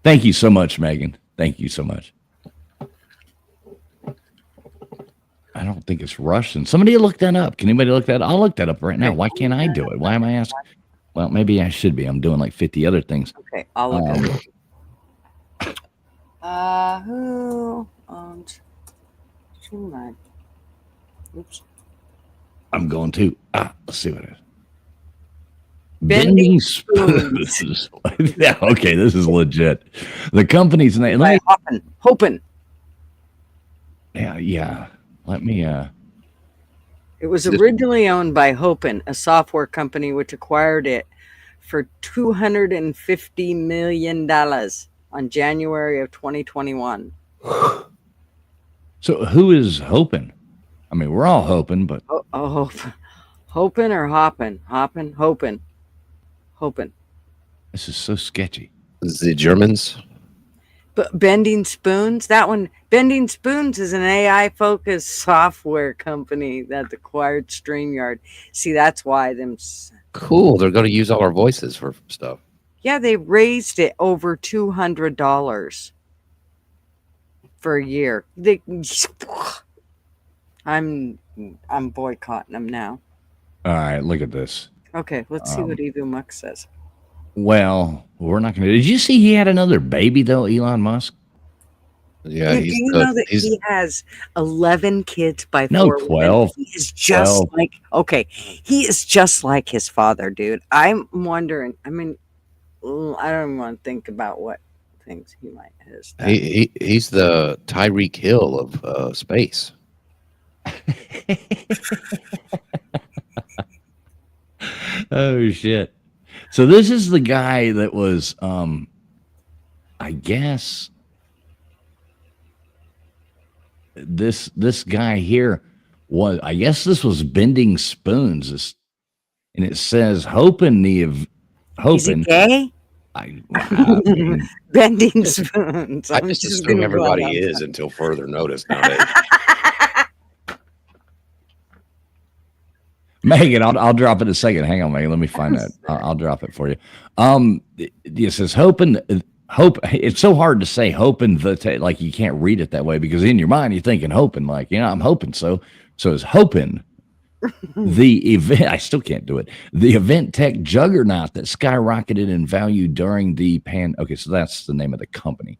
Thank you so much, Megan. Thank you so much. I don't think it's Russian. Somebody look that up. Can anybody look that up? I'll look that up right now. Why can't I do it? Why am I asking? Well, maybe I should be. I'm doing like 50 other things. Okay, I'll look at it. Who owns Schumann? Oops. I'm going to. Let's see what it is. Bending Spoons. Yeah, okay, this is legit. The company's name. Hopin. Yeah. Let me. It was originally owned by Hopin, a software company which acquired it for $250 million on January of 2021. So who is hoping? I mean, we're all hoping, but hoping or hopping? Hoping. This is so sketchy. The Germans. But Bending Spoons, Bending Spoons is an AI-focused software company that acquired StreamYard. See, that's why them. Cool. They're going to use all our voices for stuff. Yeah, they raised it over $200 for a year. I'm boycotting them now. All right, look at this. Okay, let's see what Evu Muck says. Well, we're not going to. Did you see he had another baby though, Elon Musk? Yeah, do you know that he has 11 kids by 4 12. He is just 12. He is just like his father, dude. I'm wondering. I mean, I don't even want to think about what things he might have. He's the Tyreek Hill of space. Oh shit. So this is the guy that was I guess this guy here was, I guess this was Bending Spoons, and it says hoping. Is he gay? Bending Spoons. I just assume everybody is until further notice nowadays. Megan, I'll drop it in a second. Hang on, Megan. Let me find that. I'll drop it for you. It says hoping. Hope. It's so hard to say hoping like you can't read it that way because in your mind you're thinking hoping like I'm hoping so. So it's hoping the event. I still can't do it. The event tech juggernaut that skyrocketed in value during the Okay, so that's the name of the company.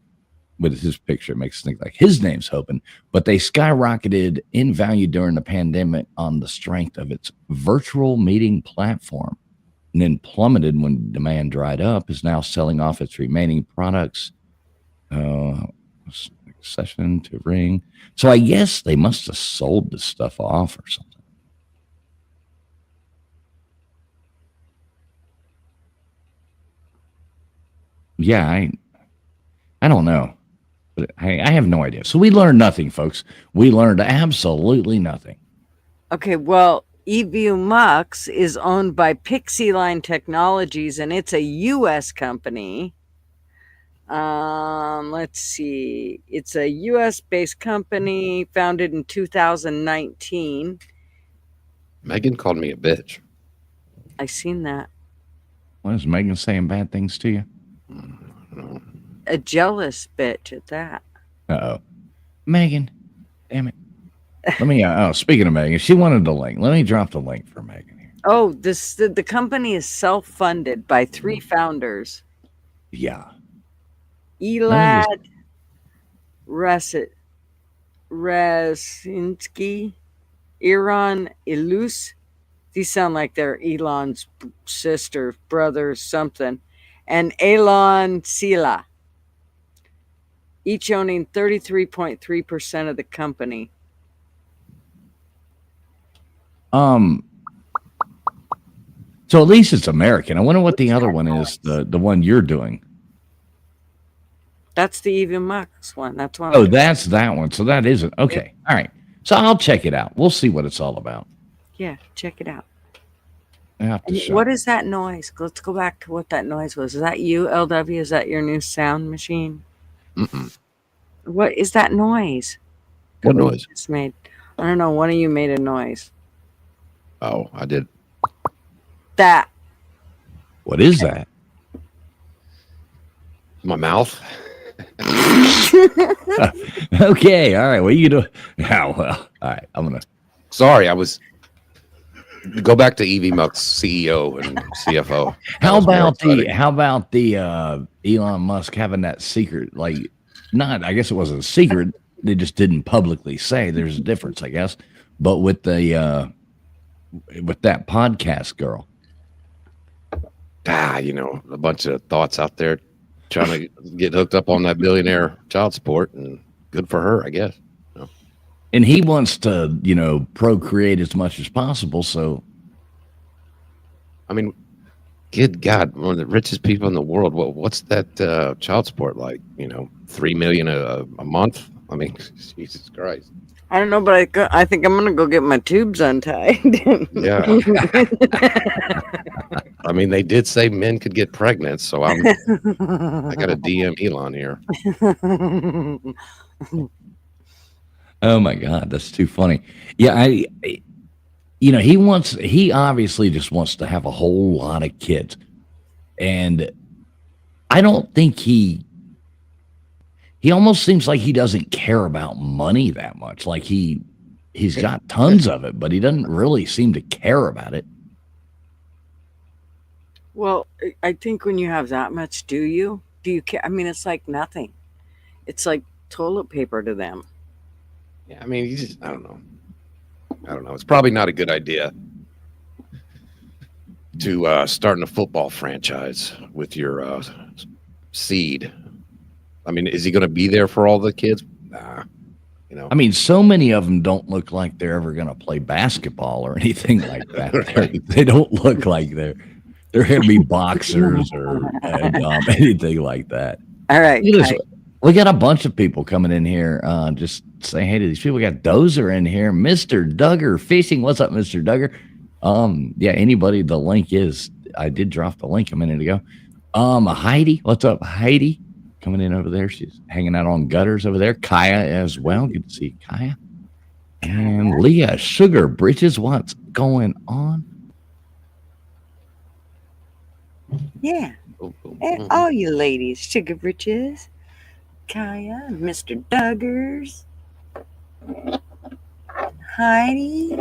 With his picture, it makes us think like his name's hoping, but they skyrocketed in value during the pandemic on the strength of its virtual meeting platform, and then plummeted when demand dried up, is now selling off its remaining products. Session to Ring. So I guess they must have sold this stuff off or something. Yeah, I don't know. But I have no idea. So we learned nothing, folks. We learned absolutely nothing. Okay, well, Evu Mux is owned by Pixie Line Technologies, and it's a U.S. company. Let's see. It's a U.S.-based company founded in 2019. Megan called me a bitch. I seen that. What is Megan saying bad things to you? A jealous bitch at that. Uh-oh. Megan, damn it. Let me, speaking of Megan, she wanted the link. Let me drop the link for Megan here. Oh, the company is self-funded by 3 founders. Yeah. Elad Rasinski, Iran Ilus. These sound like they're Elon's sister, brother, something. And Elon Sila, each owning 33.3% of the company. So at least it's American. I wonder what the other one is, the one you're doing. That's the Evu Mux one. That's one. Oh, that's that one. So that isn't. Okay. All right. So I'll check it out. We'll see what it's all about. Yeah, check it out. What is that noise? Let's go back to what that noise was. Is that you, LW? Is that your new sound machine? Mm-mm. What is that noise? What noise? Just made. I don't know. One of you made a noise. Oh, I did. That. What is that? My mouth. Okay, all right. What you do? Yeah, well, all right. I'm gonna. Sorry, I was. Go back to EV Muck's CEO and CFO. That How was more about the? exciting. How about the Elon Musk having that secret? Like, not. I guess it wasn't a secret. They just didn't publicly say. There's a difference, I guess. But with the with that podcast girl. You know, a bunch of thoughts out there trying to get hooked up on that billionaire child support, and good for her, I guess. And he wants to, procreate as much as possible. So, I mean, good God, one of the richest people in the world. What's that child support like? $3 million a month. I mean, Jesus Christ. I don't know, but I think I'm gonna go get my tubes untied. Yeah. I mean, they did say men could get pregnant, so I got a DM Elon here. oh my God, that's too funny. Yeah, he obviously just wants to have a whole lot of kids. And I don't think he almost seems like he doesn't care about money that much. Like he's got tons of it, but he doesn't really seem to care about it. Well, I think when you have that much, do you care? I mean, it's like nothing. It's like toilet paper to them. Yeah, I mean, I don't know. It's probably not a good idea to starting a football franchise with your seed. I mean, is he going to be there for all the kids? Nah. I mean, so many of them don't look like they're ever going to play basketball or anything like that. Right. They don't look like they're going to be boxers or anything like that. All right. We got a bunch of people coming in here just saying hey to these people. We got Dozer in here, Mr. Duggar Fishing. What's up, Mr. Duggar? Yeah, anybody, the link is, I did drop the link a minute ago. Heidi, what's up, Heidi? Coming in over there. She's hanging out on gutters over there. Kaya as well. Good to see Kaya. And Leah Sugar Bridges, what's going on? Yeah. And all you ladies, Sugar Bridges, Kaya, Mr. Duggars, Heidi.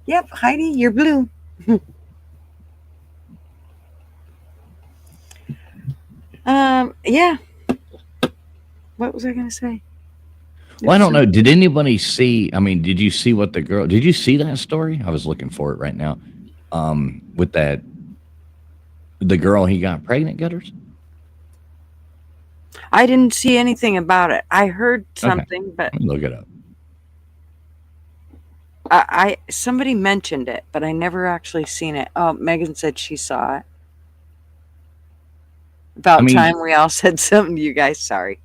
Yep, Heidi, you're blue. Yeah. What was I going to say? Well, I don't know. Did anybody see? I mean, did you see what the girl? Did you see that story? I was looking for it right now. With the girl he got pregnant, Gutters. I didn't see anything about it. I heard something, but Let me look it up. somebody mentioned it, but I never actually seen it. Oh, Megan said she saw it. About time we all said something to you guys. Sorry.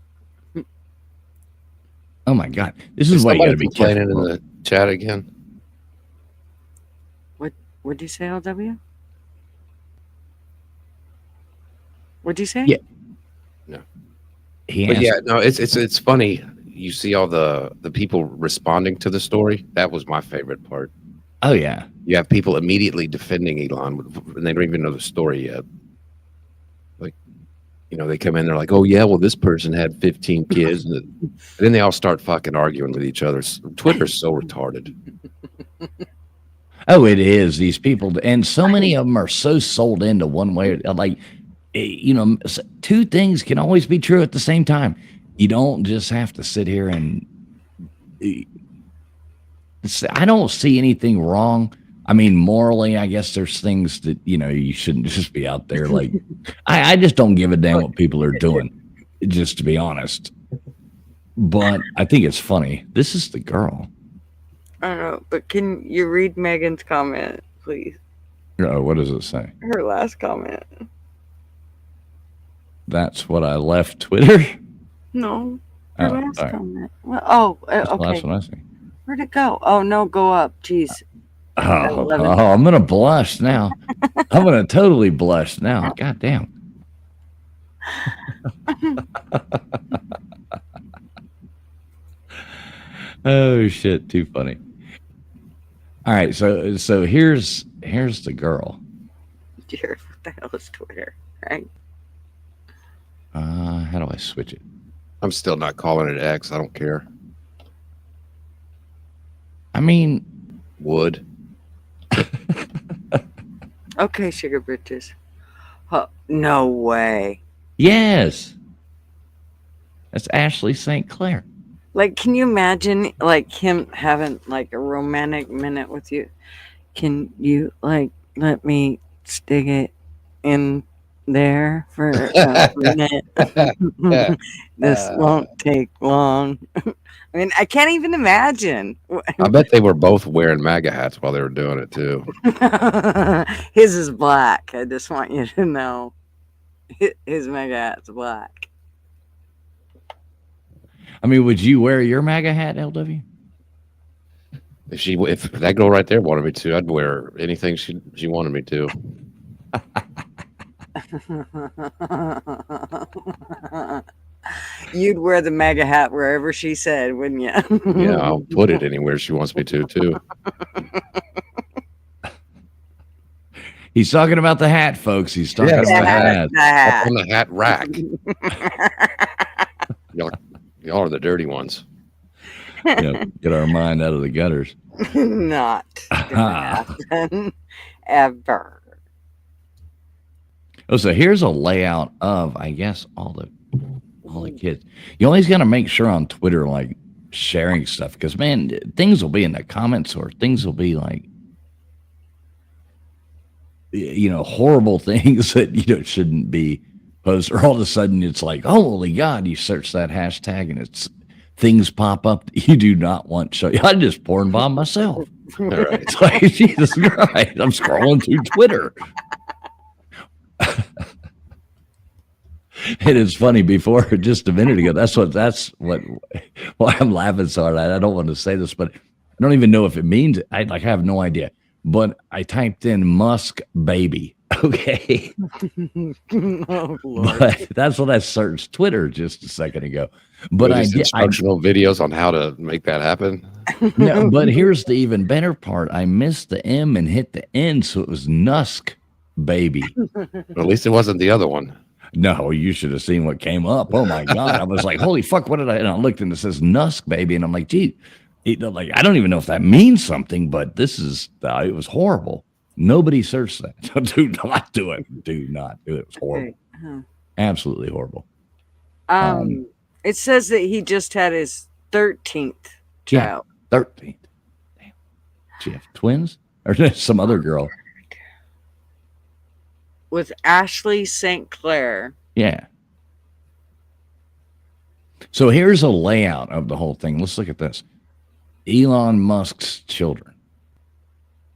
Oh my God, this is why you got to be complaining careful. in the chat again. What'd you say, LW? What'd you say? Yeah. No. But yeah, no, it's funny. You see all the people responding to the story. That was my favorite part. Oh yeah. You have people immediately defending Elon, and they don't even know the story yet. Like, they come in, they're like, "Oh yeah, well this person had 15 kids," and then they all start fucking arguing with each other. Twitter's so retarded. Oh, it is. These people, and so many of them are so sold into one way. Like, two things can always be true at the same time. You don't just have to sit here and. I don't see anything wrong. I mean, morally, I guess there's things that, you shouldn't just be out there. Like, I just don't give a damn what people are doing, just to be honest. But I think it's funny. This is the girl. I don't know, but can you read Megan's comment, please? What does it say? Her last comment. That's what I left Twitter? No. Her last right. comment. Well, okay. That's what I see. Where'd it go? Oh, no, go up. Jeez. Oh, I'm going to blush now. I'm going to totally blush now. God damn. Oh, shit. Too funny. All right. So here's the girl. What the hell is Twitter, right? How do I switch it? I'm still not calling it X. I don't care. I mean, Wood. Okay, Sugar Britches. Oh, no way. yes. That's Ashley St. Clair. Like, can you imagine, like, him having, like, a romantic minute with you? Can you, like, let me stick it in there for a minute? This won't take long. I mean, I can't even imagine. I bet they were both wearing MAGA hats while they were doing it too. His is black. I just want you to know. His MAGA hat's black. I mean, would you wear your MAGA hat, LW? If that girl right there wanted me to, I'd wear anything she wanted me to. You'd wear the MAGA hat wherever she said, wouldn't you? Yeah, I'll put it anywhere she wants me to too. He's talking about the hat, folks. He's talking about the hat. Up on the hat rack. Y'all are the dirty ones. Yeah, get our mind out of the gutters. Not gonna happen ever. Oh, so here's a layout of, I guess, all the kids. You always got to make sure on Twitter, like, sharing stuff, because, man, things will be in the comments, or things will be like, you know, horrible things that, you know, shouldn't be posted. Or all of a sudden it's like, holy God, you search that hashtag and it's things pop up that you do not want to show you. I just porn bomb myself. All right. It's like, Jesus Christ, I'm scrolling through Twitter. It is funny, before just a minute ago, that's what why I'm laughing so hard. I don't want to say this, but I don't even know if it means it. I have no idea. But I typed in Musk baby. Okay. Oh, Lord. But that's what I searched Twitter just a second ago. But I did instructional videos on how to make that happen. no, but here's the even better part. I missed the M and hit the N, so it was Nusk baby. At least it wasn't the other one. No, you should have seen what came up. Oh my God. I was like, holy fuck, what did I? And I looked and it says Nusk baby. And I'm like, gee, like, I don't even know if that means something, but this is, it was horrible. Nobody searched that. So do not do it. Do not do it. It was horrible. Absolutely horrible. It says that he just had his 13th child. Yeah, 13th. Damn. Did she have twins? Or some other girl? With Ashley St. Clair. Yeah. So here's a layout of the whole thing. Let's look at this. Elon Musk's children.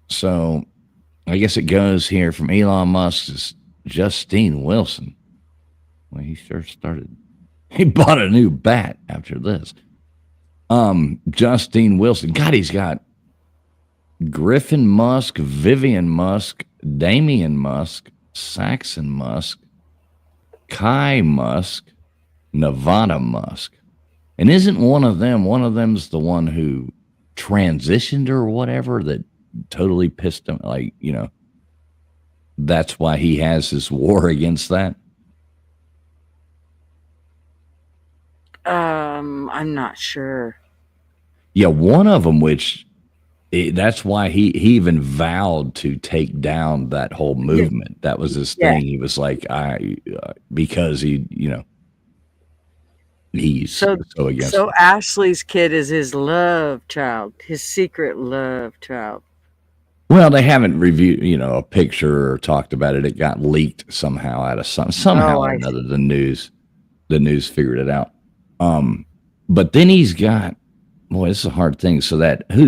So I guess it goes here from Elon Musk's Justine Wilson. Well, he sure started. He bought a new bat after this. Justine Wilson. God, he's got Griffin Musk, Vivian Musk, Damian Musk, Saxon Musk, Kai Musk, Nevada Musk. And isn't one of them's the one who transitioned or whatever that totally pissed him? Like, you know, that's why he has this war against that. I'm not sure. Yeah, one of them, that's why he even vowed to take down that whole movement. That was his thing. He was like, because he, you know, he's so against. So Ashley's kid is his love child, his secret love child. Well, they haven't reviewed, you know, a picture or talked about it. It got leaked somehow out of somehow or another. The news figured it out. But then he's got, boy, this is a hard thing. So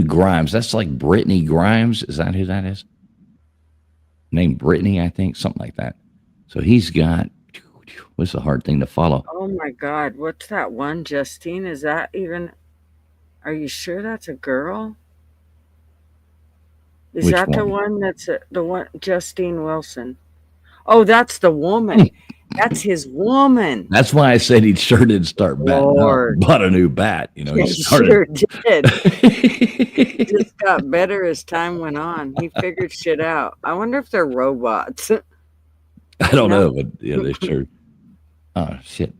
Grimes, that's like Brittany Grimes. Is that who that is? Named Brittany, I think, something like that. So he's got, what's a hard thing to follow? Oh my God. What's that one, Justine? Is that even, are you sure that's a girl? Is Which that one? the one that's the one, Justine Wilson? Oh, that's the woman. That's his woman. That's why I said he sure did start batting up. Bought a new bat. You know, he sure did. He just got better as time went on. He figured shit out. I wonder if they're robots. I don't know, but yeah, they sure. Oh shit!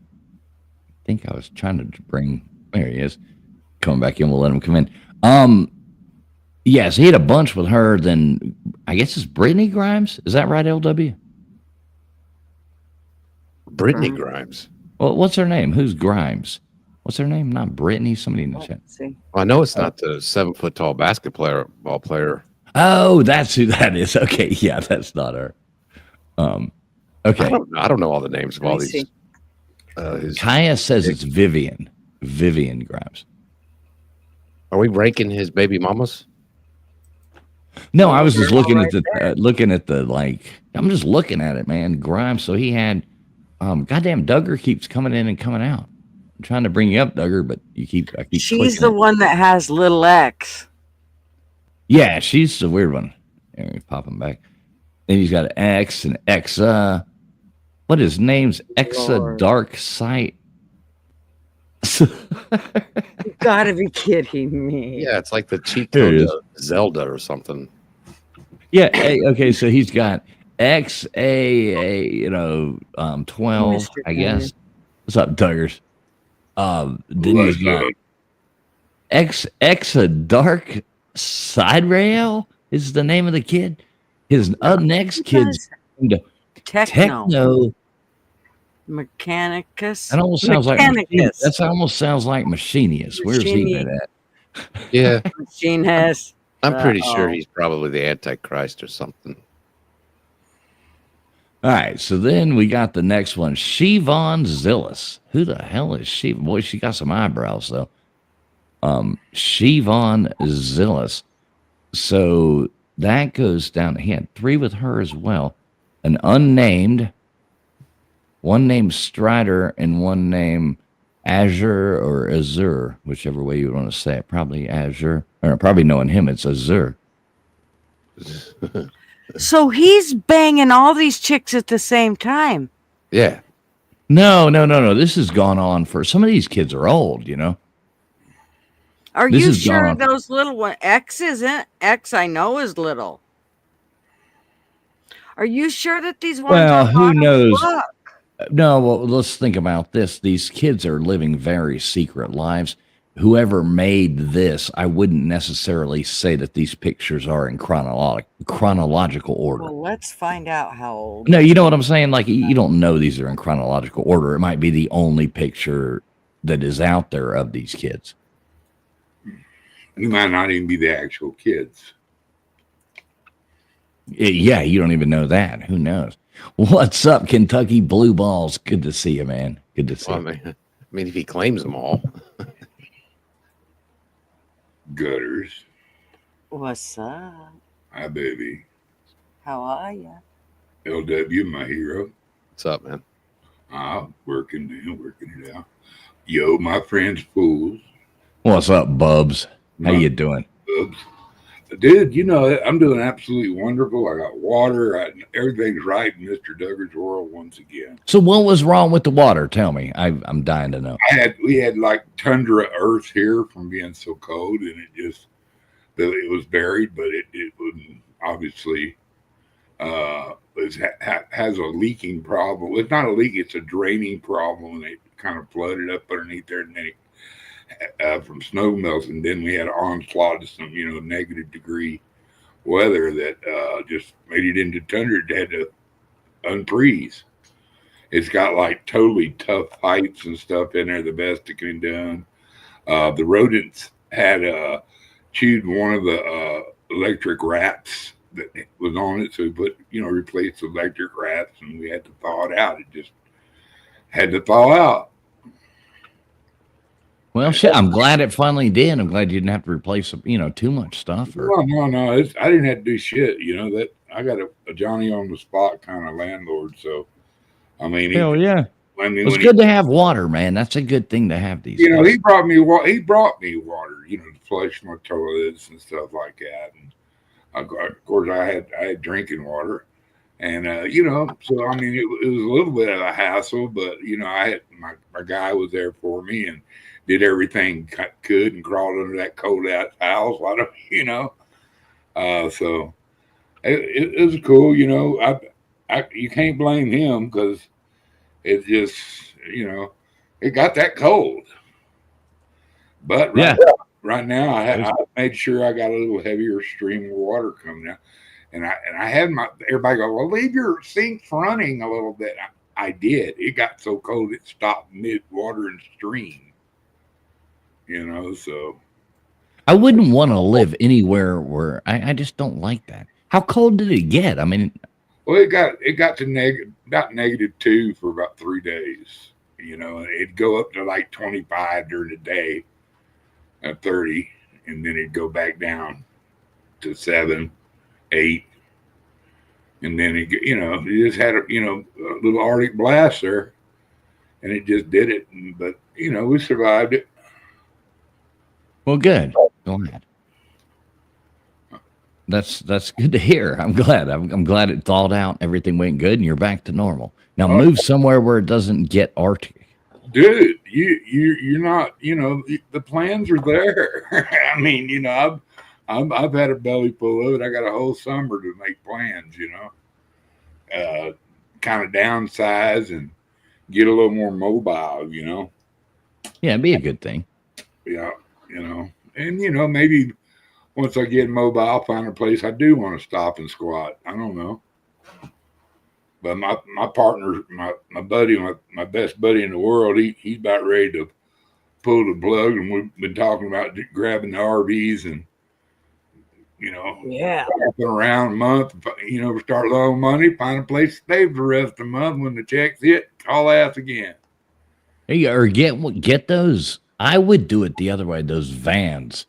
think I was trying to bring. There he is, coming back in. We'll let him come in. Yes, he had a bunch with her. Then I guess it's Brittany Grimes. Is that right, LW? Brittany Grimes. Well, what's her name? Who's Grimes? What's her name? Not Brittany. Somebody in the chat. See. Well, I know it's not the 7-foot tall basketball player. Oh, that's who that is. Okay, yeah, that's not her. Okay. I don't know all the names of all Let me these. Kaya says it's Vivian Grimes. Are we ranking his baby mamas? No, I was just They're all looking right at the like. I'm just looking at it, man. Grimes. So he had, goddamn Duggar keeps coming in and coming out. I'm trying to bring you up, Duggar, but I keep. She's clicking the it. one that has little X. Yeah, she's the weird one. Let me pop him back. Then he's got an X and Exa. What his name's Exa Lord. Dark Sight. You gotta be kidding me. Yeah, it's like the cheat Here it code to Zelda or something. Yeah. Okay. So he's got XA, 12, Mr. I guess. What's up, Duggars? Then he's got Exa Dark Side Rail is the name of the kid. His next kid's named Techno. Mechanicus. That almost sounds like Mechanicus. That almost sounds like Machinius. Where's he been at? Yeah, Machine has. I'm pretty sure he's probably the Antichrist or something. All right, so then we got the next one, Siobhan Zillis. Who the hell is she? Boy, she got some eyebrows though. Siobhan Zillis. So that goes down. He had 3 with her as well. An unnamed, one named Strider, and one named Azure or Azure, whichever way you want to say it. Probably Azure, or probably knowing him, it's Azure. So he's banging all these chicks at the same time. Yeah. No. This has gone on for some of these kids are old, you know. Are This you has gone sure on. those little one X isn't? X I know is little. Are you sure that these ones Well, are who bottom knows? look? No, well, let's think about this. These kids are living very secret lives. Whoever made this, I wouldn't necessarily say that these pictures are in chronological order. Well, let's find out how old. No, you know what I'm saying? Like, you don't know these are in chronological order. It might be the only picture that is out there of these kids. You might not even be the actual kids. Yeah, you don't even know that. Who knows? What's up, Kentucky Blue Balls? Good to see you, man. Good to see Well, you. I mean, if he claims them all. Gutters. What's up? Hi, baby. How are ya? LW, my hero. What's up, man? Working it out. Yo, my friends, fools. What's up, Bubs? How My you doing? Bubs. Dude, you know, I'm doing absolutely wonderful. I got water. Everything's right in Mr. Duggar's world once again. So what was wrong with the water? Tell me. I'm dying to know. We had like tundra earth here from being so cold, and it was buried, but it wouldn't obviously has a leaking problem. It's not a leak; it's a draining problem, and it kind of flooded up underneath there, and then it, from snow melting. Then we had an onslaught of some negative degree weather that just made it into tundra. It had to unfreeze. It's got like totally tough pipes and stuff in there, the best it can be done. The rodents had chewed one of the electric rats that was on it, so we replaced the electric rats, and we had to thaw it out. It just had to thaw out. Well, shit, I'm glad it finally did. I'm glad you didn't have to replace, too much stuff. No. I didn't have to do shit. That I got a Johnny on the spot kind of landlord. So, I mean, Hell yeah. It's good to have water, man. That's a good thing to have these. He brought me water. To flush my toilets and stuff like that. And of course, I had drinking water, and so I mean, it was a little bit of a hassle, but I had my guy was there for me and did everything could and crawled under that cold ass house. So it was cool. You can't blame him because it just it got that cold. But right now, I made sure I got a little heavier stream of water coming out, and I had everybody go, well, leave your sinks running a little bit. I did. It got so cold it stopped mid water and stream. So I wouldn't want to live anywhere where I just don't like that. How cold did it get? I mean, well, it got to about -2 for about 3 days. It'd go up to like 25 during the day, 30, and then it'd go back down to 7, 8, and then it just had a little Arctic blast there, and it just did it. But we survived it. well, good. Glad. That's good to hear. I'm glad. I'm glad it thawed out. Everything went good, and you're back to normal. Now move somewhere where it doesn't get Arctic. Dude, you're not. The plans are there. I mean, I've had a belly full of it. I got a whole summer to make plans. Kind of downsize and get a little more mobile. Yeah, it'd be a good thing. Yeah, and maybe once I get mobile, I'll find a place I do want to stop and squat. I don't know. But my partner, my buddy, my best buddy in the world, he's about ready to pull the plug, and we've been talking about grabbing the RVs and walking around a month. Start low money, find a place to stay for the rest of the month. When the checks hit, call ass again. Hey, or get those. I would do it the other way. Those vans.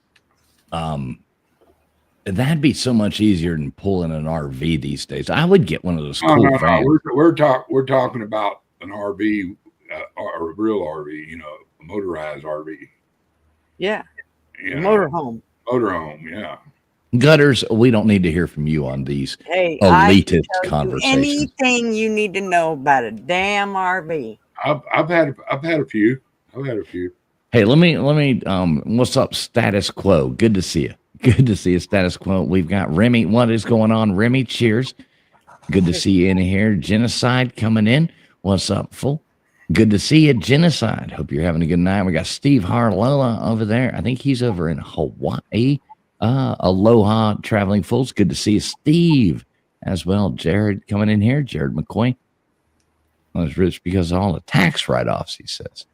That'd be so much easier than pulling an RV these days. I would get one of those cool vans. We're talking about an RV, or a real RV, a motorized RV. Yeah. Motorhome. Motorhome, yeah. Gutters, we don't need to hear from you on these elitist conversations. Anything you need to know about a damn RV. I've had a few. Hey, let me. What's up, Status Quo? Good to see you. Good to see you, Status Quo. We've got Remy. What is going on, Remy? Cheers. Good to see you in here. Genocide coming in. What's up, fool? Good to see you, Genocide. Hope you're having a good night. We got Steve Harlola over there. I think he's over in Hawaii. Aloha, traveling fools. Good to see you, Steve, as well. Jared coming in here. Jared McCoy. I was rich because of all the tax write-offs, he says.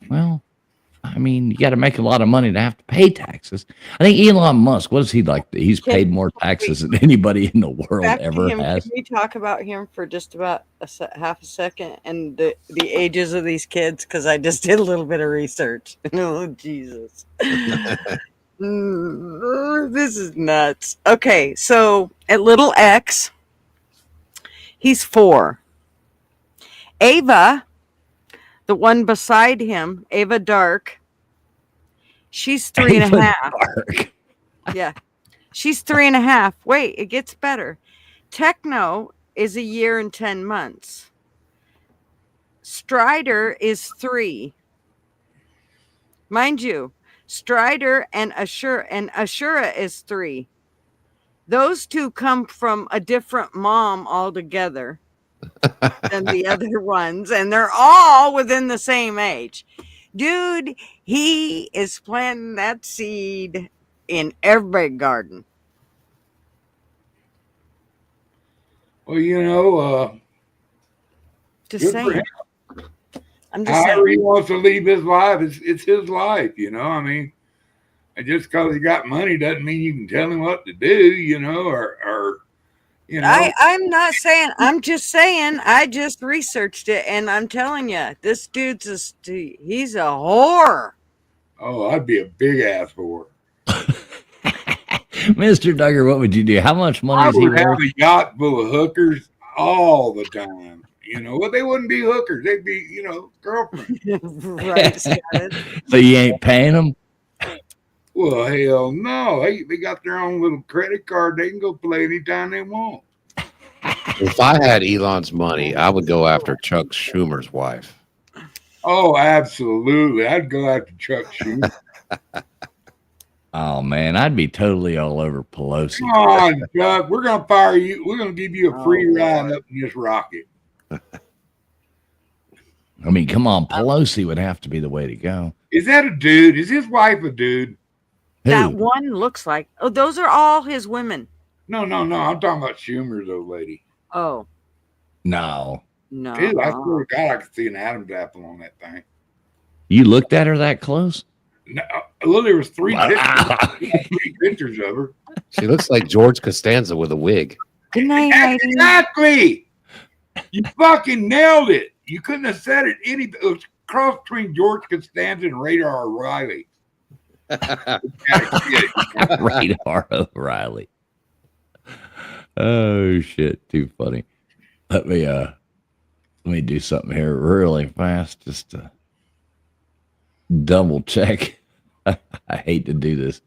Well, I mean, you got to make a lot of money to have to pay taxes. I think Elon Musk, what is he like? He's paid more taxes than anybody in the world ever has. Can we talk about him for just about half a second and the ages of these kids? Because I just did a little bit of research. Oh, Jesus. This is nuts. Okay, so at little X, he's 4. Ava, the one beside him, Ava Dark, she's 3.5. Dark. Yeah, she's 3.5. Wait, it gets better. Techno is 1 year and 10 months. Strider is 3. Mind you, Strider and Ashura is 3. Those two come from a different mom altogether than the other ones, and they're all within the same age. Dude, he is planting that seed in every garden. Well, Just saying. I'm just however saying. he wants to live his life, it's his life, I mean, and just because he got money doesn't mean you can tell him what to do, or I'm not saying, I'm just saying, I just researched it, and I'm telling you, this dude's he's a whore. Oh, I'd be a big ass whore. Mr. Duggar, what would you do? How much money is he would have worth? a yacht full of hookers all the time. Well, they wouldn't be hookers. They'd be, girlfriends. Right, Scott. So you ain't paying them? Well, hell no. They got their own little credit card. They can go play anytime they want. If I had Elon's money, I would go after Chuck Schumer's wife. Oh, absolutely. I'd go after Chuck Schumer. Oh, man, I'd be totally all over Pelosi. Come on, Chuck. We're going to fire you. We're going to give you a free ride up in this rocket. I mean, come on, Pelosi would have to be the way to go. Is that a dude? Is his wife a dude? That Who? one looks like. Oh, those are all his women. No. I'm talking about Schumer's old lady. Oh No. no. Dude, I swear to God, I could see an Adam's apple on that thing. You looked at her that close? No, well, there was three Wow. pictures of her. She looks like George Costanza with a wig. Good night, Heidi. Exactly. You fucking nailed it. You couldn't have said it any. It was cross between George Costanza and Radar O'Reilly. Radar O'Reilly. Oh shit! Too funny. Let me do something here really fast, just to double check. I hate to do this.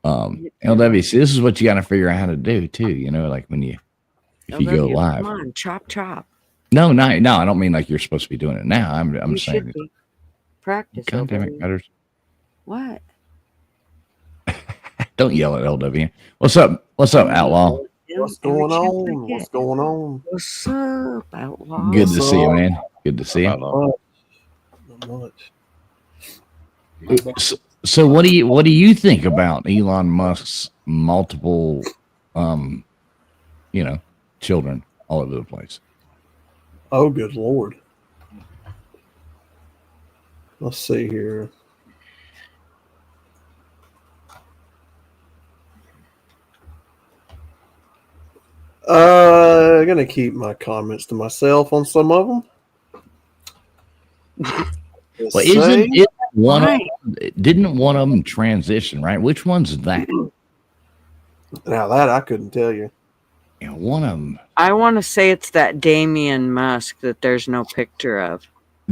LWC, this is what you got to figure out how to do too. You know, like when you if you go live. Come on, chop. No, I don't mean like you're supposed to be doing it now. I'm You saying should be. Practice. God damn it, LW. Gutters. What? Don't yell at LW. What's up? What's up, Outlaw? What's going on? What's going on? What's up, Outlaw? Good to see you, man. Good to see you. Not much. So what do you think about Elon Musk's multiple children all over the place? Oh, good Lord. Let's see here. I'm going to keep my comments to myself on some of them. Well, isn't one of didn't one of them transition, right? Which one's that? Now that I couldn't tell you. Yeah, one of them. I want to say it's that Damian Musk that there's no picture of.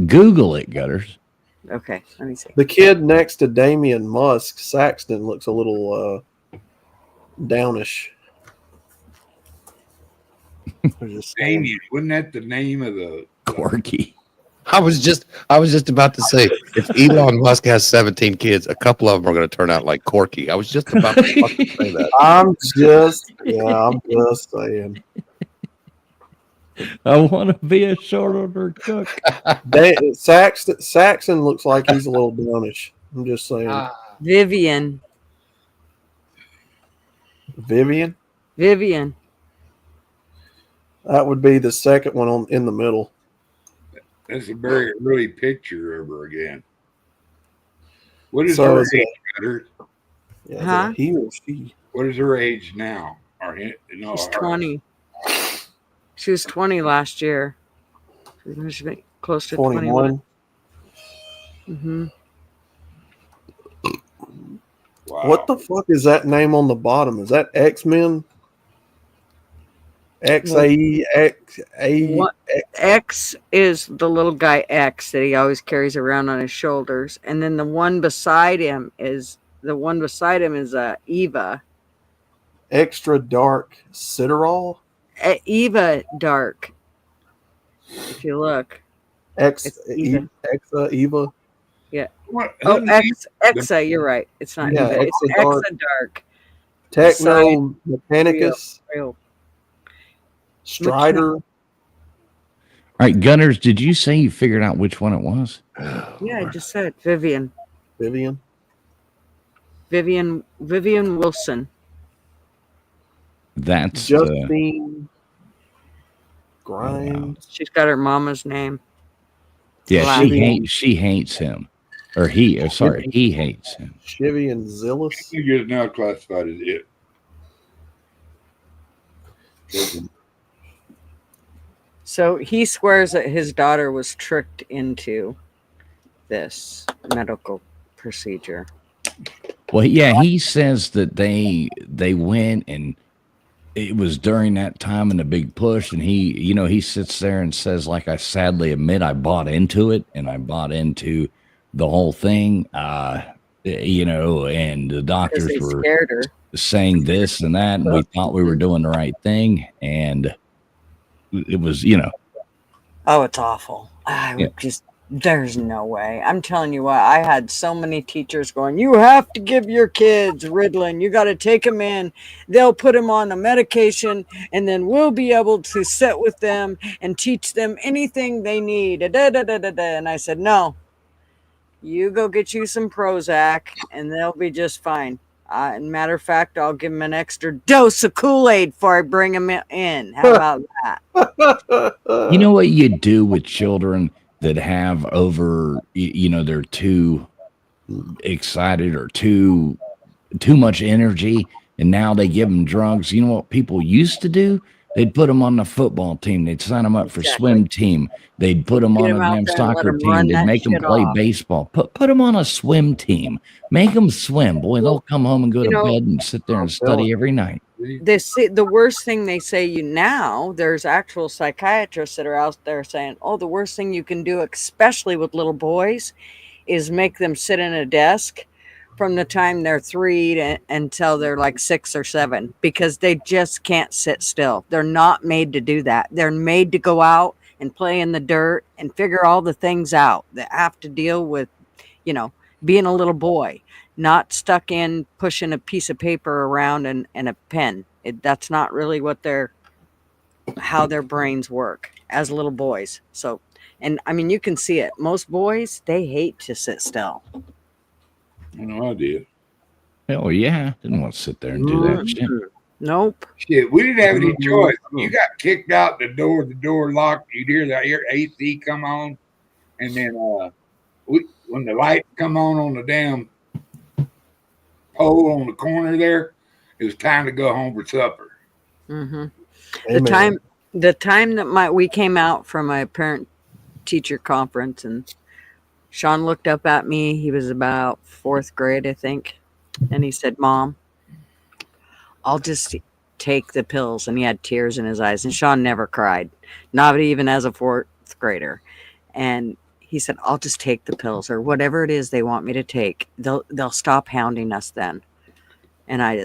Google it, Gutters. Okay, let me see. The kid next to Damian Musk, Saxton, looks a little downish. Damien, wasn't that the name of the Corky. I was just about to say, if Elon Musk has 17 kids, a couple of them are going to turn out like Corky. I was just about to fucking say that. I'm just saying. I want to be a short order cook. Saxton looks like he's a little downish. I'm just saying. Vivian. Vivian? That would be the second one in the middle. That's a very early picture of her again. What is So her is it- age? Gutter? Yeah, is Huh? it he or she? What is her age now? Or no, She's her- 20. She was 20 last year. She's close to 21. 21. Wow. What the fuck is that name on the bottom? Is that X-Men? XAE, What? X is the little guy X that he always carries around on his shoulders, and then the one beside him is Eva. Extra Dark Citadel? Eva Dark. If you look, It's Eva. Eva. What? oh who- Exa, you're right. It's not Yeah, Eva. It's Exa Dark. Exa Dark. Techno Mechanicus. Real. Strider. All right, Gunners, did you say you figured out which one it was? Yeah, I just said Vivian Wilson. That's Justine Grimes. She's got her mama's name. yeah. Vivian. She hates him, or he hates him. Chivy and Zillis. Who is now classified as it? So he swears that his daughter was tricked into this medical procedure. Well, yeah, he says that they went and it was during that time in the big push, and he sits there and says, like, I sadly admit I bought into it, and I bought into the whole thing, and the doctors Because they were scared her. saying this and that, and we thought we were doing the right thing, and it was, Oh, it's awful. I would Yeah. just There's no way. I'm telling you what, I had so many teachers going, you have to give your kids Ritalin. You got to take them in. They'll put them on a medication, and then we'll be able to sit with them and teach them anything they need. Da, da, da, da, da. And I said, no, you go get you some Prozac, and they'll be just fine. Matter of fact, I'll give them an extra dose of Kool-Aid before I bring them in. How about that? You know what you do with children that have over, they're too excited or too much energy, and now they give them drugs. You know what people used to do? They'd put them on the football team. They'd sign them up for swim team. They'd put them on a damn soccer team. They'd make them play baseball. Put them on a swim team. Make them swim. Boy, they'll come home and go to bed and sit there and study every night. The worst thing they say now, there's actual psychiatrists that are out there saying, oh, the worst thing you can do, especially with little boys, is make them sit in a desk from the time they're 3 until they're like 6 or 7, because they just can't sit still. They're not made to do that. They're made to go out and play in the dirt and figure all the things out that have to deal with, being a little boy, not stuck in pushing a piece of paper around and a pen. That's not really how their brains work as little boys. So, and I mean, you can see it. Most boys, they hate to sit still. No idea. Oh yeah, didn't want to sit there and do that shit. Nope. Shit, we didn't have any choice. You got kicked out the door locked. You'd hear the AC come on, and then when the light come on the damn pole on the corner there, it was time to go home for supper. Mm-hmm. The time that we came out from a parent teacher conference, and Sean looked up at me. He was about 4th grade, I think. And he said, Mom, I'll just take the pills. And he had tears in his eyes. And Sean never cried, not even as a 4th grader. And he said, I'll just take the pills, or whatever it is they want me to take. They'll stop hounding us then. And I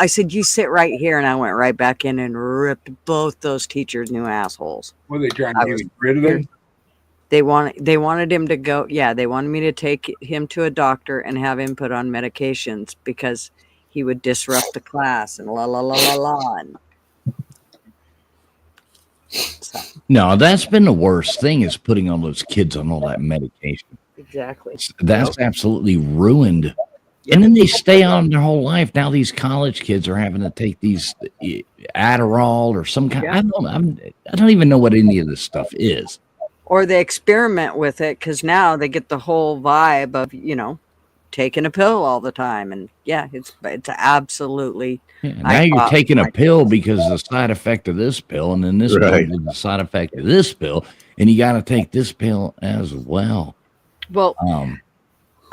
said, you sit right here. And I went right back in and ripped both those teachers new assholes. Were they trying to get rid of them? They wanted him to go. Yeah, they wanted me to take him to a doctor and have him put on medications because he would disrupt the class and la la la la la. And so. No, that's been the worst thing, is putting all those kids on all that medication. Exactly. That's absolutely ruined. And then they stay on their whole life. Now these college kids are having to take these Adderall or some kind. Yeah. I don't even know what any of this stuff is. Or they experiment with it because now they get the whole vibe of, taking a pill all the time. And yeah, it's absolutely. Yeah, now you're taking a pill because of the side effect of this pill, and then this pill is the side effect of this pill, and you got to take this pill as well. Well,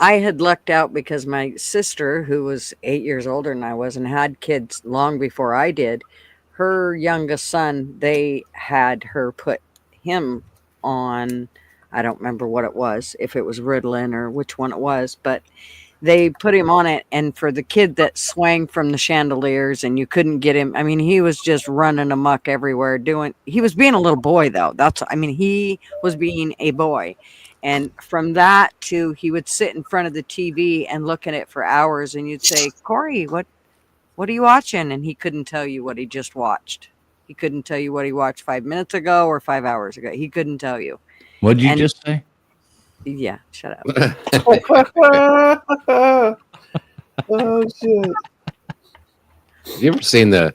I had lucked out because my sister, who was 8 years older than I was and had kids long before I did, her youngest son, they had her put him on, I don't remember what it was, if it was Ritalin or which one it was, but they put him on it. And for the kid that swang from the chandeliers and you couldn't get him, I mean, he was just running amok everywhere he was being a little boy though. He was being a boy. And from that to, he would sit in front of the TV and look at it for hours, and you'd say, Corey, what are you watching? And he couldn't tell you what he just watched. He couldn't tell you what he watched 5 minutes ago or 5 hours ago. He couldn't tell you. What did you just say? Yeah, shut up. Oh, shit. Have you ever seen the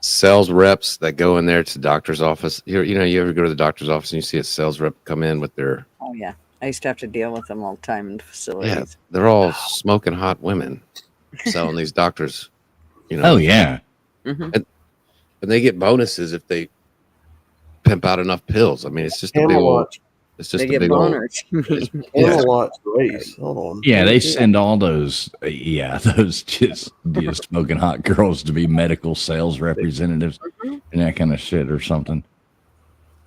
sales reps that go in there to the doctor's office? You ever go to the doctor's office and you see a sales rep come in with their... Oh, yeah. I used to have to deal with them all the time in the facilities. Yeah, they're all smoking hot women selling these doctors, Oh, yeah. Mm-hmm. And they get bonuses if they pimp out enough pills. I mean, it's just a big old... It's just they a get big boners. Camelot's race. Hold on. Yeah, they send all those, those just smoking hot girls to be medical sales representatives and that kind of shit or something.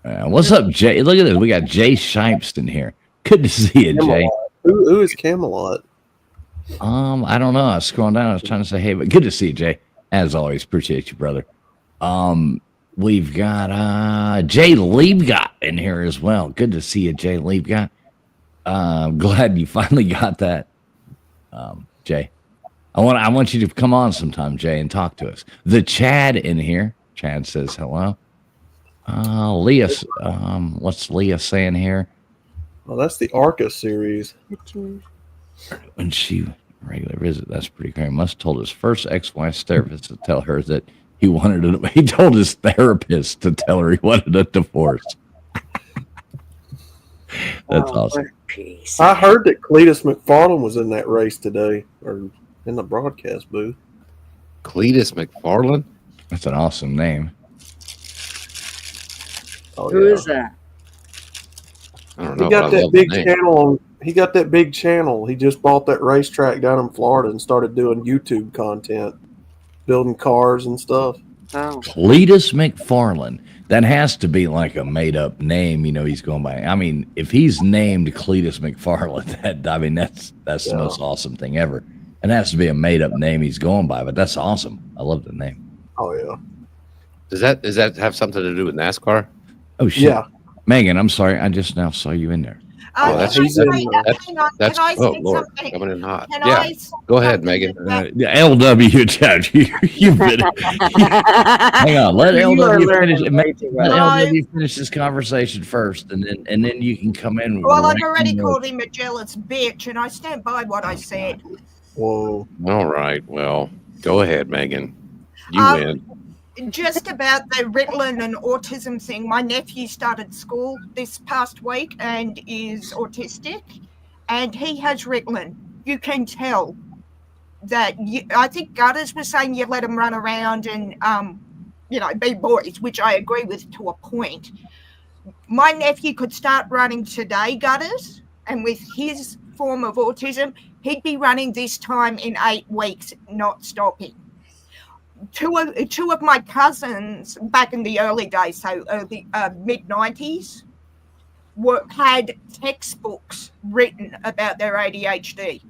What's up, Jay? Look at this. We got Jay Shipes in here. Good to see you, Camelot. Jay. Who is Camelot? I don't know. I was scrolling down. I was trying to say, hey, but good to see you, Jay. As always, appreciate you, brother. we've got Jay Leibgott in here as well. Good to see you, Jay Leibgott. Glad you finally got that, Jay. I want you to come on sometime, Jay, and talk to us. The Chad in here. Chad says hello. Leah, what's Leah saying here? Well, that's the Arca series. When she regular visit, that's pretty great. Must have told his first ex-wife's therapist to tell her that he told his therapist to tell her he wanted a divorce. That's awesome. I heard that Cletus McFarland was in that race today, or in the broadcast booth. Cletus McFarland? That's an awesome name. Oh, Who is that? I don't know. He got but I that love big the name. channel. He got that big channel. He just bought that racetrack down in Florida and started doing YouTube content, building cars and stuff. Oh, Cletus McFarland. That has to be like a made-up name. You know, he's going by. I mean, if he's named Cletus McFarland, that's the most awesome thing ever. It has to be a made-up name he's going by, but that's awesome. I love the name. Oh yeah. Does that have something to do with NASCAR? Oh shit, Yeah. Megan, I'm sorry. I just now saw you in there. Oh, that's- can I say- that's- hang on, That's can I oh say Lord, something? coming in hot. Can Yeah, I say go ahead, something Megan. to that? LW, Chad, you've been. Hang on, let You are LW learning finish. way too Let well. LW finish this conversation first, and then you can come in. Well, I've right already in. called him a jealous bitch, and I stand by what I said. Whoa. All right. Well, go ahead, Megan. You Um, win. Just about the Ritalin and autism thing, my nephew started school this past week and is autistic, and he has Ritalin. You can tell that. I think Gutters was saying you let him run around and, be boys, which I agree with to a point. My nephew could start running today, Gutters, and with his form of autism, he'd be running this time in 8 weeks, not stopping. Two of my cousins back in the early days, so early mid-90s, had textbooks written about their ADHD.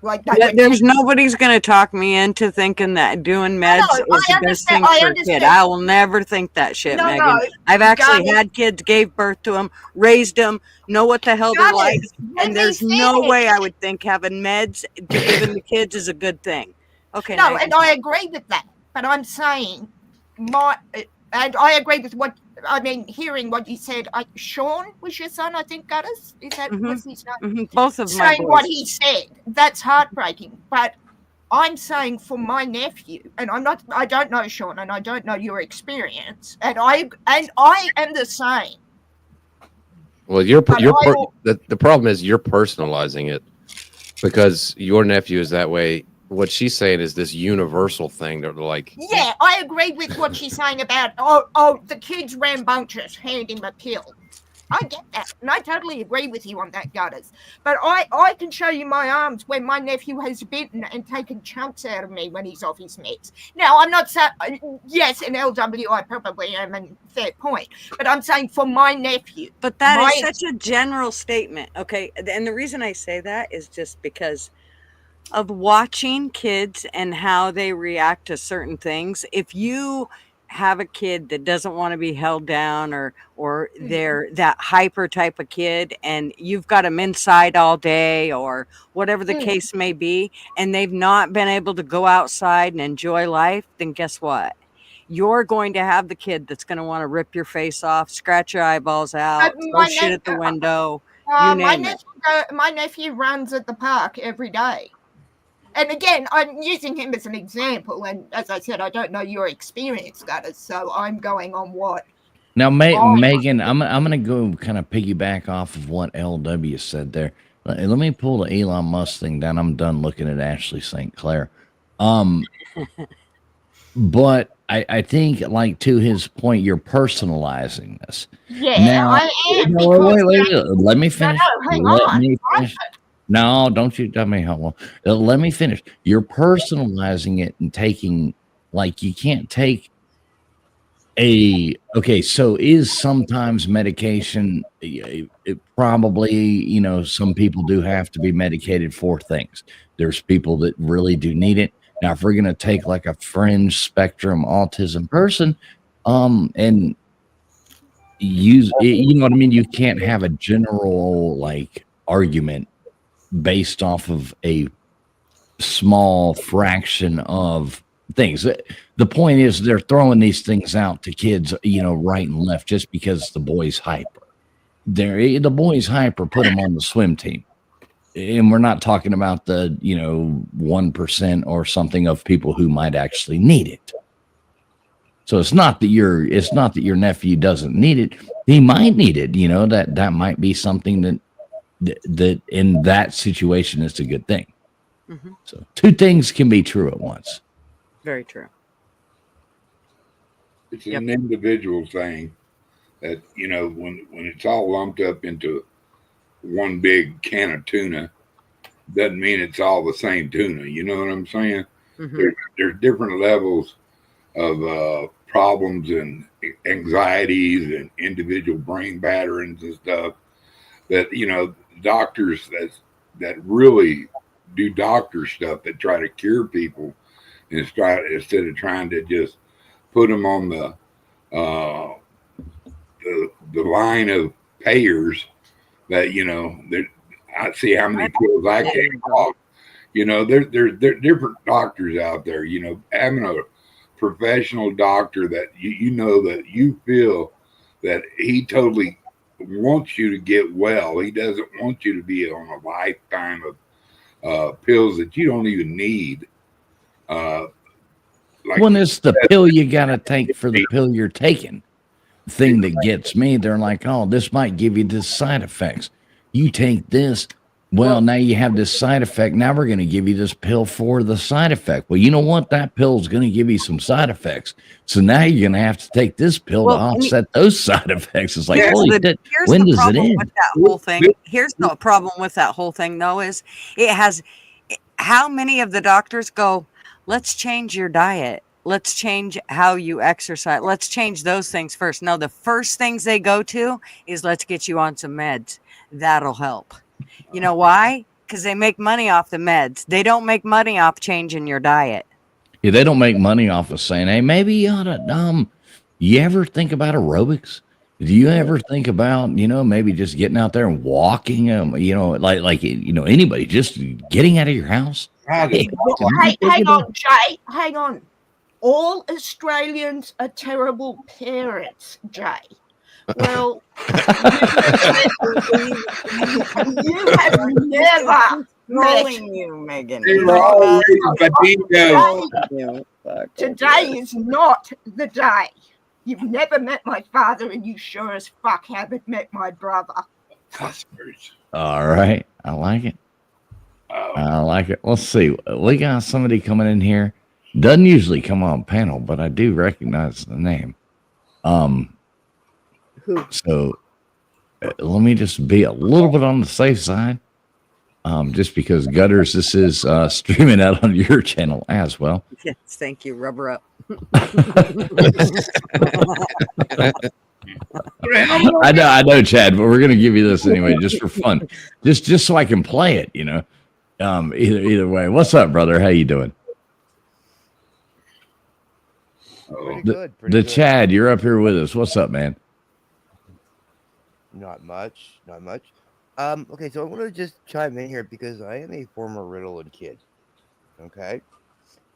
Like that. There's nobody's going to talk me into thinking that doing meds is the best thing for a kid. I will never think that shit, No, Megan. no, I've actually God, had kids, gave birth to them, raised them, know what the hell they're God, like, let and me there's no finish. way I would think having meds giving the kids is a good thing. Okay. No, Megan. and I agree with that. But I'm saying and I agree with hearing what you said. Sean was your son, I think, Gutters? Is that was his name? Both of my Saying boys. what he said. That's heartbreaking. But I'm saying for my nephew, and I don't know Sean, and I don't know your experience, and I am the same. Well, the problem is you're personalizing it because your nephew is that way. What she's saying is this universal thing that like. Yeah, I agree with what she's saying about the kid's rambunctious, hand him a pill. I get that, and I totally agree with you on that, Gutters. But I can show you my arms when my nephew has bitten and taken chunks out of me when he's off his meds. Now, I'm not saying, yes, in LW I probably am, and fair point. But I'm saying for my nephew. But that is such a general statement, okay? And the reason I say that is just because of watching kids and how they react to certain things. If you have a kid that doesn't want to be held down or they're that hyper type of kid and you've got them inside all day or whatever the case may be, and they've not been able to go outside and enjoy life, then guess what? You're going to have the kid that's going to want to rip your face off, scratch your eyeballs out, throw shit at the window. My nephew runs at the park every day. And again, I'm using him as an example. And as I said, I don't know your experience, Gutters, so I'm going on what. Now, Megan, I'm going to go kind of piggyback off of what LW said there. Let me pull the Elon Musk thing down. I'm done looking at Ashley St. Clair. But I think, like, to his point, you're personalizing this. Yeah, now, I am. Let me finish. No, hang on. No, don't you tell me how long. Let me finish. You're personalizing it and taking, like, you can't take so is sometimes medication, it probably, some people do have to be medicated for things. There's people that really do need it. Now, if we're going to take like a fringe spectrum autism person, And use you know what I mean? You can't have a general like argument based off of a small fraction of things. The point is they're throwing these things out to kids, right and left just because the boy's hyper. The boy's hyper put them on the swim team. And we're not talking about the 1% or something of people who might actually need it. So it's not that your nephew doesn't need it. He might need it. That might be something that in that situation is a good thing. Mm-hmm. So two things can be true at once. Very true. It's an individual thing that when it's all lumped up into one big can of tuna, doesn't mean it's all the same tuna. You know what I'm saying? Mm-hmm. There's different levels of problems and anxieties and individual brain patterns and stuff that doctors that really do doctor stuff that try to cure people instead of trying to just put them on the line of payers that I see how many pills I can off. There's different doctors out there. Having a professional doctor that that you feel that he totally wants you to get well. He doesn't want you to be on a lifetime of pills that you don't even need. When it's the pill you gotta take for the pill you're taking. Thing that gets me, they're like, oh, this might give you this side effects. You take this, well, now you have this side effect. Now we're going to give you this pill for the side effect. Well, you know what? That pill is going to give you some side effects. So now you're going to have to take this pill to offset those side effects. It's like, holy shit, when does it end? With that whole thing. Here's the problem with that whole thing, though, is how many of the doctors go, let's change your diet. Let's change how you exercise. Let's change those things first. No, the first things they go to is let's get you on some meds. That'll help. You know why? Because they make money off the meds. They don't make money off changing your diet. Yeah, they don't make money off of saying, hey, maybe you ought to, you ever think about aerobics? Do you ever think about, maybe just getting out there and walking, anybody just getting out of your house? Hang on, Jay. Hang on. All Australians are terrible parents, Jay. Well, you have never Trolling you, Megan. Today is not the day. You've never met my father, and you sure as fuck haven't met my brother. All right. I like it. I like it. Let's see. We got somebody coming in here. Doesn't usually come on panel, but I do recognize the name. So let me just be a little bit on the safe side. Just because Gutters, this is streaming out on your channel as well. Yes, thank you. Rubber up. I know, Chad, but we're gonna give you this anyway, just for fun, just so I can play it. Either way. What's up, brother? How you doing? Pretty good. The Chad, you're up here with us. What's up, man? Not much. Okay, so I want to just chime in here because I am a former Ritalin kid. Okay,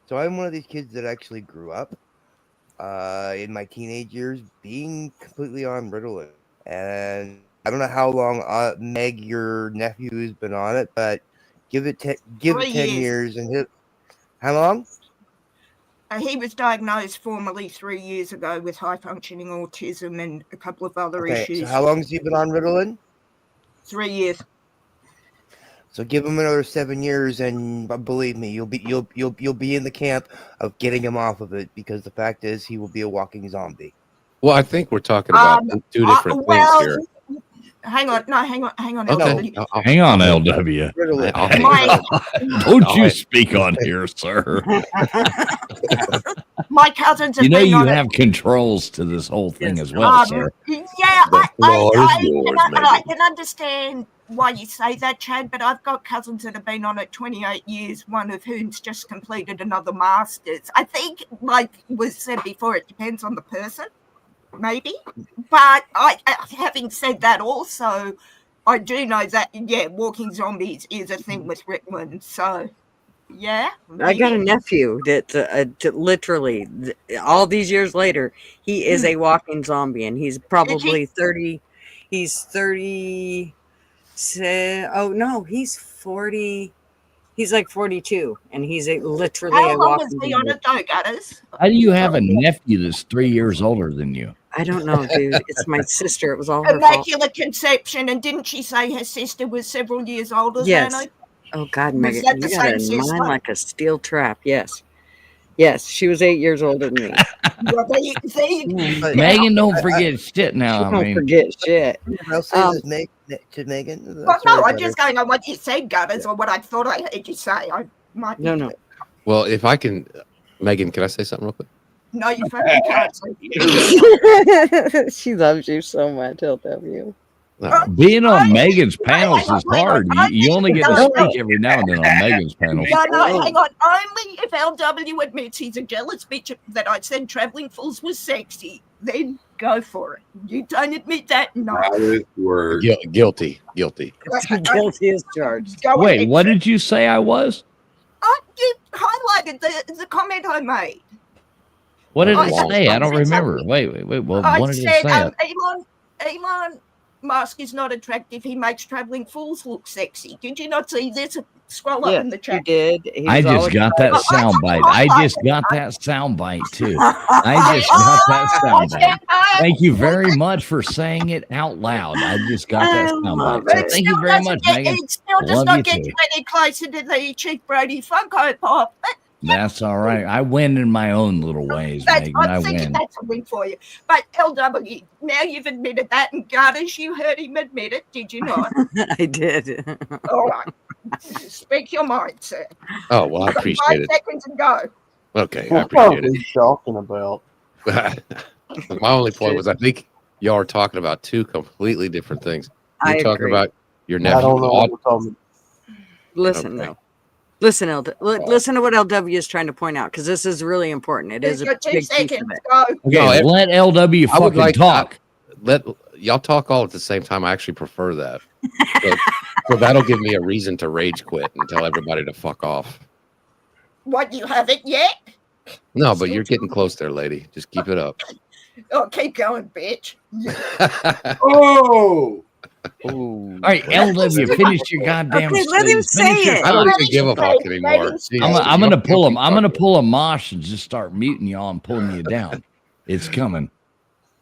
so I'm one of these kids that actually grew up in my teenage years being completely on Ritalin, and I don't know how long Meg, your nephew, has been on it, but give it 10 years, and how long? He was diagnosed formally 3 years ago with high-functioning autism and a couple of other issues. So how long has he been on Ritalin? 3 years. So give him another 7 years, and believe me, you'll be in the camp of getting him off of it, because the fact is he will be a walking zombie. Well, I think we're talking about two different things here. Hang on, Okay. LW. Hang on, LW. Don't you speak on here, sir. My cousins have you been on have controls to this whole thing as well, sir. Yeah, I can understand why you say that, Chad, but I've got cousins that have been on it 28 years, one of whom's just completed another master's. I think, like was said before, it depends on the person. maybe. But having said that, also, I do know that walking zombies is a thing with Ritalin. So, yeah, I got a nephew that literally all these years later, he is a walking zombie, and he's probably 30. He's 30. Oh no, he's 40. He's like 42, and he's literally How a long walking is he zombie. on it though, Gutters? How do you have a nephew that's 3 years older than you? I don't know, dude. It's my sister. It was all her fault. Immaculate conception, and didn't she say her sister was several years older Yes. than her? Oh God, Was Megan, that you the got a same sister? mind like a steel trap. Yes, yes, she was 8 years older than me. Well, But- Megan, don't forget shit now. I Don't mean, forget shit. I'll say this, to Megan. well, Sorry, no, I'm Gutters. just going on what you said, Gutters, or what I thought I heard you say. I might be No. Well, if I can, Megan, can I say something real quick? No, you fucking can't. She loves you so much, LW. No. being on Megan's panels hang on, is hard. You only get to No. speak every now and then on Megan's panels. No, hang on. Only if LW admits he's a jealous bitch that I said traveling fools was sexy, then go for it. You don't admit that? No. Proudest word. Guilty. Guilty as charged. Go Wait, ahead. what did you say I was? You highlighted the comment I made. What did Oh, it yeah. say? I don't I said remember. something. Wait. Well, I what did said it say? Elon Musk is not attractive. He makes traveling fools look sexy. Did you not see this? Scroll up Yes, in the you chat. did. He I was just always got that Oh, I- sound bite. I just got that sound bite too. I just got that sound bite. Thank you very much for saying it out loud. I just got that sound bite. So It thank you still very doesn't much, get- Megan. It still does Love not you get too. you any closer to the Chief Brody Funko Pop. That's all right. I win in my own little ways, Megan. I I'm thinking win. that's a win for you. But LW, now you've admitted that, and Gardens, you heard him admit it, did you not? I did. All right. Speak your mind, sir. Oh, well, I You've got appreciate 5 it. seconds and go. Okay, I What appreciate are you talking about? it. My only point was I think y'all are talking about two completely different things. I You're talking agree. about your I nephew don't with know what we're talking Listen, Okay. though. Listen, listen to what LW is trying to point out, because this is really important. It is You've a got 2 big piece of seconds. it. Go. Okay, No, let LW I would fucking like- talk. Let y'all talk all at the same time. I actually prefer that. So that'll give me a reason to rage quit and tell everybody to fuck off. What, you haven't yet? No, but you're getting close there, lady. Just keep it up. Oh, keep going, bitch. Oh, Ooh. All right, LW, finish your goddamn. Okay, let him statement. say Finish your it. I don't thought. even give a fuck anymore. I'm gonna pull him. I'm gonna pull a mosh and just start muting y'all and pulling you down. It's coming.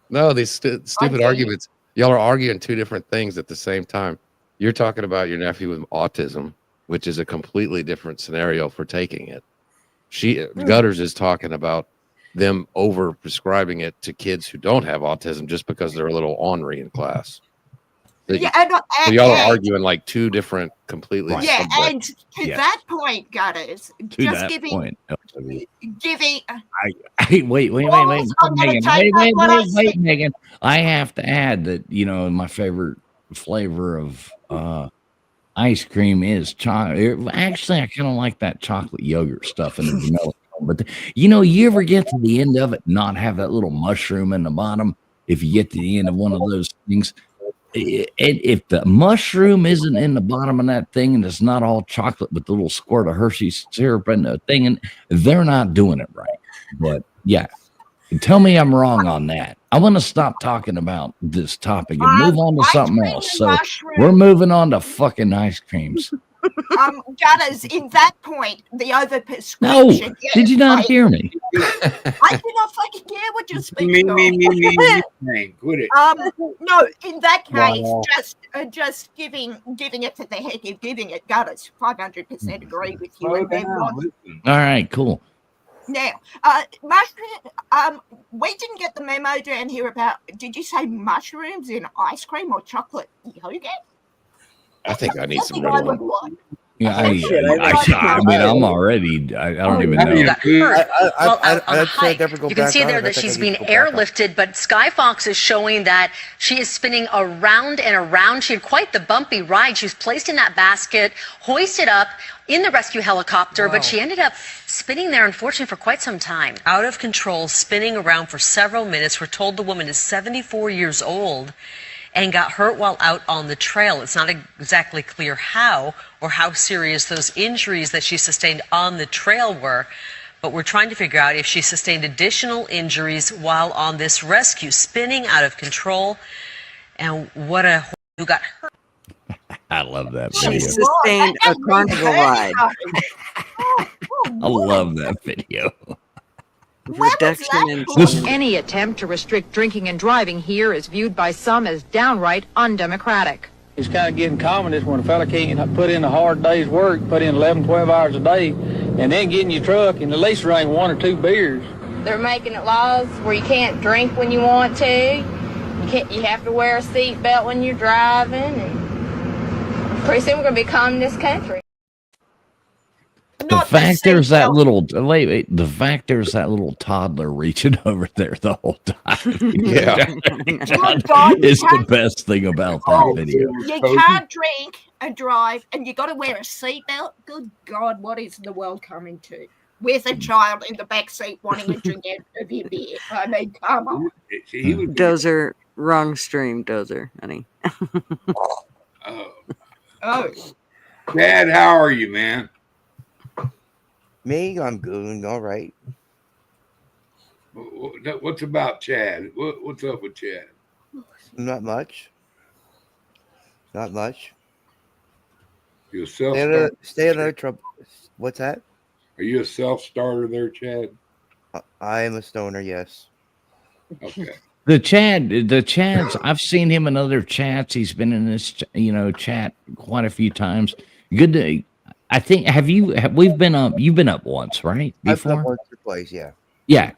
No, these stupid Okay. arguments. Y'all are arguing two different things at the same time. You're talking about your nephew with autism, which is a completely different scenario for taking it. Gutters is talking about them over prescribing it to kids who don't have autism just because they're a little ornery in class. So, Yeah, so y'all are arguing like two different completely. Yeah, subjects. and to Yes. that point, Gutters, To just that giving, point, LW. giving, Wait, Almost, I'm gonna Megan. take back what I Wait, said. Megan. I have to add that my favorite flavor of ice cream is chocolate. Actually, I kind of like that chocolate yogurt stuff in the vanilla. But you ever get to the end of it, and not have that little mushroom in the bottom? If you get to the end of one of those things, if the mushroom isn't in the bottom of that thing and it's not all chocolate with a little squirt of Hershey's syrup and the thing, and they're not doing it right. But yeah, tell me I'm wrong on that. I want to stop talking about this topic and move on to ice something cream else. and So mushroom, we're moving on to fucking ice creams. Gutters, in that point, the No, overprescription. did you not hear me? I do not fucking care what you're me, speaking me, of. me, me, me. Man, quit it. No, in that case, Wow. just giving it for the heck of giving it. Gutters, 500% agree with you. Slow And there down, was listen. All right, cool. now, mushroom. We didn't get the memo down here about. Did you say mushrooms in ice cream or chocolate yogurt? I think I need some Something I would Ritalin. like. Yeah, Oh, shit, I mean, I'm already. I don't even How do you know. do- Well, on the I'd say hike, never go you can back see on there it. I that think I she's need being to go back on it. airlifted, but Skyfox is showing that she is spinning around and around. She had quite the bumpy ride. She was placed in that basket, hoisted up in the rescue helicopter, but she ended up spinning there, unfortunately, for quite some time. Out of control, spinning around for several minutes. We're told the woman is 74 years old and got hurt while out on the trail. It's not exactly clear how or how serious those injuries that she sustained on the trail were, but we're trying to figure out if she sustained additional injuries while on this rescue, spinning out of control. And what a who got hurt. I love that She video. sustained a carnival ride. I love that video. Reduction in This- Any attempt to restrict drinking and driving here is viewed by some as downright undemocratic. It's kind of getting common is when a fella can't put in a hard day's work, put in 11, 12 hours a day, and then get in your truck and at least drink 1 or 2 beers. They're making it laws where you can't drink when you want to. You have to wear a seatbelt when you're driving. And pretty soon we're going to be common in this country. The fact there's that little the fact there's that little toddler reaching over there the whole time. Yeah. It's the best thing about that video. You can't drink and drive, and you got to wear a seatbelt. Good God, what is the world coming to? With a child in the back seat wanting to drink out of your beer. I mean, come on. Dozer, wrong stream, Dozer, honey. Oh, Dad, how are you, man? Me, I'm doing all right. What's about Chad? What's up with Chad? Not much. Not much. You a self Stay under trouble. What's that? Are you a self starter there, Chad? I am a stoner. Yes. Okay. The Chads, I've seen him in other chats. He's been in this, chat quite a few times. Good to, I think, we've been up, you've been up once, right? I've been Before? up once or twice, yeah. Yeah.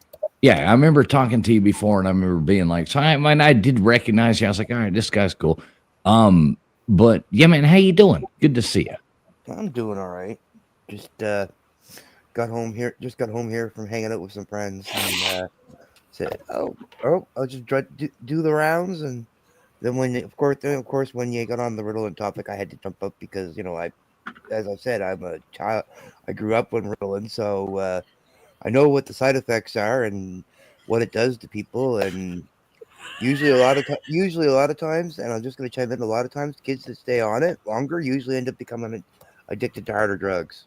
I remember talking to you before and I remember being like, so I did recognize you. I was like, all right, this guy's cool. But yeah, man, how you doing? Good to see you. I'm doing all right. Just got home here from hanging out with some friends and said, oh, I'll just do the rounds. And then of course, when you got on the Ritalin topic, I had to jump up because, as I said, I'm a child. I grew up on Ritalin, so I know what the side effects are and what it does to people. And usually a lot of times, and I'm just going to chime in, a lot of times kids that stay on it longer usually end up becoming addicted to harder drugs.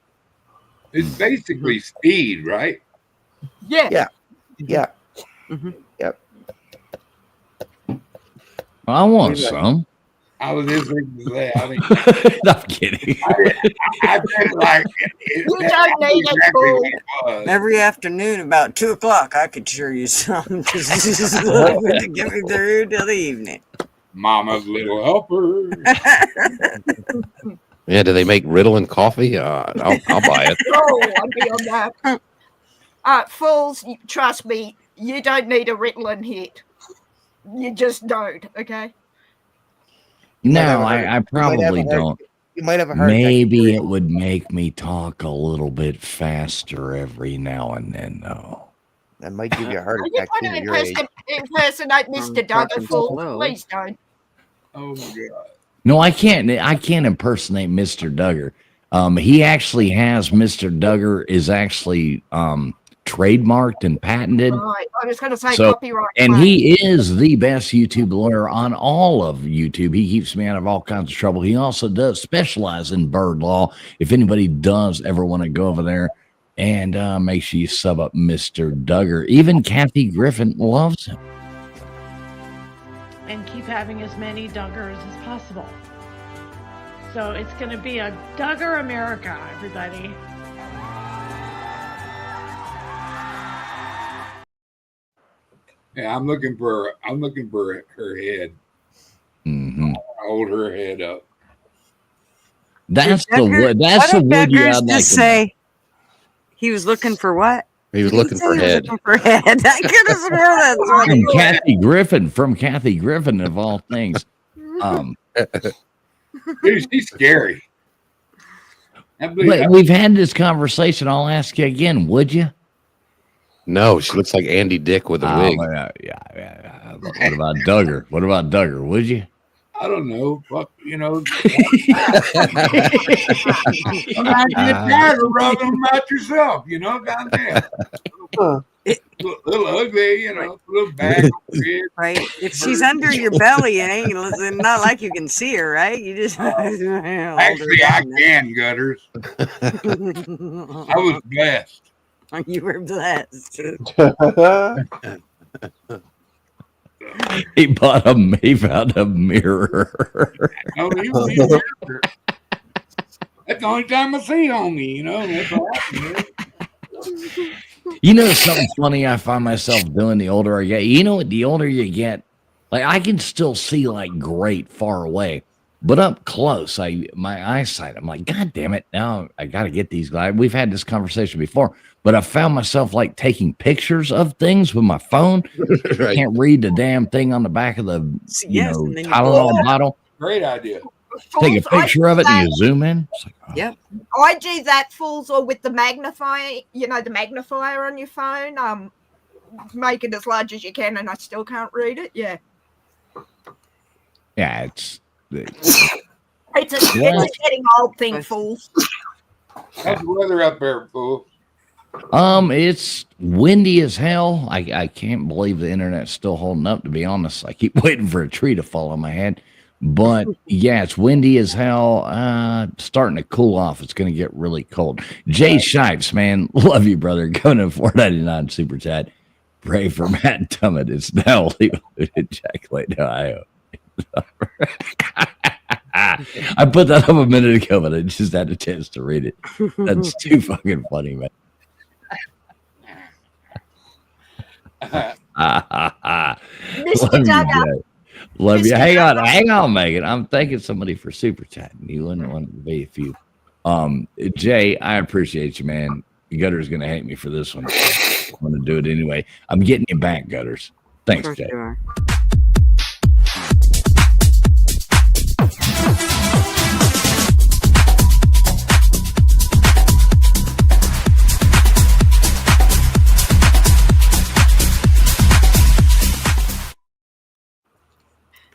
It's basically speed, right? yeah. Yeah. Mm-hmm. Yep. I want some. I was just thinking to say, I mean, I'm kidding. I think like You don't need it, fool. Every afternoon about 2:00, I could sure use some because this is to get me through till the evening. Mama's little helper. Yeah, do they make Ritalin coffee? I'll buy it. Oh, I'd be on that. Fools, trust me, you don't need a Ritalin hit. You just don't, okay? No, I probably don't. You might have a heart attack. Maybe it would make me talk a little bit faster every now and then, though. That might give you a heart Are you attack trying too to at your age. impersonate Mr. Duggar, talking fool? slow. Please don't. Oh my God. No, I can't impersonate Mr. Duggar. He actually has Mr. Duggar is actually trademarked and patented. Right. I was going to say So, copyright. And claim. he is the best YouTube lawyer on all of YouTube. He keeps me out of all kinds of trouble. He also does specialize in bird law. If anybody does ever want to go over there and make sure you sub up Mr. Duggar. Even Kathy Griffin loves him. And keep having as many Duggars as possible. So it's going to be a Duggar America, everybody. Yeah, I'm looking for her head. Mm-hmm. Hold her head up. That's the wood. That's the wood you Duggars had like. just say he was looking for what? He was looking for head. For head. I could have sworn that's what he From was. Kathy Griffin of all things. Dude, she's scary. But we've had this conversation. I'll ask you again. Would you? No, she looks like Andy Dick with a wig. Yeah. What about Duggar? What about Duggar? Would you? I don't know. Fuck, you know. Sometimes you get tired of rubbing them out yourself, you know. Goddamn. Little ugly, you know. Little bag. Right. If she's under your belly, it ain't not like you can see her, right? You just actually, I can, Gutters. I was blessed. You were blessed. He found a mirror. No, that's the only time I see homie, you know. That's what happened. You know something funny I find myself doing the older I get? You know what? The older you get, like I can still see like great far away, but up close, my eyesight, I'm like, God damn it! Now I got to get these guys. We've had this conversation before, but I found myself like taking pictures of things with my phone. Right. Can't read the damn thing on the back of the Tylenol bottle. Great idea. Take a picture of it and you zoom in. It's like, Yep. I do that, fools, or with the magnifier, the magnifier on your phone. Make it as large as you can, and I still can't read it. Yeah. Yeah, It's a getting old thing, fools. How's the weather up there, fool? It's windy as hell. I can't believe the internet's still holding up, to be honest. I keep waiting for a tree to fall on my head. But yeah, it's windy as hell. Starting to cool off. It's going to get really cold. Jay Shipes, man, love you, brother. Going to $4.99 super chat. Pray for Matt Tummett. It's now legal to ejaculate in Ohio. I put that up a minute ago, but I just had a chance to read it. That's too fucking funny, man. Mr. Duggar. Love you. Hang on, Megan. I'm thanking somebody for super chatting. You wouldn't want to be a few. Jay, I appreciate you, man. Gutter's gonna hate me for this one. I'm gonna do it anyway. I'm getting you back, Gutters. Thanks, Jay. Sure.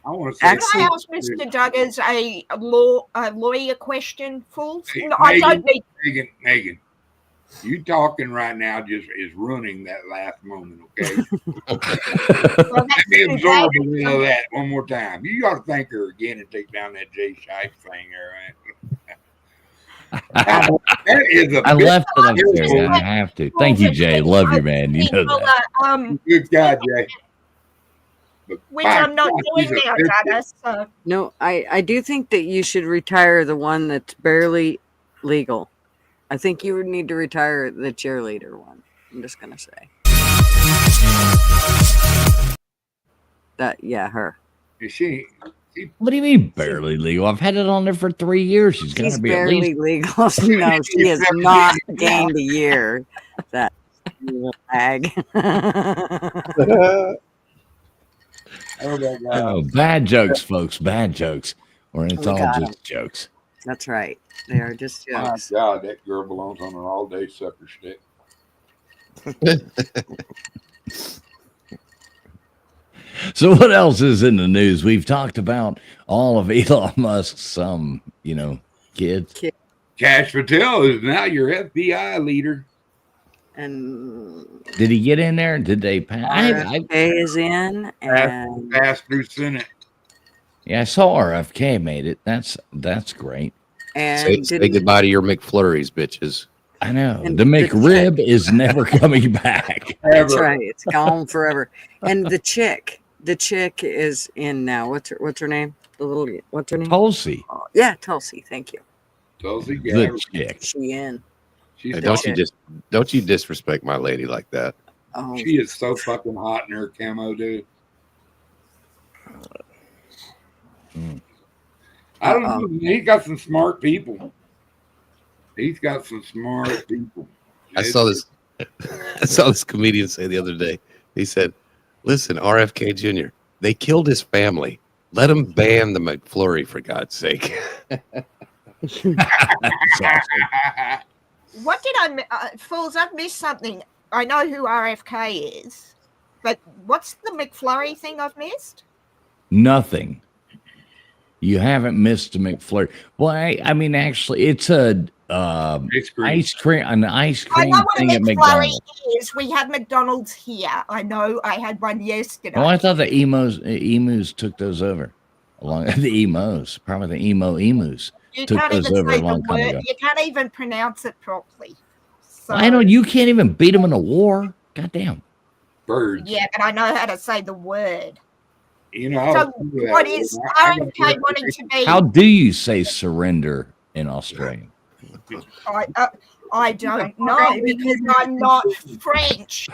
I want to say, Can I ask Mr. Duggars a lawyer question, fools? Hey, No, I don't need. Megan, you talking right now just is ruining that last moment, okay? Well, Let me absorb a little of that one more time. You got to thank her again and take down that Jay Shipe thing there, right? That is a I left it up there. Yeah, I have to. Thank you, Jay. Love you, man. You know that. Good God, Jay. Which I'm not doing now, Duggars. So. No, I do think that you should retire the one that's barely legal. I think you would need to retire the cheerleader one. I'm just gonna say that. Yeah, her. Is she? What do you mean barely legal? I've had it on there for 3 years. She's got to be barely at least legal. No, she has not gained a year. That bag. Oh, bad jokes, folks. Bad jokes. Or it's all just jokes. That's right. They are just jokes. My God, that girl belongs on an all-day sucker stick. So what else is in the news? We've talked about all of Elon Musk's, kids. Cash Patel is now your FBI leader. And did he get in there? Did they pass? RFK is in and passed through Senate. Yeah, I saw RFK made it. That's great. And say goodbye to your McFlurries, bitches. I know. The McRib is never coming back. That's right. It's gone forever. And the chick is in now. What's her name? What's her name? Tulsi. Oh, yeah, Tulsi. Thank you. Tulsi, the chick. She in. Hey, don't you disrespect my lady like that. Oh, she is so fucking hot in her camo, dude. I don't know. He's got some smart people. I saw this comedian say the other day. He said, "Listen, RFK Jr., they killed his family. Let him ban the McFlurry for God's sake." What did I fools? I've missed something. I know who RFK is, but what's the McFlurry thing I've missed? Nothing. You haven't missed a McFlurry. Well, I mean, actually, it's a ice cream I know what a thing at McFlurry McDonald's. is. We have McDonald's here. I know. I had one yesterday. Oh, I thought the emus took those over. Along the emos, probably the emus You took can't those even over say a long the time word. ago. You can't even pronounce it properly. So, I know you can't even beat them in a war. Goddamn. Birds. yeah, but I know how to say the word. You know. So what is RFK wanting to be? How do you say surrender in Australian? I don't know because I'm not French.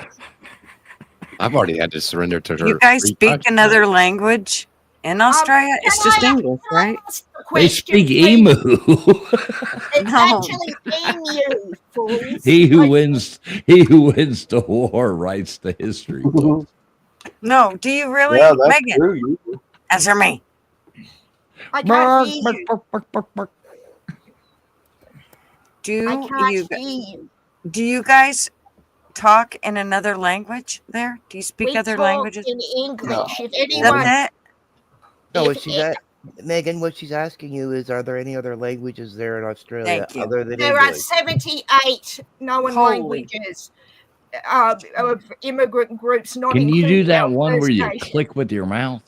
I've already had to surrender to her. You guys 3 speak times. another language in Australia? It's just English, right? They speak emu. It's No. actually emu, fools. He who wins the war writes the history book. No, do you really, Yeah, that's Megan? true. Answer me. I can't hear you. I can't hear you. Do you guys talk in another language there? Do you speak We other talk languages? in English. If Is anyone, that No, If what she's Megan, what she's asking you is, are there any other languages there in Australia Thank you. other than there are English? 78 known Holy. languages of immigrant groups, not Can you do including that our one where First you Nations. click with your mouth?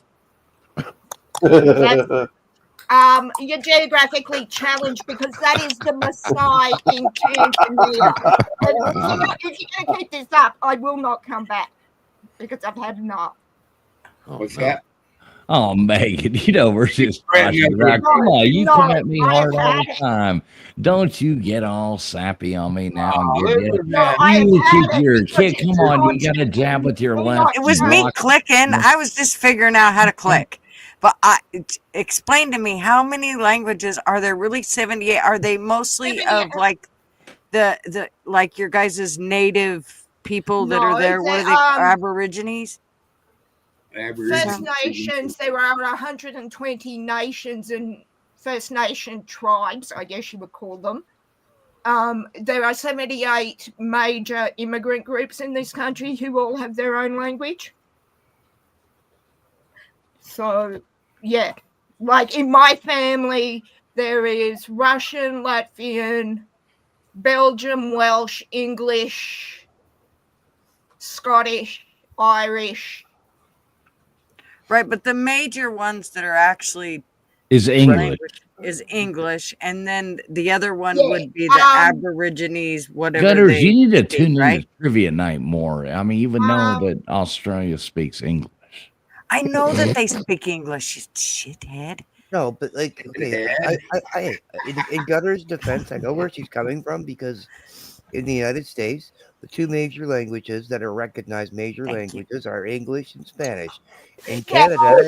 You're geographically challenged because that is the Maasai in Tanzania. And if you're going to keep this up, I will not come back because I've had enough. What's that? Oh, Megan, you know we're just threatening talking us. about. Come on, you No, come at me I hard have all had the it. time. Don't you get all sappy on me now and Oh, get listen, it. man. I have You had keep it your because kid. it's Come on, you got to constant. jab with your We're left. not It was and me block. clicking. I was just figuring out how to click. But explain to me, how many languages are there? Really, 78? Are they mostly 78. of like the like your guys' native people that are No, there? What are they? Aborigines? First Nations, there are 120 nations and First Nation tribes, I guess you would call them. There are 78 major immigrant groups in this country who all have their own language. So, yeah, like in my family, there is Russian, Latvian, Belgian, Welsh, English, Scottish, Irish. Right, but the major ones that are actually Is English. is English, and then the other one Yeah, would be the Aborigines, whatever Gutters, they you need to speak, tune in right? to trivia night more. I mean, you would know that Australia speaks English. I know that they speak English, you shithead. No, but like, okay, in Gutter's defense, I know where she's coming from because in the United States, the two major languages that are recognized major languages are English and Spanish. In Canada,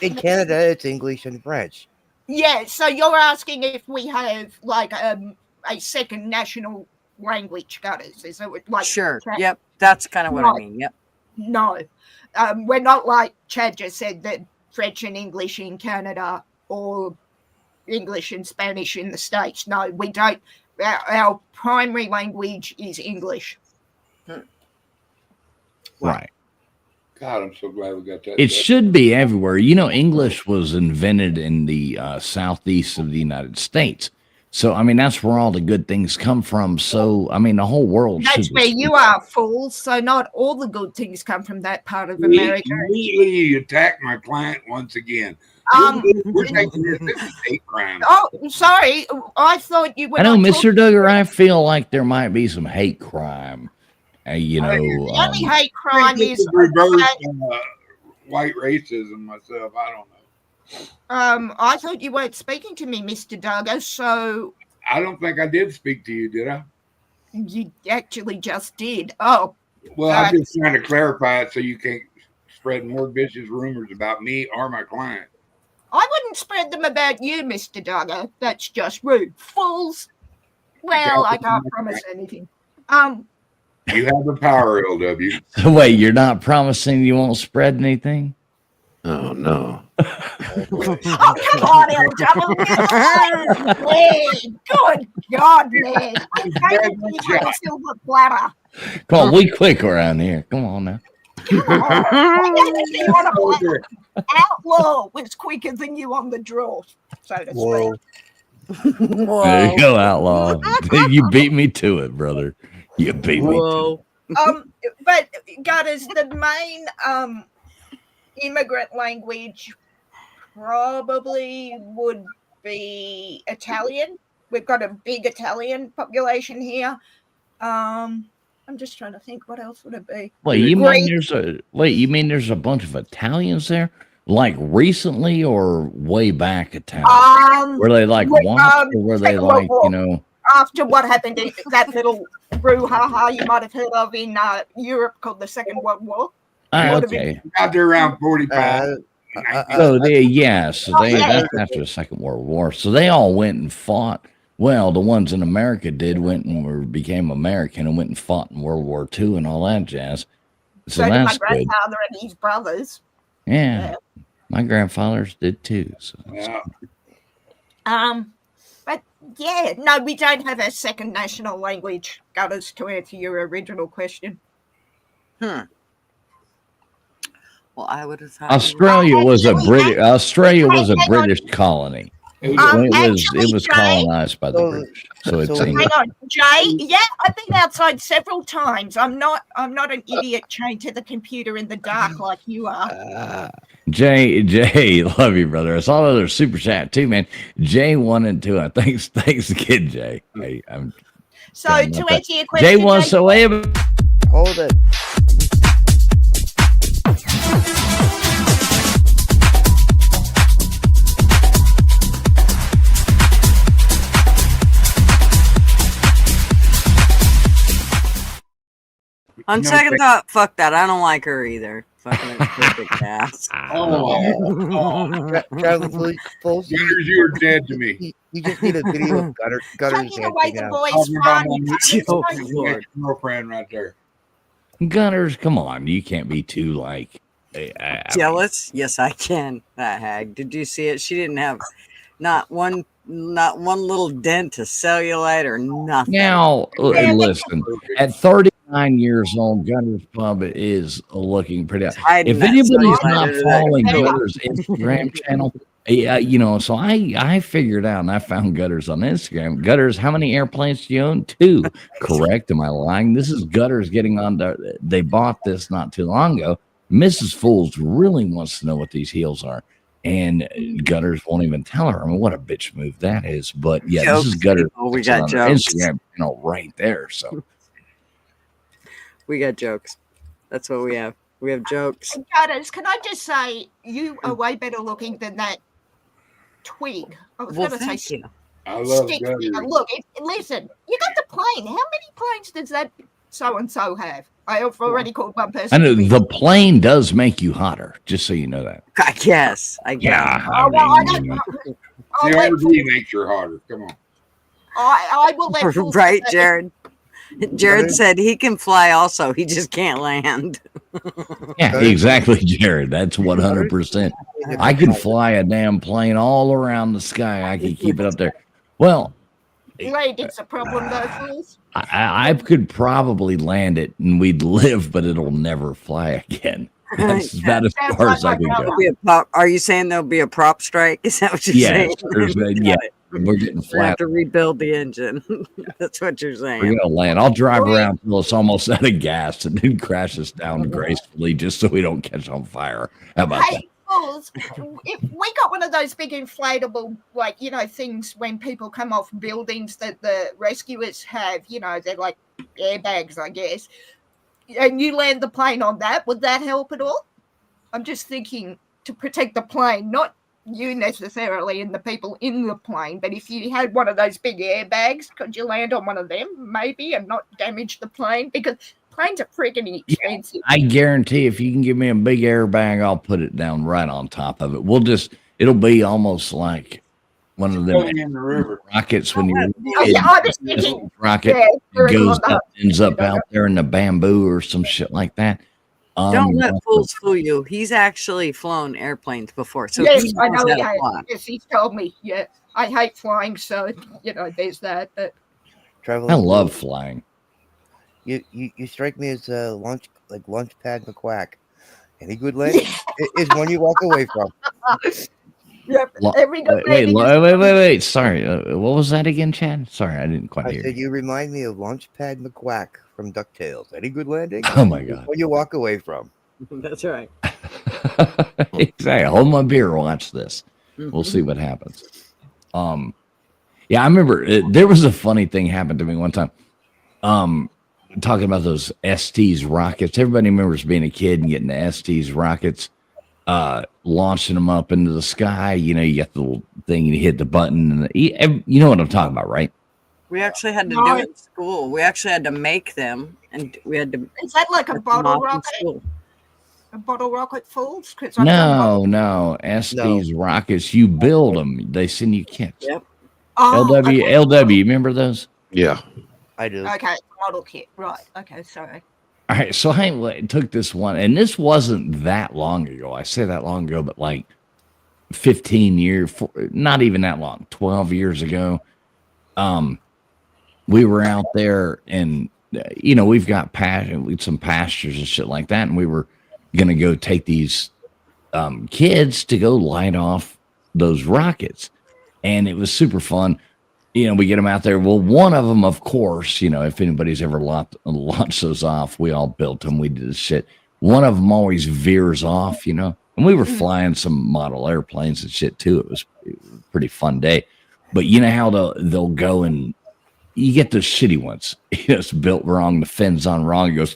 it's English and French. Yeah, so you're asking if we have like a second national language, Gutters? Is it like Sure? Yep, that's kind of what I No. mean. Yep. No, we're not like Chad just said that French and English in Canada or English and Spanish in the States. No, we don't. Our primary language is English. Right. God, I'm so glad we got that. It should be everywhere. You know, English was invented in the southeast of the United States. So, I mean, that's where all the good things come from. So, I mean, the whole world That's should where be you are, fools. So not all the good things come from that part of America. Immediately, you attack my client once again. We're taking this is hate crime. Oh, sorry. I thought you were. I know, not Mr. talking- Duggar, I feel like there might be some hate crime. You know, The only hate crime This is reverse white racism myself. I don't know. I thought you weren't speaking to me, Mr. Duggar. So I don't think I did speak to you, did I? you actually just did. Oh, Well, I'm just trying to clarify it so you can't spread more vicious rumors about me or my client. I wouldn't spread them about you, Mr. Duggar. That's just rude. Fools. Well, I can't promise anything. You have the power, LW. so wait, you're not promising you won't spread anything? Oh no. Oh, come on, LW. Ned. Good God, Ned. I can't believe you have a silver platter. Come on, we quick around here. Come on now. Come on. I never see you on a platter. Outlaw was quicker than you on the draw, so to speak. There you go, outlaw. You beat me to it, brother. You beat me to it. But Gutters, the main immigrant language probably would be Italian. We've got a big Italian population here. I'm just trying to think, what else would it be? You mean there's a bunch of Italians there? Like recently or way back Italian? Were they like washed or were they like, after what happened in that little brouhaha you might have heard of in Europe called the Second World War? Okay. Out there around 45. So that's after the Second World War. So they all went and fought. Well, the ones in America went and became American and went and fought in World War II and all that jazz. So did that's my grandfather and his brothers. Yeah. My grandfathers did too. So. Yeah. But yeah, no, we don't have a second national language, Gutters, to answer your original question. Well, I would have thought Australia was a British colony. It was colonized by the British. So it's hang on, Jay. Yeah, I've been outside several times. I'm not an idiot chained to the computer in the dark like you are. Jay, love you, brother. I saw another super chat too, man. Jay wanted to. Thanks again, Jay. So to answer your question, Jay wants to wait. Hold it. On second thought, fuck that. I don't like her either. Fucking perfect ass. You're dead to me. You just need a video of Gutters taking away the boys' fun. Girlfriend right there. Gutters, come on. You can't be too like jealous. Yes, I can. That hag. Did you see it? She didn't have not one little dent to cellulite or nothing. Now, listen, at 39 years old, Gutters Pub is looking pretty. If anybody's not following Gutters' Instagram channel, so I figured out and I found Gutters on Instagram. Gutters, how many airplanes do you own? 2. Correct. Am I lying? This is Gutters getting on. They bought this not too long ago. Mrs. Fools really wants to know what these heels are. And Gutters won't even tell her. I mean, what a bitch move that is. But yeah, jokes, this is Gutters. We got jokes. Instagram, right there. So we got jokes. That's what we have. We have jokes. Gutters, can I just say you are way better looking than that twig. I was going to say you. I love stick Gutters. figure. Look, listen, you got the plane. How many planes does that so and so have? I have already called one person. I know the plane does make you hotter, just so you know that. I guess. Yeah. The RV makes her hotter. Come on. I will let right, Jared. Jared said he can fly also. He just can't land. Yeah, exactly, Jared. That's 100%. I can fly a damn plane all around the sky. I can keep it up there. Well, it's a problem though, please. I could probably land it and we'd live, but it'll never fly again. That's about as far as I can go. Are you saying there'll be a prop strike? Is that what you're saying? We're getting flat. We have to rebuild the engine. That's what you're saying. We're gonna land. I'll drive around until it's almost out of gas and then crash us down gracefully, just so we don't catch on fire. How about that? If we got one of those big inflatable, things when people come off buildings that the rescuers have, they're like airbags, I guess, and you land the plane on that, would that help at all? I'm just thinking to protect the plane, not you necessarily and the people in the plane, but if you had one of those big airbags, could you land on one of them maybe and not damage the plane? Because planes are freaking expensive. I guarantee if you can give me a big airbag, I'll put it down right on top of it. It'll be almost like one of them in the river. Rockets when you're thinking, rocket goes up, ends up out there in the bamboo or some shit like that. Don't let fools fool you. He's actually flown airplanes before, so yes, he I knows know how he to has. fly. Yes, he's told me. Yeah, I hate flying, so there's that. But Traveling. I love flying. You strike me as Launchpad McQuack. Any good landing is one you walk away from. Yep. Every good Wait. Sorry. What was that again, Chad? Sorry, I didn't quite I hear said you. you remind me of Launchpad McQuack from DuckTales. Any good landing? Oh my God. One you walk away from. That's right. Exactly. Hold my beer. Watch this. We'll see what happens. Yeah, I remember there was a funny thing happened to me one time. Talking about those STs rockets. Everybody remembers being a kid and getting the STs rockets, launching them up into the sky. You know, you got the little thing, you hit the button, and you know what I'm talking about, right? We actually had to do it in school. We actually had to make them, and we had to. Is that like a put them bottle off in rocket? school. A bottle rocket falls? No. STs rockets. You build them. They send you kits. Yep. Oh, LW. You remember those? Yeah. I do. Okay, model kit. Right. Okay, sorry. All right, so I took this one, and this wasn't that long ago. I say that long ago, but like 15 years, not even that long, 12 years ago. We were out there, and we've got some pastures and shit like that, and we were gonna go take these kids to go light off those rockets, and it was super fun. We get them out there. Well, one of them, of course, if anybody's ever launched those off, we all built them. We did this shit. One of them always veers off, and we were flying some model airplanes and shit too. It was a pretty fun day. But you know how they'll go and you get those shitty ones. It's built wrong. The fin's on wrong. It goes,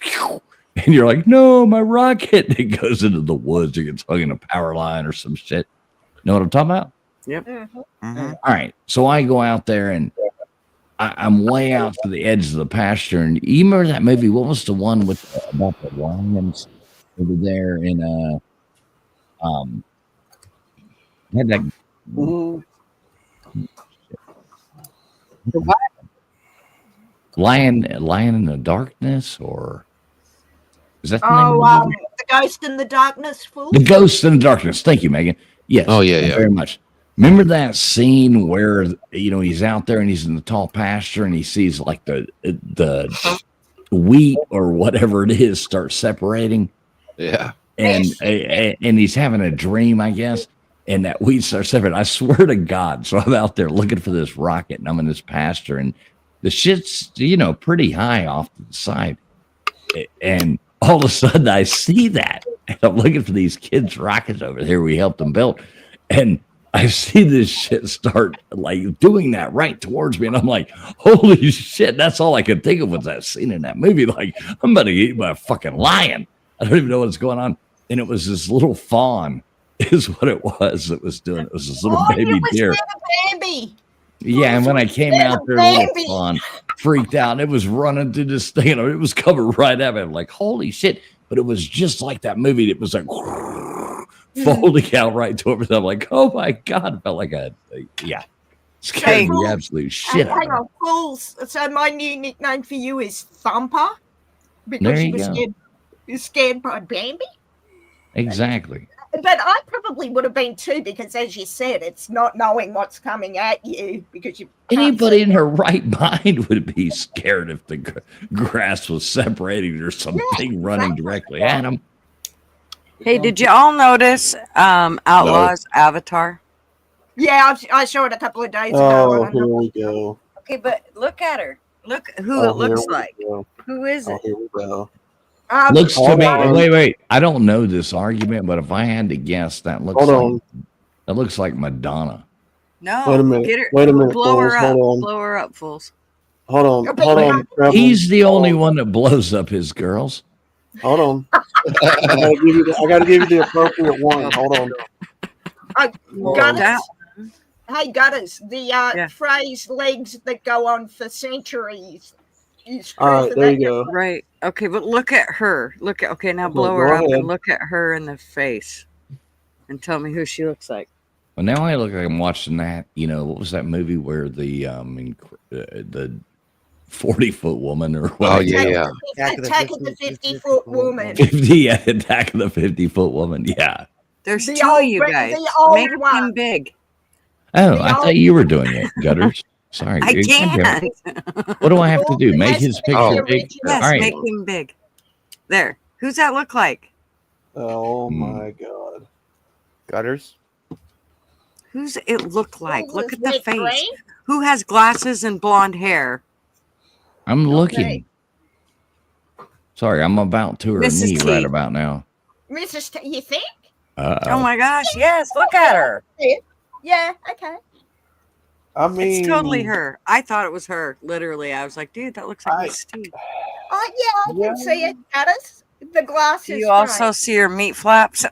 and you're like, no, my rocket. It goes into the woods. It gets hung in a power line or some shit. Know what I'm talking about? Yep. Mm-hmm. All right. So I go out there and I'm way out to the edge of the pasture. And you remember that movie? What was the one with about the lions over there in had that The what? lion in the darkness, or is that the name of the movie? The Ghost in the Darkness, fool. The Ghost in the Darkness. Thank you, Megan. Yes. Oh, yeah, thank you yeah. very much. Remember that scene where he's out there and he's in the tall pasture and he sees like the wheat or whatever it is start separating. Yeah. And he's having a dream, I guess, and that wheat starts separating. I swear to God. So I'm out there looking for this rocket, and I'm in this pasture, and the shit's pretty high off to the side, and all of a sudden I see that, and I'm looking for these kids' rockets over there we helped them build, and I see this shit start like doing that right towards me, and I'm like, holy shit, that's all I could think of was that scene in that movie. Like, I'm about to get eaten by a fucking lion. I don't even know what's going on. And it was this little fawn is what it was that was doing. It was this little baby deer. Bambi. Yeah, and when I came out there, the little fawn freaked out, and it was running through this thing, and it was coming right at me. I'm like, holy shit. But it was just like that movie. It was like folding out right to everything. I'm like, oh my God. It felt like scared the absolute shit out of Hang me. on, fools. So my new nickname for you is Thumper because There you you were go. scared by Bambi. Exactly. But I probably would have been too, because as you said, it's not knowing what's coming at you because you. Anybody in her right mind would be scared if the grass was separating or something running directly at them. Hey, did you all notice Outlaw's avatar? Yeah, I saw it a couple of days ago. Oh, and here we go. Okay, but look at her. Look who Oh, it looks here we like. go. Who is Oh, it? here we go. Looks to hold me. on. Wait. I don't know this argument, but if I had to guess, that looks that looks like Madonna. No, Wait a minute. get her. Wait a minute, Blow her fools. up. Hold on. Blow her up, fools. Hold on. Hold on. Rebel. He's the only one that blows up his girls. Hold on. I gotta give you the appropriate one. Hold on. Gutters. Hey, Gutters. The phrase "legs that go on for centuries" is true. All right, there you go. Right. Okay, but look at her. Okay, now blow Go her up ahead. and look at her in the face and tell me who she looks like. Well, now I look like I'm watching that. What was that movie where the 40-foot woman or Oh whatever. yeah. Attack of the 50-foot woman. 50, yeah, Attack of the 50-foot woman. Yeah. There's The two of old you bra- guys. the old Make one. him big. Oh, The I old- thought you were doing it, Gutters. Sorry. I Goddamn. can't. What do I have to do? It Make has his to be picture the big? original. Yes, All right. make him big. There. Who's that look like? Oh Hmm. my God. Gutters. Who's it look like? Who Look was at the with face. green? Who has glasses and blonde hair? I'm looking. Sorry, I'm about to her Mrs. knee T. right about now. Mrs. You think? Oh my gosh, yes, look at her. Yeah, okay. I mean, It's totally her. I thought it was her. Literally. I was like, dude, that looks like Miss T. Oh, yeah, I can see it. Gutters. The glasses. Do you also frame. see her meat flaps?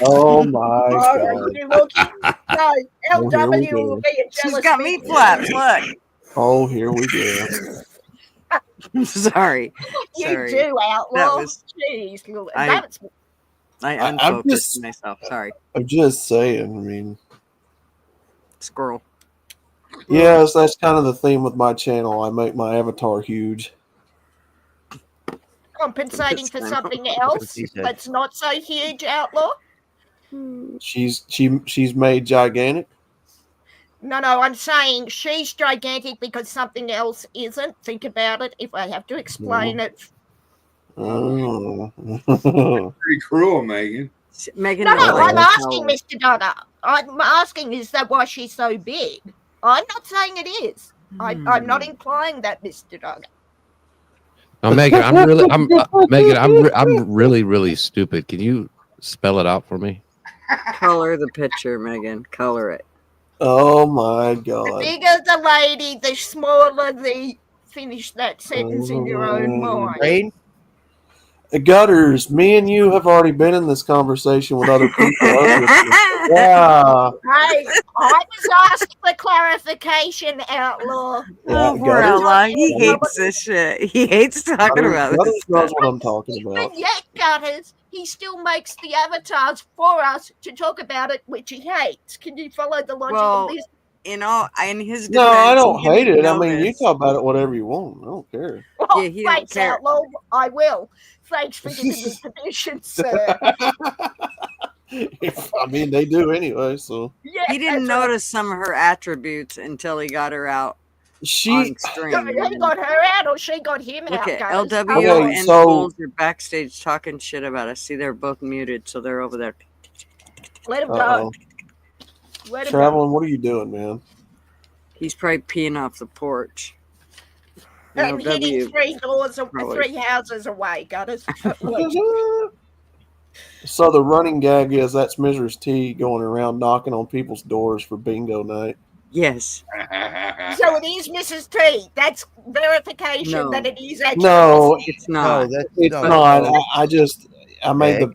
Oh my Oh, God. are you looking? No, Oh, here we LW will go. be a She's jealous got meat flaps. Look. Oh, here we go. Sorry. You Sorry. do, outlaw. That was- Jeez, I- that's I I'm unfocused just- myself. Sorry. I'm just saying. I mean, Squirrel. yes, that's kind of the theme with my channel. I make my avatar huge. compensating for That's something what else she said. that's not so huge, outlaw. She's made gigantic. No, I'm saying she's gigantic because something else isn't. Think about it. If I have to explain it. Oh. Pretty cruel, Megan. Megan, No, don't like I'm to asking, tell Mr. Donna. I'm asking, is that why she's so big? I'm not saying it is. I'm not implying that, Mr. Donna. Now, Megan, I'm really stupid. Can you spell it out for me? Color the picture, Megan. Color it. Oh my The God. bigger the lady, the smaller the. Finish that sentence in your own mind. Rain. Gutters, me and you have already been in this conversation with other people. Yeah. Hey, I was asked for clarification, outlaw. Oh, poor Gutters- Ella. He hates this shit. He hates talking about Gutters this knows stuff. what I'm talking about. And yet, Gutters, he still makes the avatars for us to talk about it, which he hates. Can you follow the logic Well, of this? in his No, I defense, don't he hate didn't it. I know mean, you this. talk about it whatever you want. I don't care. Oh, yeah, he don't thanks, care. outlaw. I will. Thanks for giving me permission, sir. I mean, they do anyway. So Yeah, He didn't that's right. notice some of her attributes until he got her out on she. stream. He got her out, or she got him Look out. at Gutters. LW Okay, and so- Bulls are backstage talking shit about us. See, they're both muted, so they're over there. Let him Uh-oh. go. Let him go. Traveling, what are you doing, man? He's probably peeing off the porch. And hitting LW. three doors, Probably. 3 houses away, Gutters. So the running gag is that's Mrs. T going around knocking on people's doors for bingo night. Yes. So it is Mrs. T. That's verification No. that it is actually. No, Mrs. T. It's not. that's it's no, not. I made the.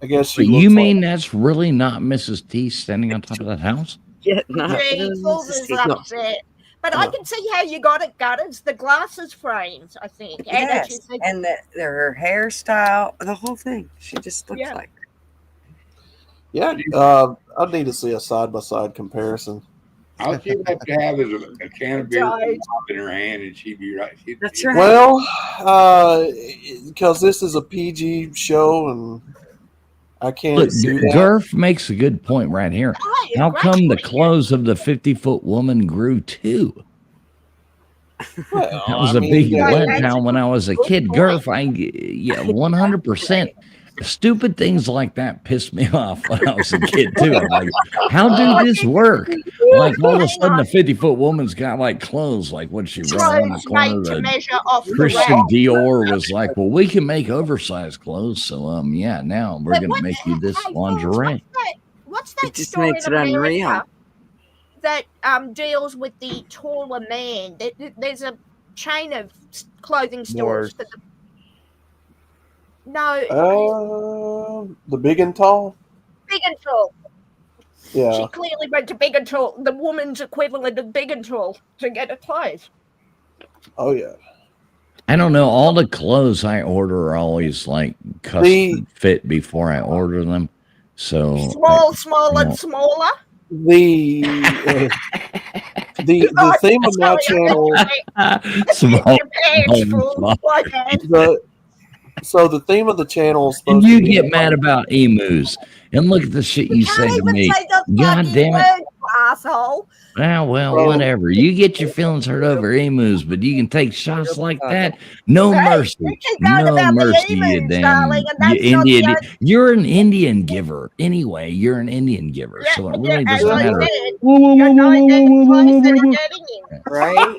I guess she. But you looks mean like- that's really not Mrs. T standing on top of that house? Yeah, not. Gee, Fools is No. upset. But I can see how you got it, Gutters. The glasses frames, I think. And as you Yes, said, and her hairstyle, the whole thing. She just looks Yeah. like. Yeah, I'd need to see a side by side comparison. All she would have to have is a can of beer Right. in her hand, and she'd be right. That's right. Well, because this is a PG show and I can't Look, do that. Gurf makes a good point right here. I How agree come the with you. clothes of the 50-foot woman grew too? Well, That was I a mean, big yeah, letdown when I was a good kid. point. Gurf, 100%. Stupid things like that pissed me off when I was a kid too. I'm like, how did this work? Like all of a sudden, the 50-foot woman's got like clothes. Like what she run around the Clothes corner? made to The measure off the Christian rack. Dior was like, well, we can make oversized clothes. So yeah, now we're But gonna what make the- you this hey, Fools, lingerie. What's that It just store makes in it America unreal. that deals with the taller man? There's a chain of clothing stores for the. No, the big and tall. Big and Tall. Yeah. She clearly went to Big and Tall, the woman's equivalent of Big and Tall, to get her clothes. Oh yeah. I don't know. All the clothes I order are always like custom fit before I order them. So Small, smaller, no. smaller. The the theme of my channel. So the theme of the channel is supposed And you to be get mad about emus, and look at the shit you say to me. God damn it! Asshole. Well, whatever. You get your feelings hurt over emus, but you can take shots like that. No mercy. No mercy, you damn Indian. You're an Indian giver. Anyway, you're an Indian giver. So it really doesn't matter. Right?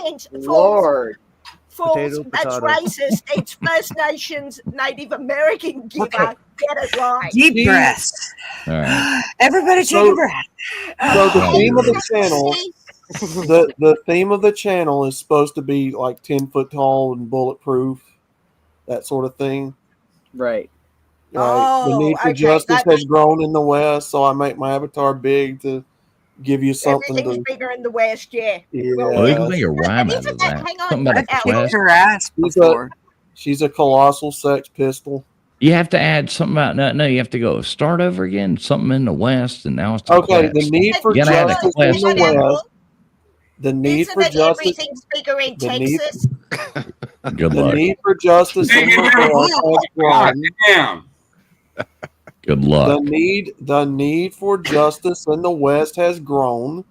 And Lord. False, that's racist. It's First Nations Native American giver. Get it right. Deep breaths. All right. Everybody take a breath. So the theme of the channel, the theme of the channel is supposed to be like 10 foot tall and bulletproof, that sort of thing. Right. Right. The need for justice has grown in the West, so I make my avatar big to give you something. Everything's bigger in the West, yeah. Well, you can make a rhyme out of that. Something about a quest. Her ass before. She's a colossal sex pistol. You have to add something about no. You have to go start over again. Something in the West, and now it's okay. The need for justice in the West. The need for justice. Everything's bigger in Texas. Good luck. The need for justice in the West has grown. Good luck. The need for justice in the West has grown.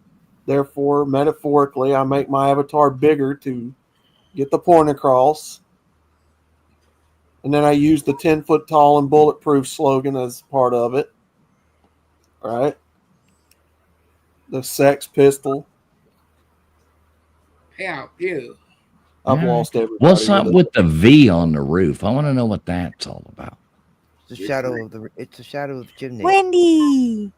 Therefore, metaphorically, I make my avatar bigger to get the point across. And then I use the 10 foot tall and bulletproof slogan as part of it. All right. The sex pistol. Yeah. I've lost everybody. What's up with the V on the roof? I want to know what that's all about. It's the shadow of the chimney. Wendy.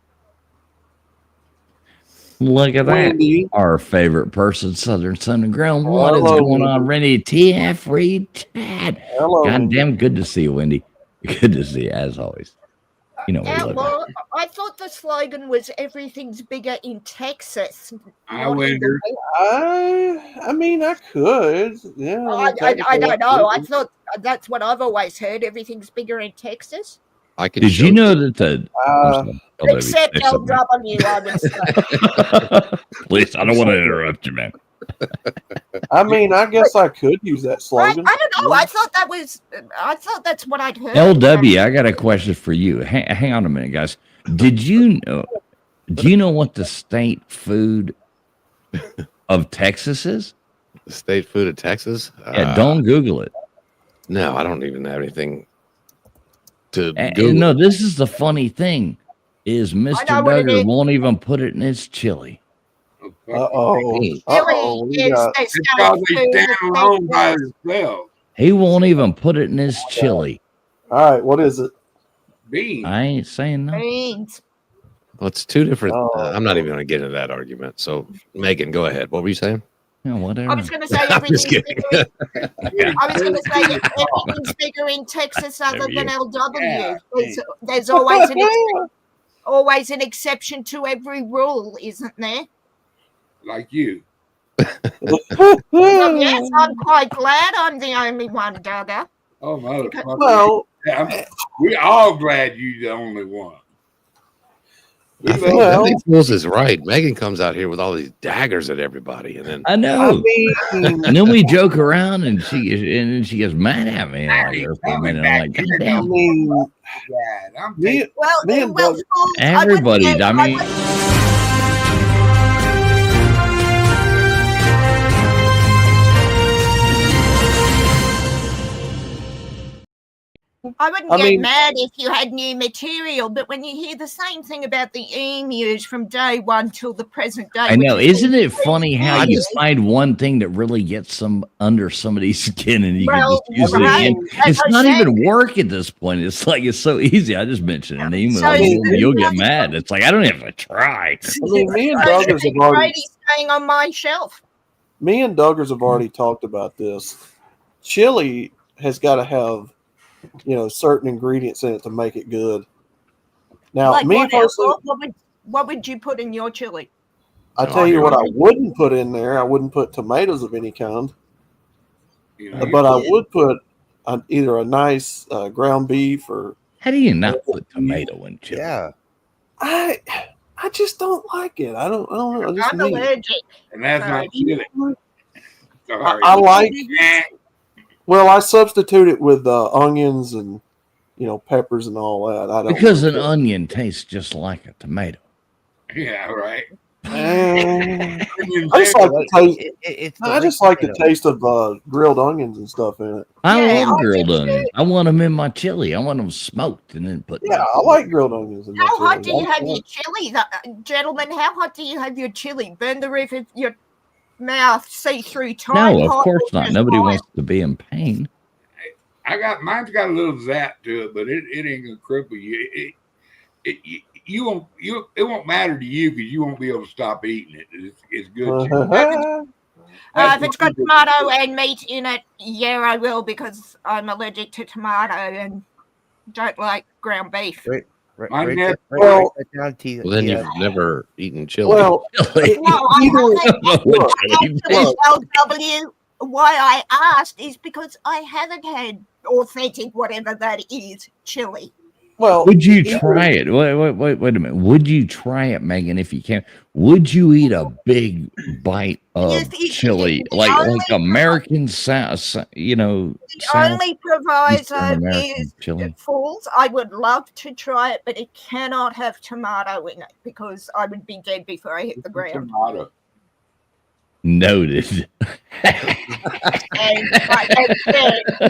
Look at Wendy. that. Our favorite person, Southern Sun and Ground. What is going on, Rennie? TF Reed Chad. Hello. God damn good to see you, Wendy. Good to see you, as always. You know, we love Well, I thought the slogan was everything's bigger in Texas. I wonder. I mean, I could. Yeah. I don't know. I thought that's what I've always heard. Everything's bigger in Texas. Did you know that the except LW, I would say. Please, I don't want to interrupt you, man. I mean, I guess I could use that slogan. I don't know. I thought that's what I'd heard. LW, I got a question for you. Hang on a minute, guys. Do you know what the state food of Texas is? The state food of Texas? Yeah, don't Google it. No, I don't even have anything to Google. No, this is the funny thing is Mr. Duggar won't even put it in his chili. He won't even put it in his chili. All right, what is it? Beans. I ain't saying no. Beans. Well, it's two different. I'm not even going to get into that argument. So, Megan, go ahead. What were you saying? Yeah, whatever. I was going to say everything's bigger. I was going to say everything's bigger in Texas other than LW. There's always an exception to every rule, isn't there? Like you. Well, yes, I'm quite glad I'm the only one, Duggar. Oh, no. Well, we're all glad you're the only one. I think Fools is right. Megan comes out here with all these daggers at everybody, and then I know. And then we joke around, and she gets mad at me. I'm like, God damn. Everybody. I mean. I wouldn't get mad if you had new material, but when you hear the same thing about the emus from day one till the present day. I know. Isn't it funny how you find one thing that really gets some under somebody's skin and you can just use it again? It's not even work at this point. It's like it's so easy. I just mentioned an emu. You'll get mad. It's like I don't have to try. I mean, me and Duggars have already staying on my shelf. Me and Duggars have already talked about this. Chili has got to have certain ingredients in it to make it good. Now, like me personally, what would you put in your chili? I tell you what, I wouldn't put in there. I wouldn't put tomatoes of any kind, but I would put either a nice ground beef or. How do you not put tomato in chili? Yeah, I I just don't like it. I don't know. Just I'm me. allergic. And that's not chili. Sorry. I like. Well, I substitute it with onions and peppers and all that. I don't Because an really care. onion tastes just like a tomato. Yeah, right. I just like the taste. It's I just like the taste of grilled onions and stuff in it. I love grilled onions. I want them in my chili. I want them smoked and then put. Yeah, I like grilled onions in my How hot chili. do you have your chili, gentlemen? How hot do you have your chili? Burn the roof of your mouth, see through time. No, of hot course or not. just Nobody hot? wants to be in pain. Mine's got a little zap to it, but it ain't gonna cripple you. It won't matter to you because you won't be able to stop eating it. It's good. If it's got tomato and meat in it, yeah, I will because I'm allergic to tomato and don't like ground beef. Well, then you've never eaten chili. Well, LW, why I asked is because I haven't had authentic, whatever that is, chili. Well, would you try it? Wait a minute. Would you try it, Megan? If you can, would you eat a big bite of chili, like American South? The only proviso is chili. Fools. I would love to try it, but it cannot have tomato in it because I would be dead before I hit the ground. Tomato. Noted. And like I said, I am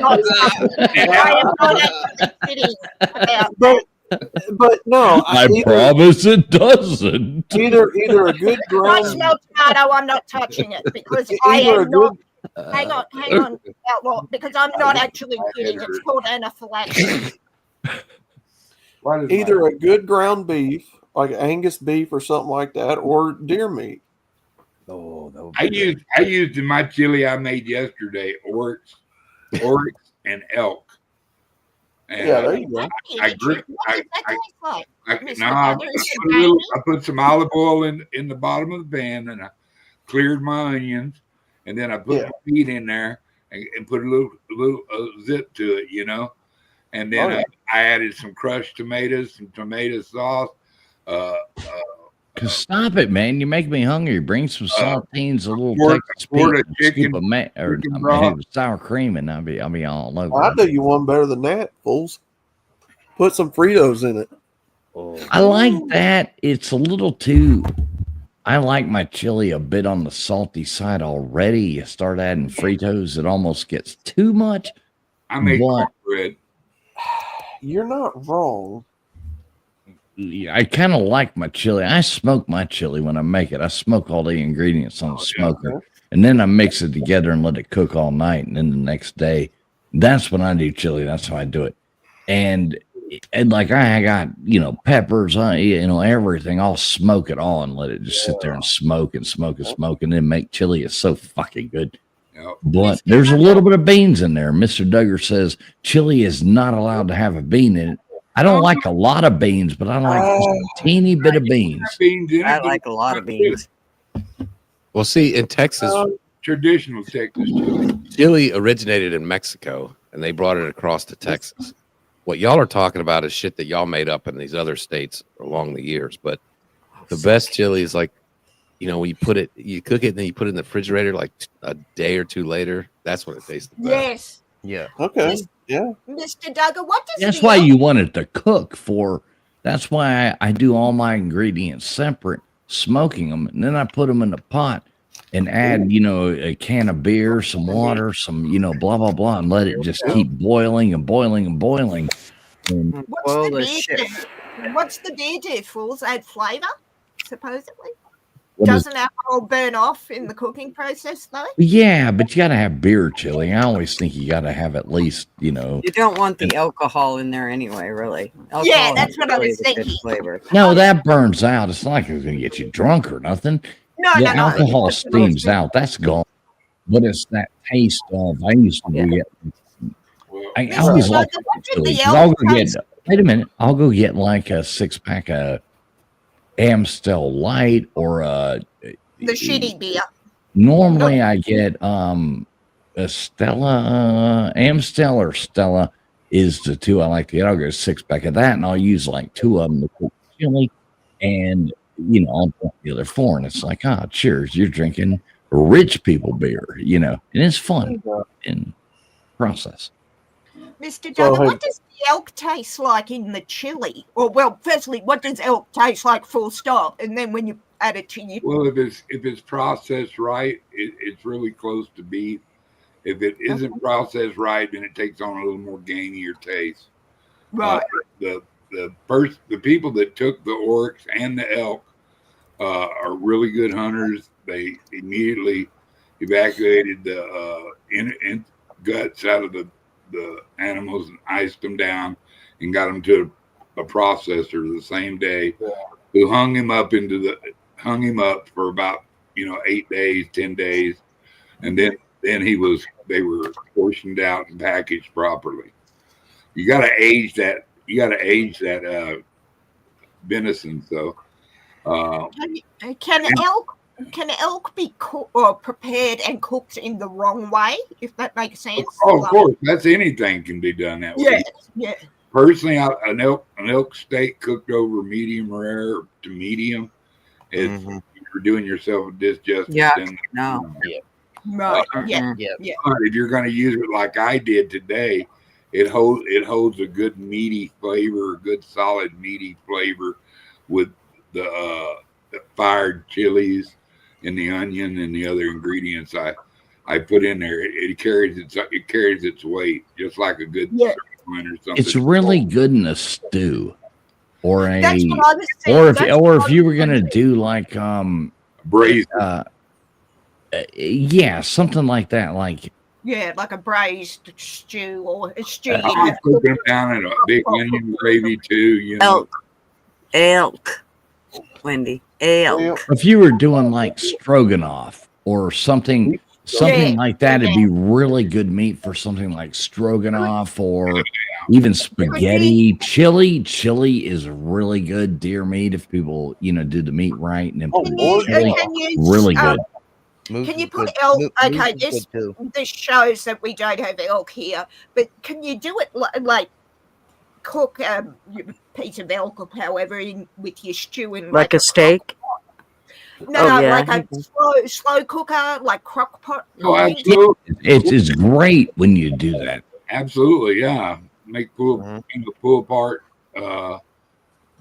not actually kidding about that. But no, I promise it doesn't. Either a good If I ground. smell tomato, I'm not touching it because I Either am a not. good- Hang on, outlaw, because I'm not actually kidding. It's called anaphylaxis. Either a good ground beef, like Angus beef or something like that, or deer meat. Oh, I used in my chili I made yesterday oryx and elk. And Yeah, there you go. I put some olive oil in the bottom of the pan, and I cleared my onions, and then I put my meat in there and put a little zip to it, and then I added some crushed tomatoes, some tomato sauce. Stop it, man! You make me hungry. Bring some saltines, a little Texas chicken, scoop of sour cream, and I'll be all over. I'll do you one better than that, fools. Put some Fritos in it. I like that. It's a little too. I like my chili a bit on the salty side already. You start adding Fritos, it almost gets too much. I make cornbread. You're not wrong. I kind of like my chili. I smoke my chili when I make it. I smoke all the ingredients on the smoker, and then I mix it together and let it cook all night. And then the next day, that's when I do chili. That's how I do it. And like I got, peppers, everything. I'll smoke it all and let it just sit there and smoke and smoke and smoke, and then make chili. It's so fucking good. But there's a little bit of beans in there. Mr. Duggar says chili is not allowed to have a bean in it. I don't like a lot of beans, but I like just a teeny bit of beans. I like a lot of beans. Well, see, in Texas, traditional Texas chili originated in Mexico, and they brought it across to Texas. What y'all are talking about is shit that y'all made up in these other states along the years. But the best chili is like, when you cook it, and then you put it in the refrigerator like a day or two later. That's when it tastes the best. Yes. Yeah. Okay. Yeah. Mr. Duggar, what does That's why you want it to cook for. That's why I do all my ingredients separate, smoking them, and then I put them in the pot and add, a can of beer, some water, some, blah, blah, blah, and let it just keep boiling and boiling and boiling. And What's the beer do, fools? Add flavor, supposedly? What is- Doesn't alcohol burn off in the cooking process, though? yeah, but you got to have beer chili. I always think you got to have at least, You don't want the alcohol in there anyway, really. Alcohol Yeah, that's has what I was really good thinking. Flavor. No, that burns out. It's not like it's going to get you drunk or nothing. No, The no, no. alcohol steams out. That's gone. But it's that taste of. I used to get. I always like chili. 'Cause I'll go get. Wait a minute. I'll go get like a 6-pack of Amstel Light or a. The shitty beer. Normally, I get a Stella, Amstel or Stella is the two I like to get. I'll get a 6-pack of that, and I'll use like 2 of them to cook chili. And I'll drink the other 4, and it's like, cheers, you're drinking rich people beer, and it's fun in process. Mr. So, Duggar, what does the elk taste like in the chili? Or, well, firstly, what does elk taste like full stop? And then when you add it to your... Well, if it's processed right, it's really close to beef. If it isn't processed right, then it takes on a little more gamier taste. Right. The people that took the oryx and the elk are really good hunters. They immediately evacuated the guts out of the animals and iced them down and got them to a processor the same day, who hung him up for about 8 days, 10 days, and then they were portioned out and packaged properly. You got to age that. Venison. So, can elk be prepared and cooked in the wrong way? If that makes sense. Oh, of course, that's anything can be done that way. Yeah. Personally, an elk steak cooked over medium rare to medium is you're doing yourself a disjustice. Yeah. And, No. Right. But if you're going to use it like I did today, it holds a good meaty flavor, a good solid meaty flavor with the fired chilies and the onion and the other ingredients I put in there. It carries its weight, just like a good sirloin or something. It's really good in a stew, or That's what I was saying. if you were gonna do like braised, something like that, like like a braised stew or a stew. I put them down in a big onion gravy too. Elk, Wendy, elk. If you were doing like stroganoff or something like that, it'd be really good meat for something like stroganoff or even spaghetti. Chili is really good deer meat if people do the meat right, and then really good. Can you put elk? Okay, this shows that we don't have elk here, but can you do it like cook a piece of elk or however with your stew in like a steak? Like a slow cooker, like crock pot. Oh, absolutely. It's great when you do that. Absolutely, yeah. Make pull apart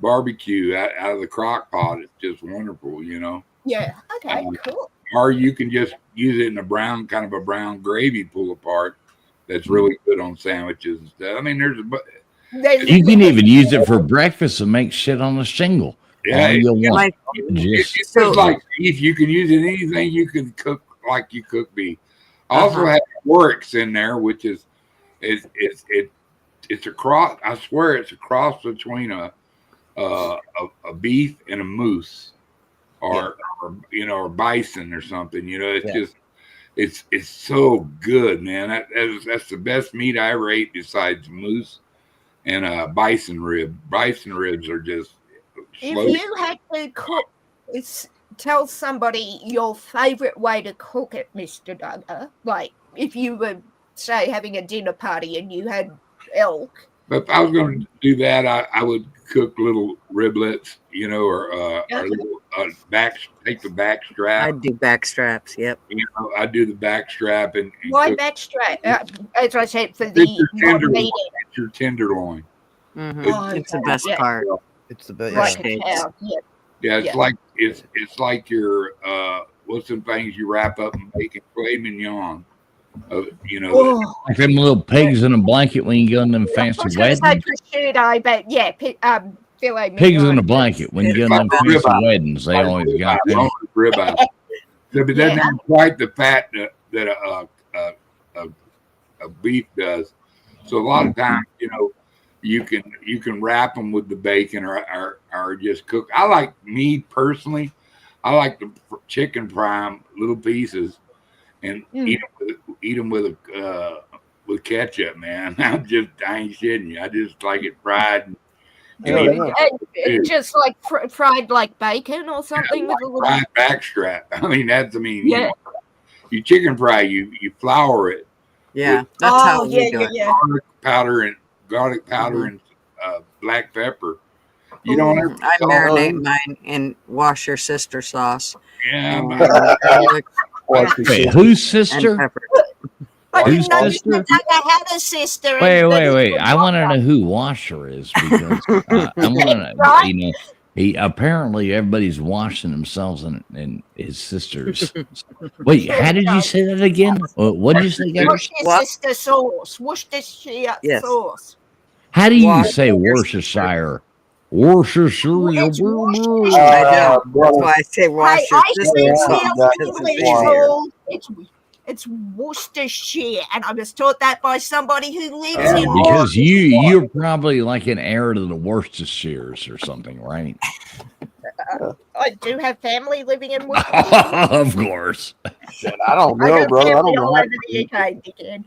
barbecue out of the crock pot. It's just wonderful, Yeah. Okay. Cool. Or you can just use it in a brown gravy pull apart. That's really good on sandwiches and stuff. I mean, you can even use it for breakfast and make shit on the shingle. Yeah, it's just like beef. You can use it in anything you can cook like you cook beef. I also have oryx in there, which is it's a cross. I swear it's a cross between a beef and a moose, or bison or something. It's so good, man. That's the best meat I ever ate besides moose and bison rib. Bison ribs are just. If you had to cook, tell somebody your favorite way to cook it, Mr. Duggar. Like if you were, say, having a dinner party and you had elk. But if I was going to do that, I would cook little riblets, or take the back strap. I'd do back straps. Yep. I do the back strap and why back strap? As I said, for the tenderloin. It's your tenderloin. It's the best part. It's the best. It's like your what's some things you wrap up and make it filet mignon. Like them little pigs in a blanket when you go in them fancy weddings. Prosciutto, but filet mignon. Pigs in a blanket when you go in them fancy weddings. They always got them. Ribeye. But it doesn't have quite the fat that a beef does. So a lot of times, you can wrap them with the bacon or just cook. I like personally. I like the chicken prime little pieces and eat them with ketchup, man. I ain't shitting you. I just like it fried. Just like fried like bacon or something with a little fried backstrap. You chicken fry. You flour it. Yeah, that's how we do it. Garlic powder and black pepper, You don't ever I salt marinate them. mine in wash your sister sauce. Yeah, And but garlic Wait, whose and sister? pepper. I Whose didn't know Mr. sister? Duggar had a sister. Wait, And that wait, he wait. could I want to wash know who Washer is because I want to know. Right? You know, he apparently everybody's washing themselves and his sisters. Wait, how did you say that again? What did you say, Gutters? Worcestershire sauce. Worcestershire Yes. sauce. How do you Wash say your Worcestershire? Worcestershire. It's I Worcestershire. know. That's brother. why I say Hey, wash your I sister speak sauce real because it's English, easier. Paul. It's Worcestershire, and I was taught that by somebody who lives in Because Worcestershire. you're probably like an heir to the Worcestershires or something, right? I do have family living in Worcestershire. Of course. Shit, I don't I know, got brother. I family don't all know. over the UK, dickhead.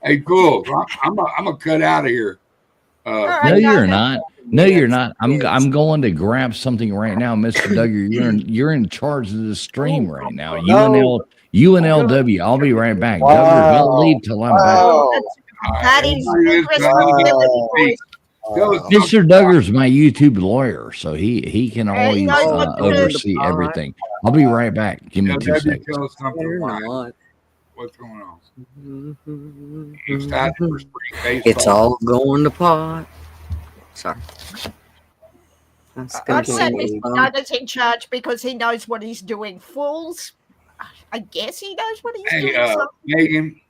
hey, cool. I'm gonna cut out of here. All No, right, you're guys. not. No, you're not. I'm going to grab something right now, Mr. Duggar. You're in charge of the stream right now. UNLW. I'll be right back. Duggar, don't leave till I'm back. Oh, that is big responsibility, boys. Mr. Duggar's my YouTube lawyer, so he can He always knows what to do. oversee everything. I'll be right back. Give me 2 seconds. Tell us something like what's going on. Excited for spring baseball. It's all going to pot. Sorry. That's gonna I'm glad sing Mr. a song. Duggar's in charge because he knows what he's doing. Fools, I guess he knows what he's Hey, doing. Megan,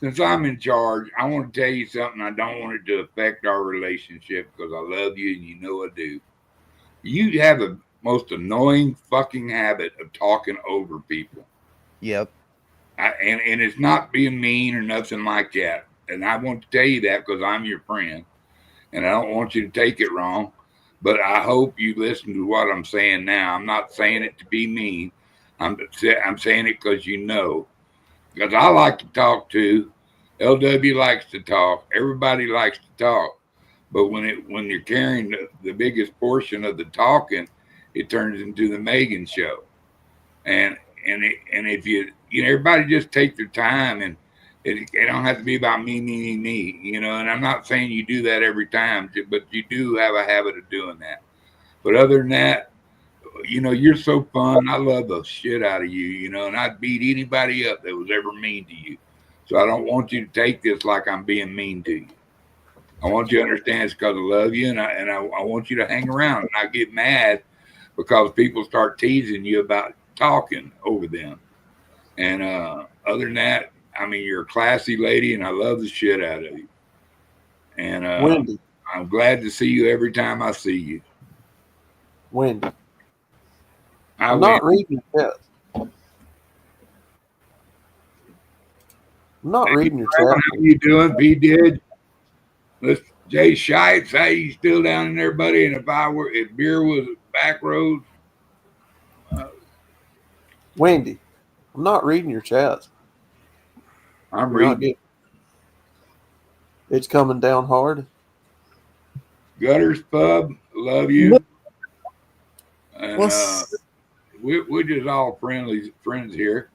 since I'm in charge, I want to tell you something. I don't want it to affect our relationship because I love you and you know I do. You have the most annoying fucking habit of talking over people. Yep. And it's not being mean or nothing like that. And I want to tell you that because I'm your friend. And I don't want you to take it wrong. But I hope you listen to what I'm saying now. I'm not saying it to be mean. I'm saying it because you know. Because I like to talk too. LW likes to talk. Everybody likes to talk. But when you're carrying the biggest portion of the talking, it turns into the Megan show. And if you everybody just take their time and it don't have to be about me, you know, and I'm not saying you do that every time, but you do have a habit of doing that. But other than that, you know, you're so fun. I love the shit out of you, you know, and I'd beat anybody up that was ever mean to you. So I don't want you to take this like I'm being mean to you. I want you to understand it's because I love you, and I want you to hang around and not get mad because people start teasing you about talking over them. And other than that, I mean, you're a classy lady, and I love the shit out of you. And Wendy. I'm glad to see you every time I see you. Wendy. I I'm not reading your chat. I'm not reading your chat. How you doing, B. Did? Let's Jay Shites. How you still down in there, buddy? And if beer was back roads. Wendy. I'm not reading your chat. I'm You're not reading. It's coming down hard. Gutters Pub, love you. And we're just all friends here.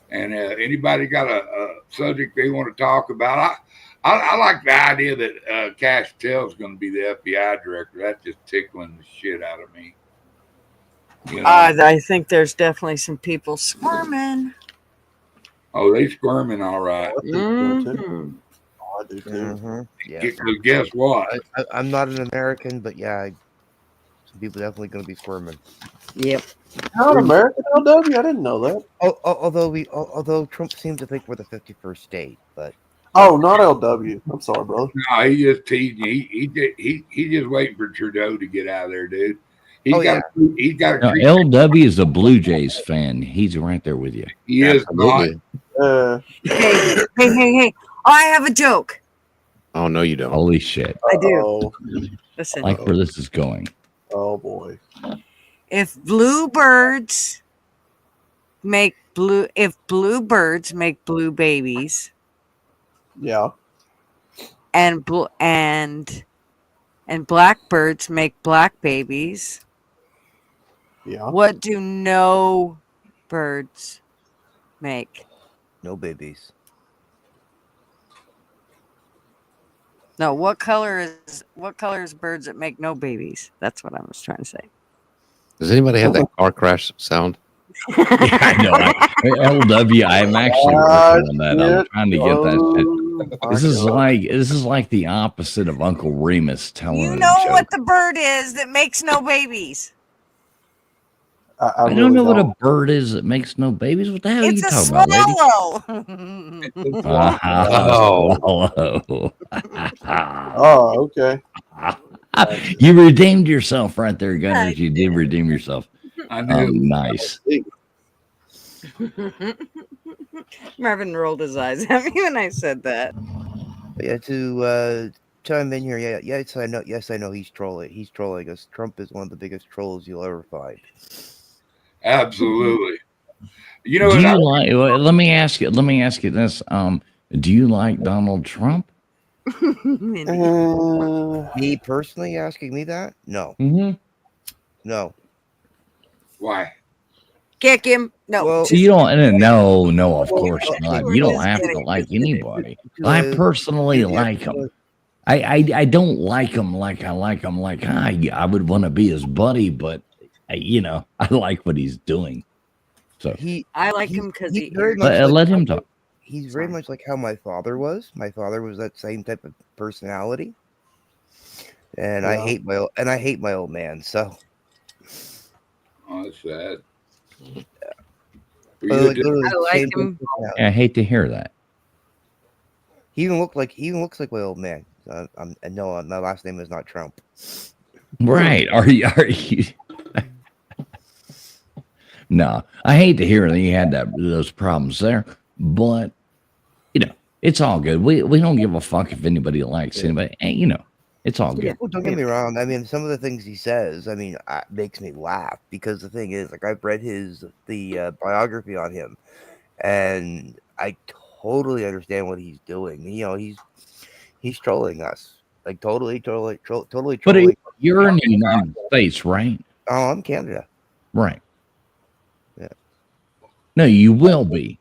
And anybody got a subject they want to talk about? I like the idea that Cash Tell's going to be the FBI director. That's just tickling the shit out of me. You know? I think there's definitely some people squirming. Oh, they squirming all right. I do too. Mm-hmm. Yeah. Because guess what? I'm not an American, but yeah, some people definitely going to be squirming. Yep. Not American LW? I didn't know that. Although Trump seems to think we're the 51st state, but Oh, not LW. I'm sorry, brother. No, he just teasing. He just waiting for Trudeau to get out of there, dude. He's got a No, LW is a Blue Jays fan. He's right there with you. He is not. Hey. I have a joke. Oh, no, you don't. Holy shit. I do. Listen. Like where this is going. Oh, boy. If bluebirds make blue babies, yeah, and blackbirds make black babies, yeah, what do no birds make? no babies. No, what color is birds that make no babies? That's what I was trying to say. Does anybody have that car crash sound? Yeah, I know. LW, I'm actually working on that. I'm trying to get that shit. This is like the opposite of Uncle Remus telling You a know joke. what the bird is that makes no babies? I don't know what a bird is that makes no babies. What the hell are you It's a talking about, lady? swallow. Swallow. Oh, okay. You redeemed yourself right there, Gunners. You did redeem yourself. I knew. Nice. Marvin rolled his eyes at me when I said that. But yeah, to chime in here, yes, I know he's trolling. He's trolling us. Trump is one of the biggest trolls you'll ever find. Absolutely. You know, Do you like? Well, let me ask you this. Do you like Donald Trump? Me personally asking me that? No. Mm-hmm. No. Why? Kick him. No. Well, You don't. No, of course not. You don't have to like anybody. I personally like him. I don't like him like I like him. Like I would want to be his buddy, but I like what he's doing. So I like him because he let him talk. He's very much like how my father was. My father was that same type of personality, and I hate my old man. So, Oh, that's sad. I like him. I hate to hear that. He even looks like my old man. No, my last name is not Trump. Right? Are you? No, I hate to hear that you had those problems there, but it's all good. We don't give a fuck if anybody likes anybody. It's all good. Well, don't get me wrong. I mean, some of the things he says, makes me laugh because the thing is, like, I've read the biography on him, and I totally understand what he's doing. He's trolling us, like totally trolling. But you're in the United States, right? Oh, I'm Canada. Right. Yeah. No, you will be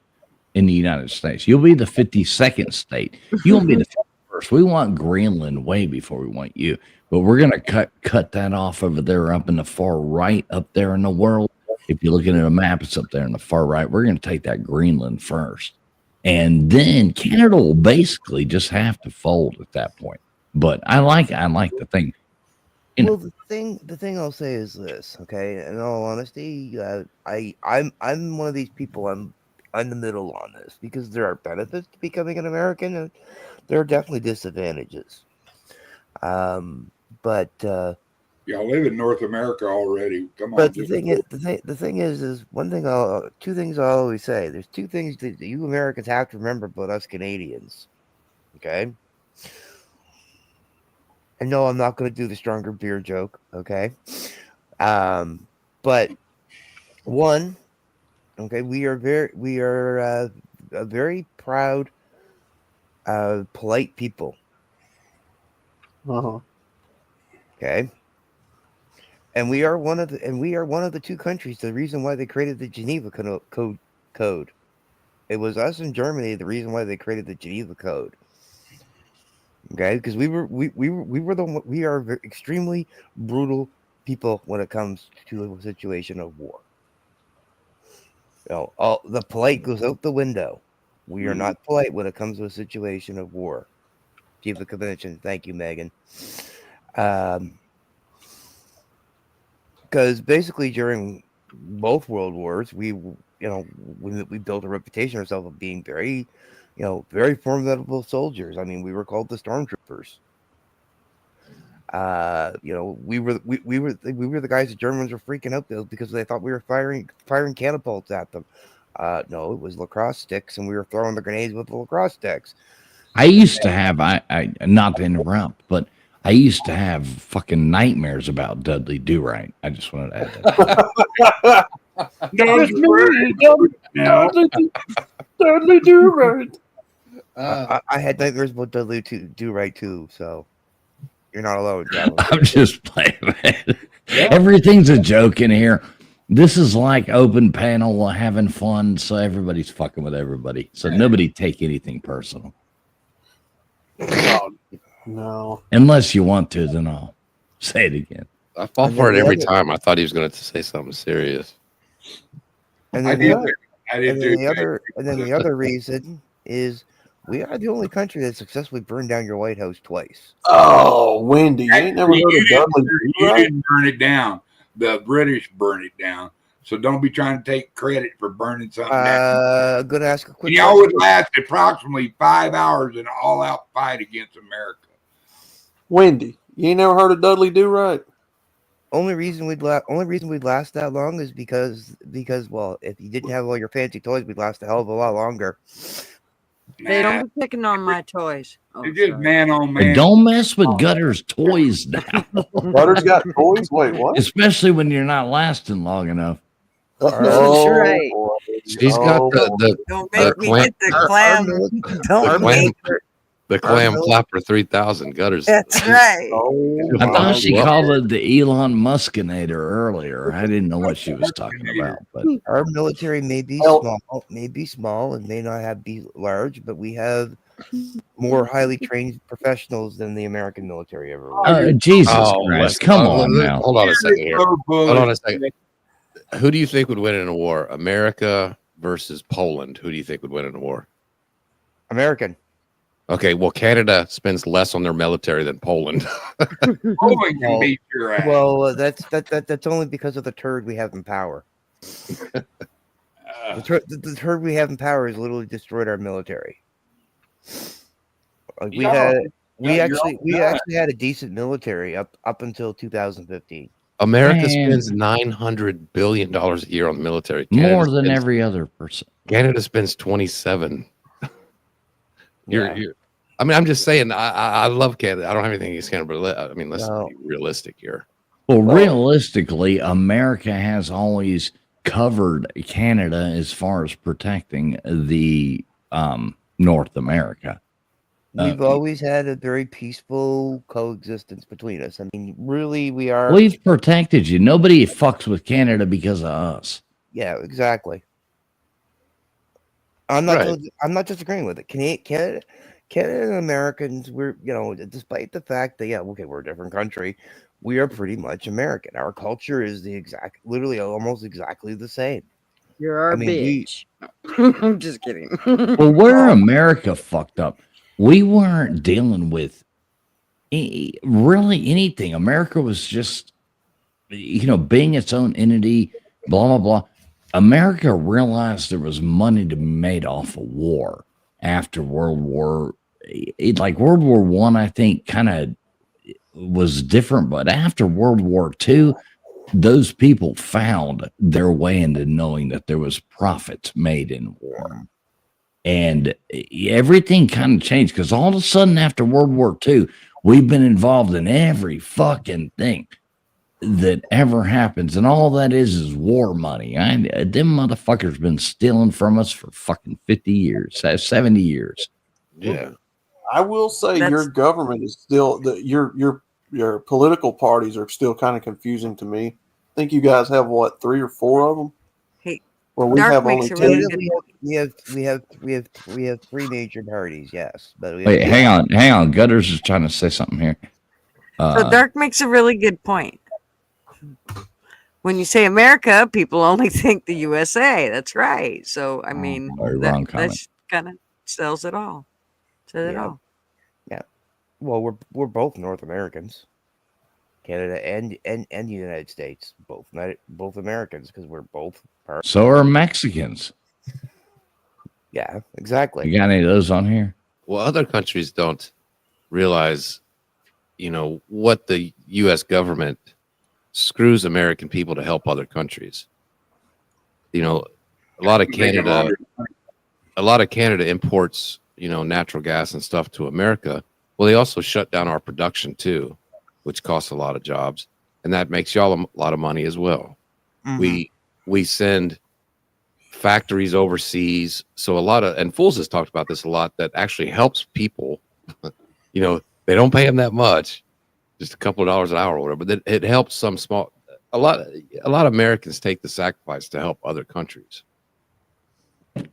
in the United States. You'll be the 52nd state. You won't be the first. We want Greenland way before we want you. But we're gonna cut that off over there up in the far right, up there in the world. If you're looking at a map, it's up there in the far right. We're gonna take that Greenland first. And then Canada will basically just have to fold at that point. But I like the thing. Well, the thing I'll say is this, okay? In all honesty, I'm one of these people. I'm in the middle on this because there are benefits to becoming an American, and there are definitely disadvantages. But y'all live in North America already. Come on. But the thing is two things I always say. There's two things that you Americans have to remember about us Canadians. Okay. And no, I'm not going to do the stronger beer joke. Okay. But one, okay, we are a very proud, polite people. Okay. And we are one of the two countries. The reason why they created the Geneva Code. It was us in Germany. The reason why they created the Geneva Code. Okay, because we are extremely brutal people when it comes to a situation of war. All the polite goes out the window. We are not polite when it comes to a situation of war. Chief of Convention, thank you, Megan. Because basically during both world wars, we built a reputation ourselves of being very, very formidable soldiers. I mean, we were called the stormtroopers. We were the guys the Germans were freaking out because they thought we were firing catapults at them. No, it was lacrosse sticks, and we were throwing the grenades with the lacrosse sticks. I used to have, I not to interrupt, but I used to have fucking nightmares about Dudley Do-Right. I just wanted to add that. Dudley Do-Right. I had nightmares about Dudley Do-Right too, so you're not alone. I'm just playing, man. Everything's a joke in here. This is like open panel, having fun, so everybody's fucking with everybody. So nobody take anything personal. No. Unless you want to, then I'll say it again. I fall for it every time. I thought he was going to say something serious. And I then, did. the, I did and too. then the other reason is we are the only country that successfully burned down your White House twice. Oh, Wendy, you ain't never heard of Dudley You Do-Right? didn't burn it down. The British burned it down. So don't be trying to take credit for burning something down. I'm gonna ask a quick And y'all would question. last approximately 5 hours in an all-out fight against America. Wendy, you ain't never heard of Dudley Do-Right? Only reason we'd last that long is because well, if you didn't have all your fancy toys, we'd last a hell of a lot longer. They don't be picking on my toys. Oh, It's just sorry. man on But man. don't mess with Gutter's toys now. Gutter's got toys? Wait, what? Especially when you're not lasting long enough. That's right. boy. She's got the Don't make me get the clam. Don't make her. the clam flapper 3000 Gutters. That's right. I thought she called it the Elon Muskinator earlier. I didn't know what she was talking about, but Our military may be small, and may not be large, but we have more highly trained professionals than the American military ever was. Jesus Oh, Christ, come on now. Hold on a second here. Hold on a second. Who do you think would win in a war? America versus Poland. Who do you think would win in a war? American. Okay, well, Canada spends less on their military than Poland. Poland can beat your ass. Well, that's only because of the turd we have in power. The turd we have in power has literally destroyed our military. We actually had a decent military up until 2015. America Man. spends $900 billion a year on the military. More than every other person. Canada spends 27. Yeah. I mean, I'm just saying. I love Canada. I don't have anything against Canada, but I mean, let's be realistic here. Well, realistically, America has always covered Canada as far as protecting the North America. We've always had a very peaceful coexistence between us. I mean, really, we are. We've protected you. Nobody fucks with Canada because of us. Yeah, exactly. I'm not disagreeing with it. Canada and Americans, despite the fact that we're a different country, we are pretty much American. Our culture is literally almost exactly the same. You're our bitch. I'm just kidding. Well, where America fucked up, we weren't dealing with really anything. America was just, being its own entity, blah, blah, blah. America realized there was money to be made off of war after World War. World War One, I think, kind of was different, but after World War II, those people found their way into knowing that there was profit made in war. And everything kind of changed because all of a sudden after World War II, we've been involved in every fucking thing that ever happens. And all that is war money. Them motherfuckers been stealing from us for fucking 50 years, 70 years. Yeah. I will say your government is still your political parties are still kind of confusing to me. I think you guys have 3 or 4 of them. Hey, well, we have only 2. We have 3 major parties, yes. But Wait, hang on. Gutters is trying to say something here. So Dark makes a really good point. When you say America, people only think the USA. That's right. So I mean, that kind of sells it all. Says it all. Yeah. Well, we're both North Americans, Canada and the United States, both Americans because we're both. So are Mexicans. Yeah, exactly. You got any of those on here? Well, other countries don't realize, what the U.S. government screws American people to help other countries. A lot of Canada imports, natural gas and stuff to America. Well, they also shut down our production too, which costs a lot of jobs, and that makes y'all a lot of money as well. Mm-hmm. We send factories overseas, so and Fools has talked about this a lot. That actually helps people. They don't pay them that much, just a couple of dollars an hour or whatever. But it helps some small. A lot of Americans take the sacrifice to help other countries. Well,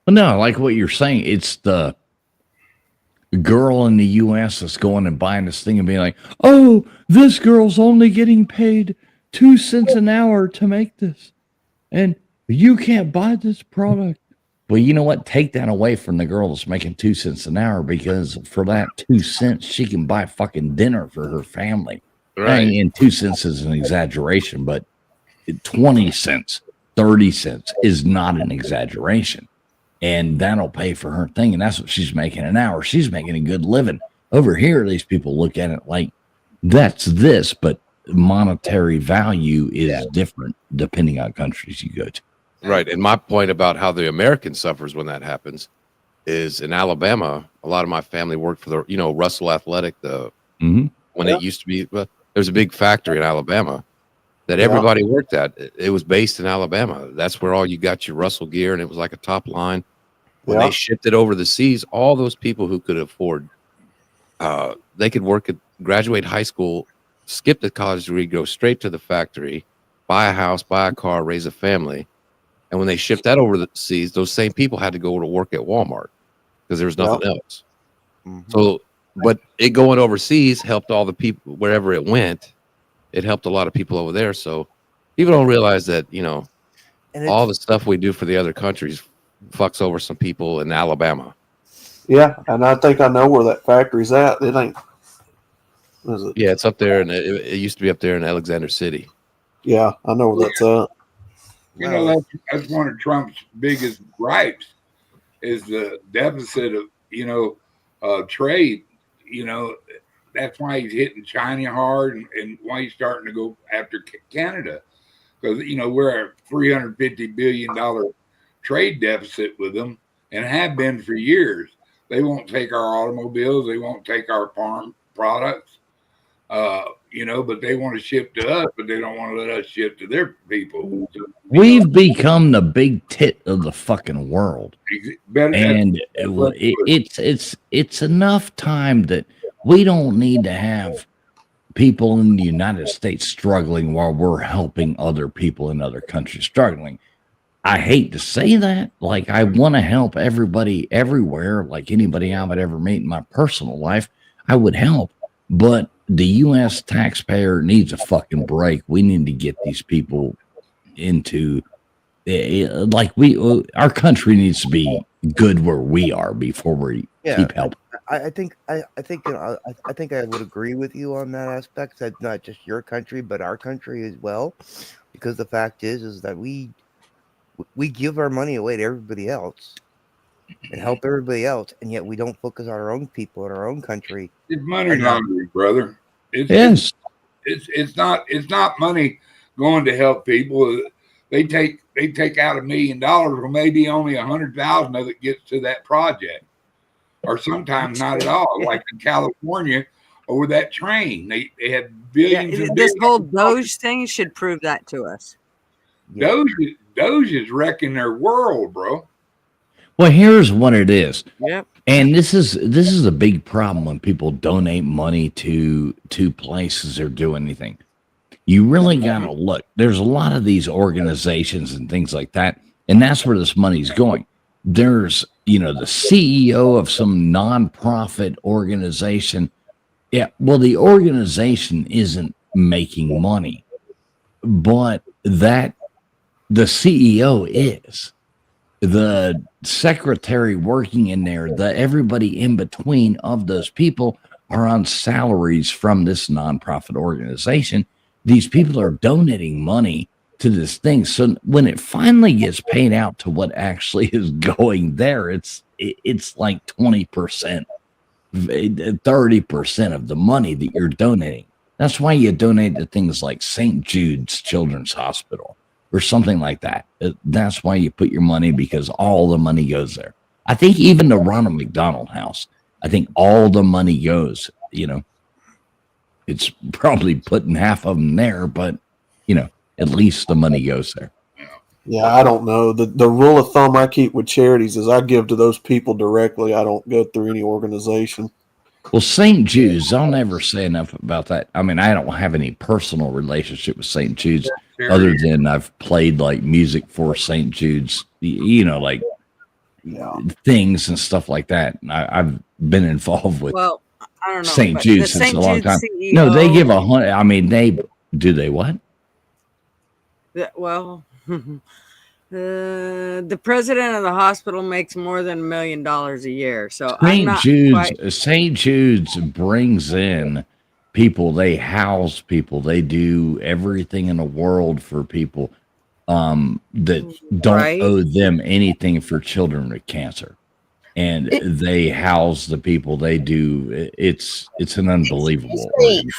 no, like what you're saying, it's girl in the U.S. that's going and buying this thing and being like, "Oh, this girl's only getting paid 2 cents an hour to make this, and you can't buy this product." Well, you know what? Take that away from the girl that's making 2 cents an hour, because for that 2 cents, she can buy fucking dinner for her family. Right. And 2 cents is an exaggeration, but 20 cents, 30 cents is not an exaggeration. And that'll pay for her thing. And that's what she's making an hour. She's making a good living. Over here, these people look at it like that's this, but monetary value is different depending on countries you go to. Right. And my point about how the American suffers when that happens is in Alabama, a lot of my family worked for the, Russell Athletic, when it used to be, there's a big factory in Alabama that everybody worked at. It was based in Alabama. That's where all you got your Russell gear, and it was like a top line. When they shipped it over the seas, all those people who could afford, they could graduate high school, skip the college degree, go straight to the factory, buy a house, buy a car, raise a family. And when they shipped that over the seas, those same people had to go to work at Walmart because there was nothing else. So, but it going overseas helped all the people wherever it went. It helped a lot of people over there. So people don't realize that, all the stuff we do for the other countries fucks over some people in Alabama. Yeah, and I think I know where that factory's at. It ain't. Is it? Yeah, it's up there, and it used to be up there in Alexander City. Yeah, I know where that's at. That's one of Trump's biggest gripes is the deficit of trade. That's why he's hitting China hard, and why he's starting to go after Canada, because we're at $350 billion trade deficit with them, and have been for years. They won't take our automobiles, they won't take our farm products, but they want to ship to us, but they don't want to let us ship to their people. We've become the big tit of the fucking world, and it's enough time that we don't need to have people in the United States struggling while we're helping other people in other countries struggling. I hate to say that. Like, I want to help everybody everywhere, like anybody I would ever meet in my personal life, I would help. But the U.S. taxpayer needs a fucking break. We need to get these people into, our country needs to be good where we are before we keep helping. I think I would agree with you on that aspect. That not just your country, but our country as well, because the fact is that we give our money away to everybody else and help everybody else, and yet we don't focus on our own people in our own country. It's money laundering, brother. It's not money going to help people. They take out $1 million, well, maybe only 100,000 of it gets to that project, or sometimes not at all. Like in California, over that train, they had billions. Yeah, this whole Doge thing should prove that to us. Doge is wrecking their world, bro. Well, here's what it is. Yep. And this is a big problem when people donate money to places or do anything. You really gotta look. There's a lot of these organizations and things like that, and that's where this money's going. There's, the CEO of some nonprofit organization. Yeah, well, the organization isn't making money, but the CEO is. The secretary working in there, everybody in between of those people are on salaries from this nonprofit organization. These people are donating money to this thing. So when it finally gets paid out to what actually is going there, it's like 20%, 30% of the money that you're donating. That's why you donate to things like St. Jude's Children's Hospital or something like that. That's why you put your money, because all the money goes there. I think even the Ronald McDonald House, I think all the money goes, it's probably putting half of them there, but, at least the money goes there. Yeah, I don't know. The rule of thumb I keep with charities is I give to those people directly. I don't go through any organization. Well, St. Jude's, I'll never say enough about that. I mean, I don't have any personal relationship with St. Jude's other than I've played like music for St. Jude's, things and stuff like that. And I've been involved with Well, I don't know. St. but Jude the since St. a long Jude time. CEO, No, they give 100. I mean, they do. They what? Well, the president of the hospital makes more than $1 million a year. So I'm not quite. St. Jude's brings in people. They house people. They do everything in the world for people that don't owe them anything for children with cancer. And they house the people. They do. It's an unbelievable organization.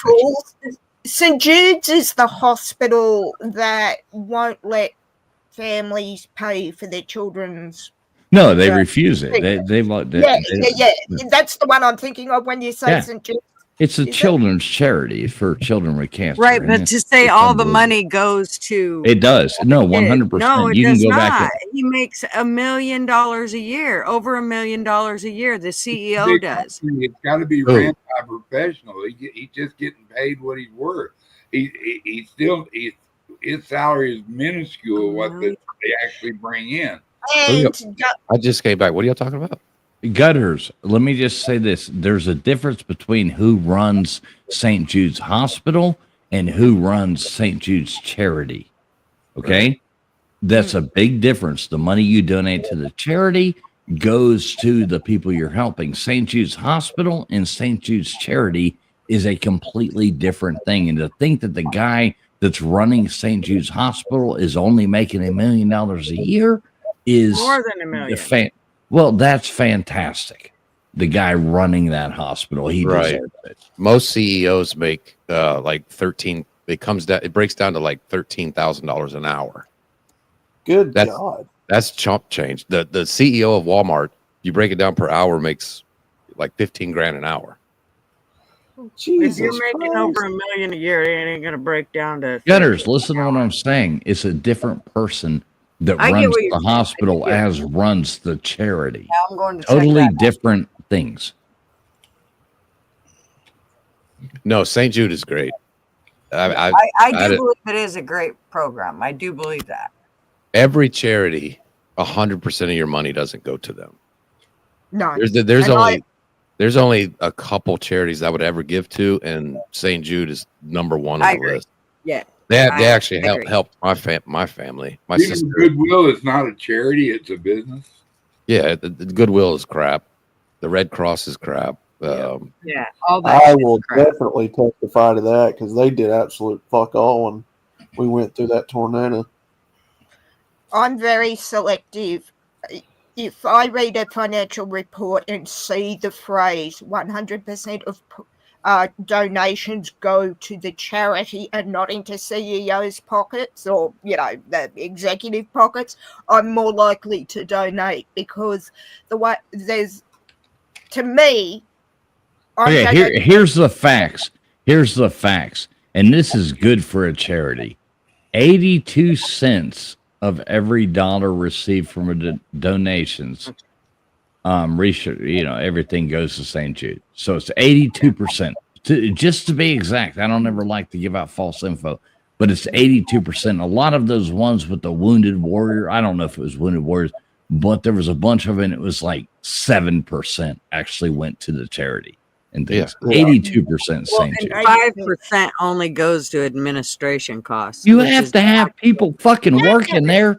St. Jude's is the hospital that won't let families pay for their children's. No, they refuse it. Yeah. That's the one I'm thinking of when you say St. Jude's. It's a children's charity for children with cancer. Right, but to say all the money goes to it does. No, 100%. No, it you does can go not. back. He makes $1 million a year, over $1 million a year. The CEO does. It's got to be ran by a professional. He's just getting paid what he's worth. His salary is minuscule. What they actually bring in. And I just came back. What are y'all talking about? Gutters. Let me just say this. There's a difference between who runs St. Jude's Hospital and who runs St. Jude's Charity. Okay? That's a big difference. The money you donate to the charity goes to the people you're helping. St. Jude's Hospital and St. Jude's Charity is a completely different thing. And to think that the guy that's running St. Jude's Hospital is only making $1 million a year is more than $1 million. Well, that's fantastic. The guy running that hospital, he deserves it. Most CEOs make like 13. It breaks down to like $13,000 an hour. God. That's chump change. The CEO of Walmart, you break it down per hour, makes like 15 grand an hour. If you're making over $1 million a year, it ain't gonna break down to. Gutters, listen to what I'm saying. It's a different person that runs the hospital as runs the charity. Now I'm going to totally different things. No, St. Jude is great. I do believe it is a great program. I do believe that. Every charity, 100% of your money doesn't go to them. No, there's only a couple charities I would ever give to, and St. Jude is number one on the list. Yeah. They actually helped my family. My sister. Goodwill is not a charity; it's a business. Yeah, the Goodwill is crap. The Red Cross is crap. All that. I will definitely testify to that because they did absolute fuck all when we went through that tornado. I'm very selective. If I read a financial report and see the phrase 100% of donations go to the charity and not into CEO's pockets or, the executive pockets, I'm more likely to donate because to me, here's the facts. And this is good for a charity. 82 cents of every dollar received from donations, everything goes to St. Jude. So it's 82%. Just to be exact, I don't ever like to give out false info, but it's 82%. A lot of those ones with the Wounded Warrior, I don't know if it was Wounded Warriors, but there was a bunch of it, and it was like 7% actually went to the charity. And things. 82% St. Jude. 5% only goes to administration costs. You have to have people fucking working there.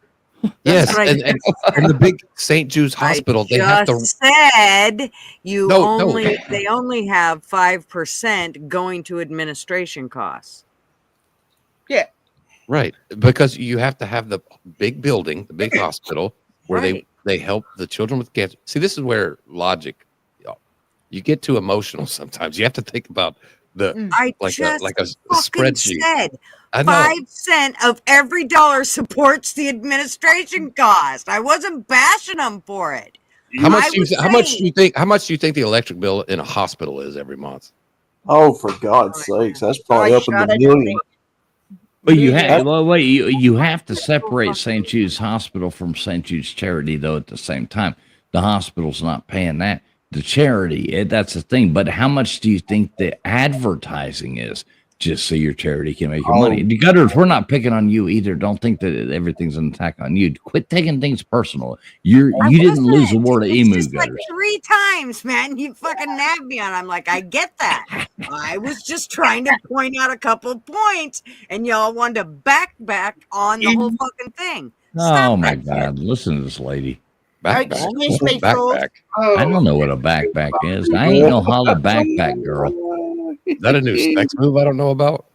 Yes, and the big St. Jude's Hospital, they have to. Said they only have 5% going to administration costs. Yeah. Right, because you have to have the big building, the big hospital, where they help the children with cancer. See, this is where logic. You get too emotional sometimes. You have to think about like a spreadsheet. Said 5 cents of every dollar supports the administration cost. I wasn't bashing them for it. How much do you think the electric bill in a hospital is every month? Oh, for God's sakes, that's probably up in the million. But you have to separate St. Jude's Hospital from St. Jude's Charity, though. At the same time, the hospital's not paying that. The charity, that's the thing. But how much do you think the advertising is just so your charity can make your money. The gutters, we're not picking on you either. Don't think that everything's an attack on you. Quit taking things personal. You didn't lose a war to emu, just gutters. like 3 times, man. You fucking nabbed me on. I'm like, I get that. I was just trying to point out a couple points, and y'all wanted to back on the whole fucking thing. Oh my God! Listen to this lady. Excuse me, Backpack. I don't know what a backpack is. I ain't no holla backpack girl. Is that a new sex move I don't know about?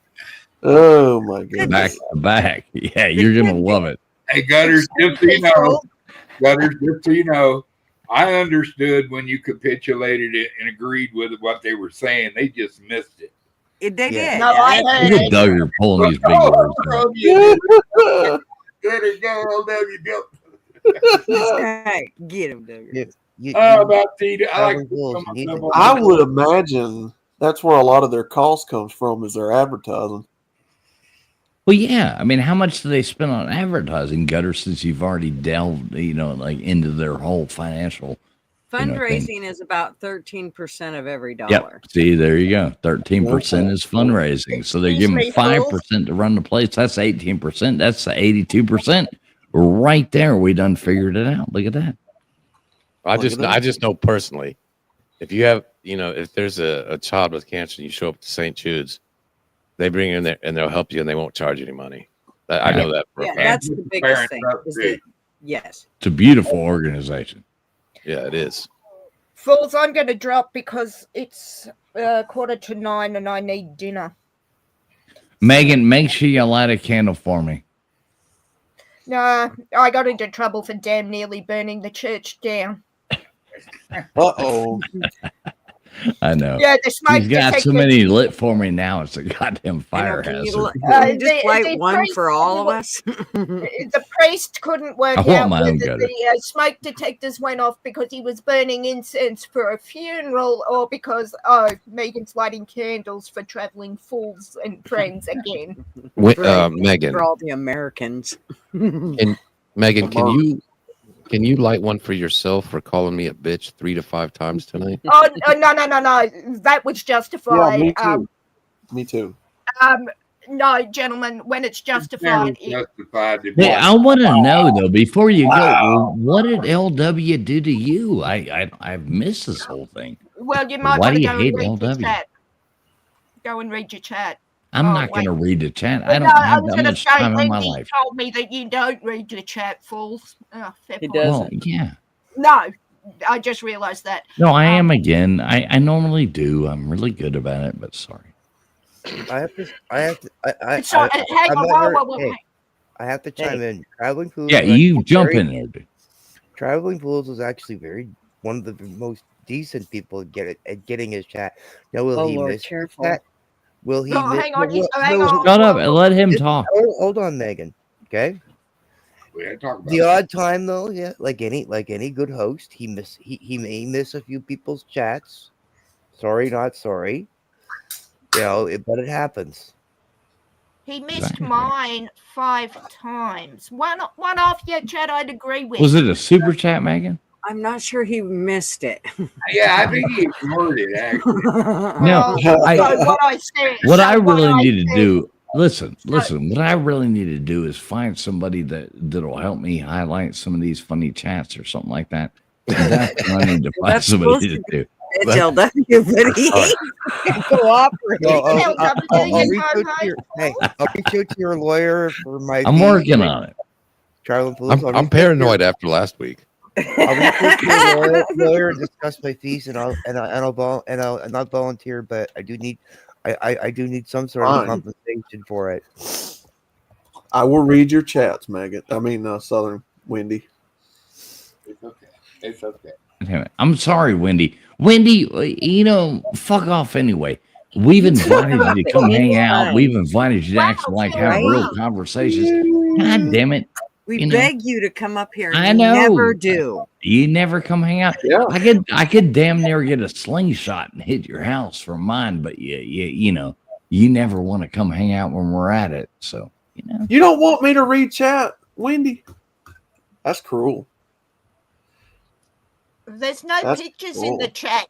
Oh my God! Back to back. Yeah, you're gonna love it. Hey, Gutters, just so you know, I understood when you capitulated it and agreed with what they were saying. They just missed it. They did. No, I heard Look at it. Duggar pulling these big words out. There you go, LW. Right. Get him, Duggar. About Tita. I like. I would imagine that's where a lot of their cost comes from is their advertising. Well, yeah. I mean, how much do they spend on advertising, Gutter, since you've already delved, like into their whole financial Fundraising is about 13% of every dollar. Yep. See, there you go. 13% is fundraising. So they're giving 5% to run the place. That's 18%. That's the 82%. Right there. We done figured it out. Look at that. I just know personally, if you have, if there's a child with cancer and you show up to St. Jude's, they bring you in there and they'll help you and they won't charge you any money. I know that for a fact. That's the biggest thing. Yes. It's a beautiful organization. Yeah, it is. Fools, I'm going to drop because it's 8:45 and I need dinner. Megan, make sure you light a candle for me. Nah, I got into trouble for damn nearly burning the church down. Uh-oh. I know. Yeah, the smoke He's got so detector- many lit for me now. It's a goddamn fire hazard. Can you just light one priest for all of us? The priest couldn't work I want out my own whether gutter. the smoke detectors went off because he was burning incense for a funeral or because Megan's lighting candles for traveling fools and friends again. Megan, For all the Americans. and Megan, can you light one for yourself for calling me a bitch 3 to 5 times tonight? No. That was justified. Yeah, me too. No, gentlemen, when it's justified. Hey, I want to know though, before you go, what did LW do to you? I've missed this whole thing. Well, you might Why want do to you go hate and read your LW? chat. Go and read your chat. I'm not going to read the chat. I don't have that much time in my Wendy life. told me that you don't read your chat, fools. Oh, fair He point. doesn't. Well, yeah. No, I just realized that. No, I am again. I normally do. I'm really good about it, but sorry. I have to So, hang on, wait. I have to chime in. Traveling Fools. Yeah, was you actually jump in there, dude. Traveling Fools was actually one of the most decent people at getting his chat. Now, will he miss careful. that? Will he? No, hang on, hang will- on. Shut up and let him talk. Hold on, Megan. Okay. Talk about The odd time though, yeah, like any good host, he may miss a few people's chats. Sorry, not sorry. But it happens. He missed mine 5 times. One off your chat I'd agree with. Was it a super chat, Megan? I'm not sure he missed it. Yeah, I think he ignored it, actually. No, what I really need to do. Listen. What I really need to do is find somebody that'll help me highlight some of these funny chats or something like that. And that's what I need to find That's somebody supposed to do. It's LW, but he ain't cooperating. I'll reach out to your lawyer for my. I'm working on it. Traveling Fools. I'm paranoid after last week. I'll reach out to your lawyer and discuss my fees, and I'll not volunteer, but I do need some sort of compensation for it. I will read your chats, Megan. Southern Wendy. It's okay. Damn it. I'm sorry, Wendy. Wendy, fuck off anyway. We've invited you to come hang out. We've invited you to actually have real conversations. God damn it. We beg you to come up here. And I know. You never do. You never come hang out. Yeah. I could damn near get a slingshot and hit your house from mine, but you never want to come hang out when we're at it. So, You don't want me to read chat, Wendy? That's cruel. There's no That's pictures in the cool. chat.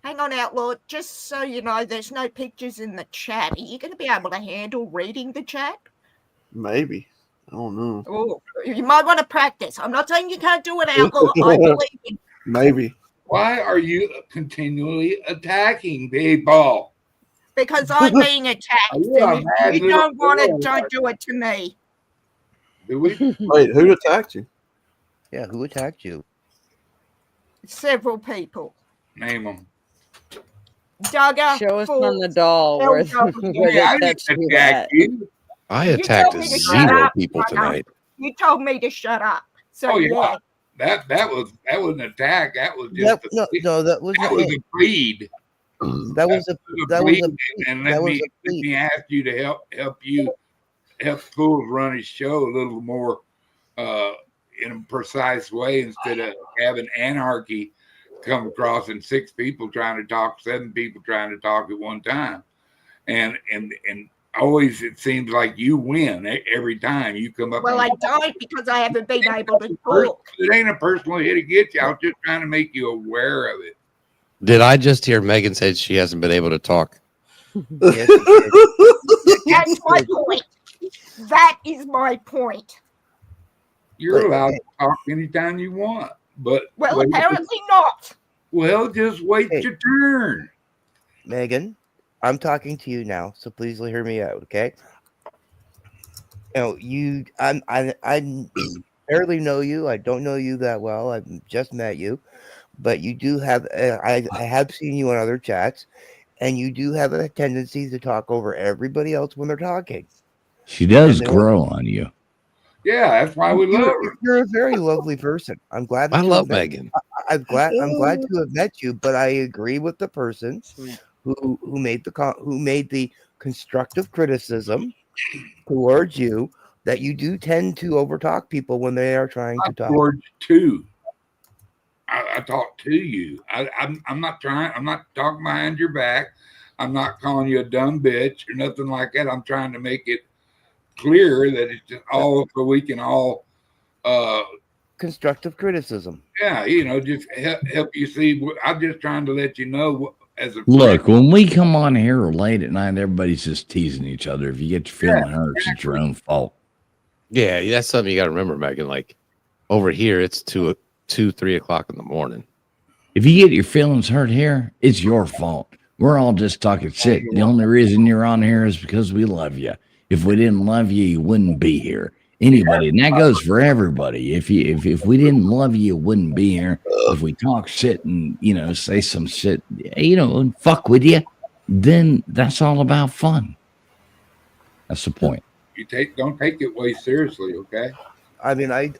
Hang on, Outlaw. Just so you know, there's no pictures in the chat. Are you going to be able to handle reading the chat? Maybe. I don't know. Oh, you might want to practice. I'm not saying you can't do it, Outlaw. I believe you. Maybe. Why are you continually attacking people? Because I'm being attacked. Are you a And mad if you little don't want girl? it, don't do it to me. Do we? Wait, who attacked you? Yeah, who attacked you? Several people. Name them. Duggar, Show us Ford, on the doll where, LW. where Hey, I they didn't touched you attack at. you. I You attacked told me to shut 0 up, people Duggar. tonight. You told me to shut up. So Oh yeah, yeah. that was an attack. That was just That was that not was it. a plead. That was a That was a plead. plead. And that let was a me plead. ask you to help Fools run his show a little more in a precise way instead of having anarchy come across and 6 people trying to talk, 7 people trying to talk at one time, and always it seems like you win every time you come up. Well, I don't because I haven't been able to talk. It ain't a personal hit against you. I was just trying to make you aware of it. Did I just hear Megan say she hasn't been able to talk? Yes, you did. That's my point. That is my point. You're allowed to talk anytime you want, but Well, apparently not. Well, just wait Hey. your turn. Megan, I'm talking to you now, so please hear me out, okay? I barely know you. I don't know you that well. I've just met you, but you do have. I have seen you on other chats, and you do have a tendency to talk over everybody else when they're talking. She does grow on you. Yeah, that's why we love her. You're a very lovely person. I'm glad. I to love have met- Megan. I'm glad to have met you, but I agree with the person who made the constructive criticism towards you that you do tend to overtalk people when they are trying to talk. Towards two. I talk to you. I'm not trying. I'm not talking behind your back. I'm not calling you a dumb bitch or nothing like that. I'm trying to make it clear that it's just all so we can all constructive criticism. Yeah, just help you see. I'm just trying to let you know as a look. When we come on here late at night, everybody's just teasing each other. If you get your feeling hurt, it's your own fault. Yeah, that's something you got to remember, Megan. Like over here, it's 2, 3 o'clock in the morning. If you get your feelings hurt here, it's your fault. We're all just talking shit. The only reason you're on here is because we love you. If we didn't love you, you wouldn't be here. Anybody, and that goes for everybody. If we didn't love you, you wouldn't be here. If we talk shit and say some shit, and fuck with you, then that's all about fun. That's the point. Don't take it way seriously, okay? I mean, I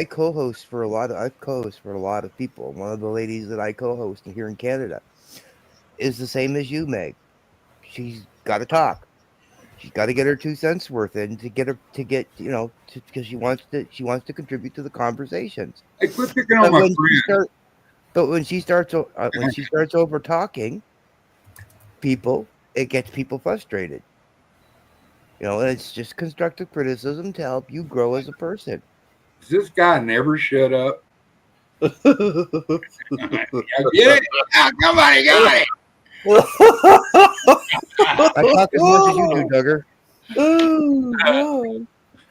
co-host for a lot of people. One of the ladies that I co-host here in Canada is the same as you, Meg. She's got to talk. She's got to get her 2 cents worth in because she wants to contribute to the conversations. Hey, quit picking on my friend. But when she starts over talking people, it gets people frustrated. And it's just constructive criticism to help you grow as a person. Does this guy never shut up? I get it? Oh, somebody got it. I talk as much as you do, Duggar.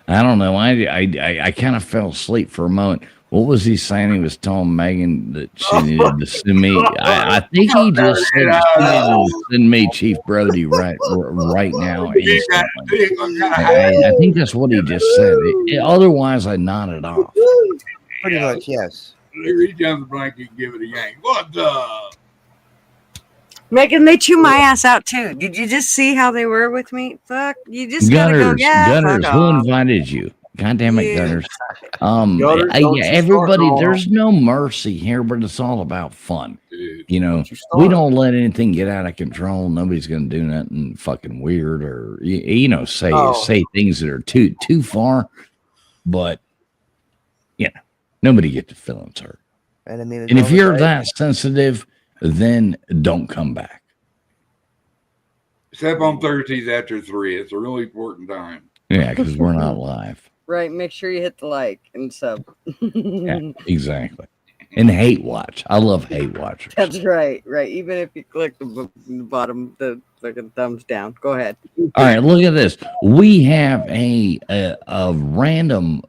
I don't know. I kind of fell asleep for a moment. What was he saying? He was telling Megan that she needed to send me. I think he just said she needed to send me Chief Brody right now. I think that's what he just said. Otherwise, I nodded off. Pretty much, yes. Reach down the blanket and give it a yank. What the? Megan, they chew my ass out too. Did you just see how they were with me? Fuck, you just gotta go. Yeah, Gunners, who invited you? God damn it, Gunners. Everybody, there's no mercy here, but it's all about fun. We don't let anything get out of control. Nobody's gonna do nothing fucking weird or say things that are too far. But nobody get their feelings hurt. And I mean, and if you're that sensitive, then don't come back. Except on Thursdays after 3. It's a really important time. Yeah, because we're not live. Right. Make sure you hit the like and sub. Yeah, exactly. And hate watch. I love hate watchers. That's right. Right. Even if you click the bottom, the fucking thumbs down. Go ahead. All right, look at this. We have a random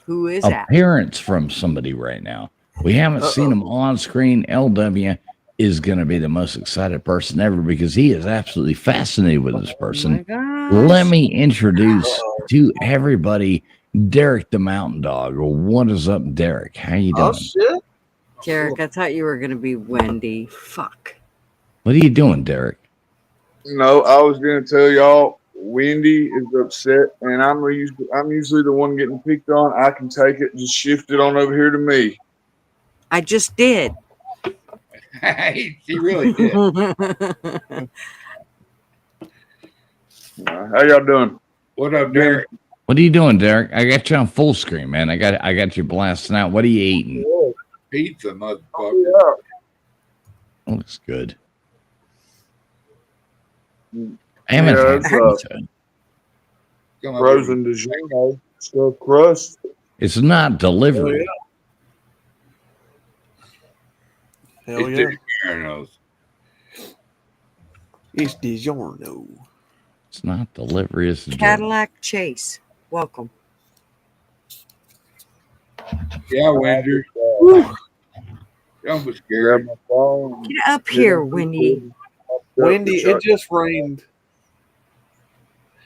Who is that? appearance from somebody right now. We haven't seen him on screen. LW is going to be the most excited person ever because he is absolutely fascinated with this person. Let me introduce to everybody Derek the Mountain Dog. What is up, Derek? How you doing? Oh shit, Derek, I thought you were gonna be Wendy. Fuck. What are you doing, Derek? No, I was gonna tell y'all Wendy is upset, and I'm usually the one getting picked on. I can take it. Just shift it on over here to me. I just did. She really did. How y'all doing? What up, Derek? What are you doing, Derek? I got you on full screen, man. I got you blasting out. What are you eating? Pizza, motherfucker. Oh, Oh, looks good. I haven't yeah, had it's pizza. frozen DiGiorno stuffed crust. It's not delivery. hell It's yeah! DiGiorno's. It's DiGiorno. It's not delivery. It's Cadillac Chase. Welcome. Yeah, Wendy. Don't be scared. My phone. Get up here, Wendy. Wendy, it just rained.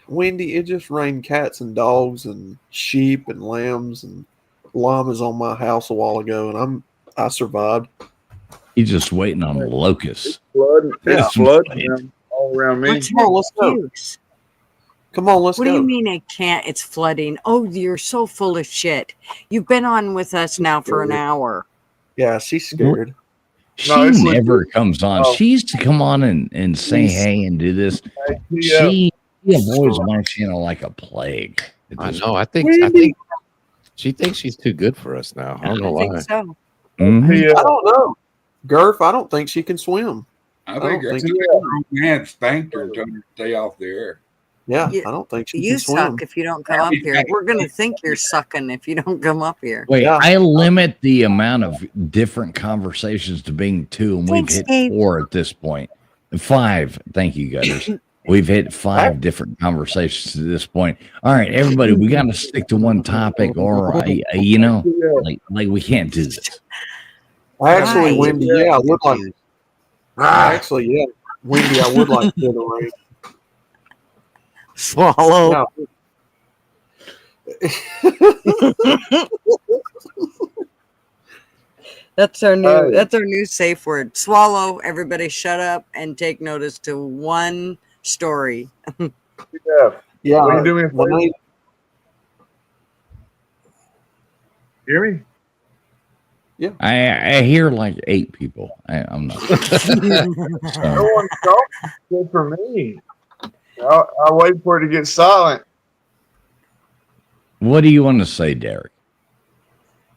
Wendy, it just rained cats and dogs and sheep and lambs and llamas on my house a while ago, and I survived. He's just waiting on locusts. Flooding. Yeah. It's flooding all around me. What's Come on, let's go. excuse? Come on, let's What go. do you mean it can't? It's flooding. Oh, you're so full of shit. You've been on with us now for an hour. Yeah, she's scared. She No, it's never comes on. Oh. She used to come on and say hey and do this. Yeah. She avoids my channel like a plague. I know. I think she thinks she's too good for us now. I don't know I why. think so. Mhm. Yeah. I don't know. Gurf, I don't think she can swim. I don't think think man spanked her and told her to stay off the air. Yeah, You- I don't think she You can swim. suck if you don't come up here. We're going to think you're sucking if you don't come up here. Wait, Yeah. I limit the amount of different conversations to being 2, and we've Thanks, hit Dave. 4 at this point. 5. Thank you, guys. We've hit 5 different conversations to this point. All right, everybody, we got to stick to one topic, or like we can't do this. Actually, Right. Wendy, yeah, I would like. Actually, yeah, Wendy, I would like to get a raise. Swallow. Yeah. That's our new. Hey. That's our new safe word. Swallow. Everybody, shut up and take notice to one story. Yeah. Yeah, Will you do me a when favor? I- Hear me? I hear like 8 people. I'm not. No So, one's talking except for me. I'll wait for it to get silent. what do you want to say, Derek?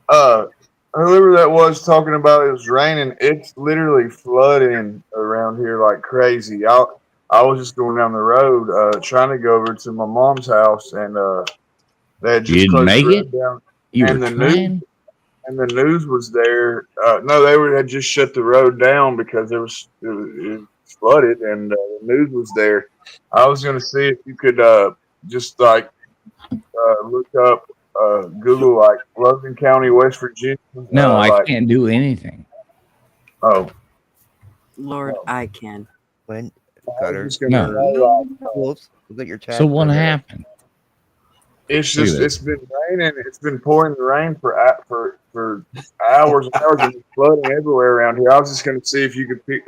Whoever that was talking about it was raining. It's literally flooding around here like crazy. I was just going down the road, trying to go over to my mom's house, and they had You just didn't closed make the it? road down. You And were the news- trying? And the news was there. No, had just shut the road down because it was flooded, and the news was there. I was going to see if you could just like look up Google like Logan County, West Virginia. No, I like, can't do anything. Oh, Lord, I can. When I was Cutter, just gonna No. say, like, Wolves, look at your chat. So what for a minute. happened? it's Look at just that. it's been raining. It's been pouring the rain for hours and hours, and it's flooding everywhere around here. I was just going to see if you could pick,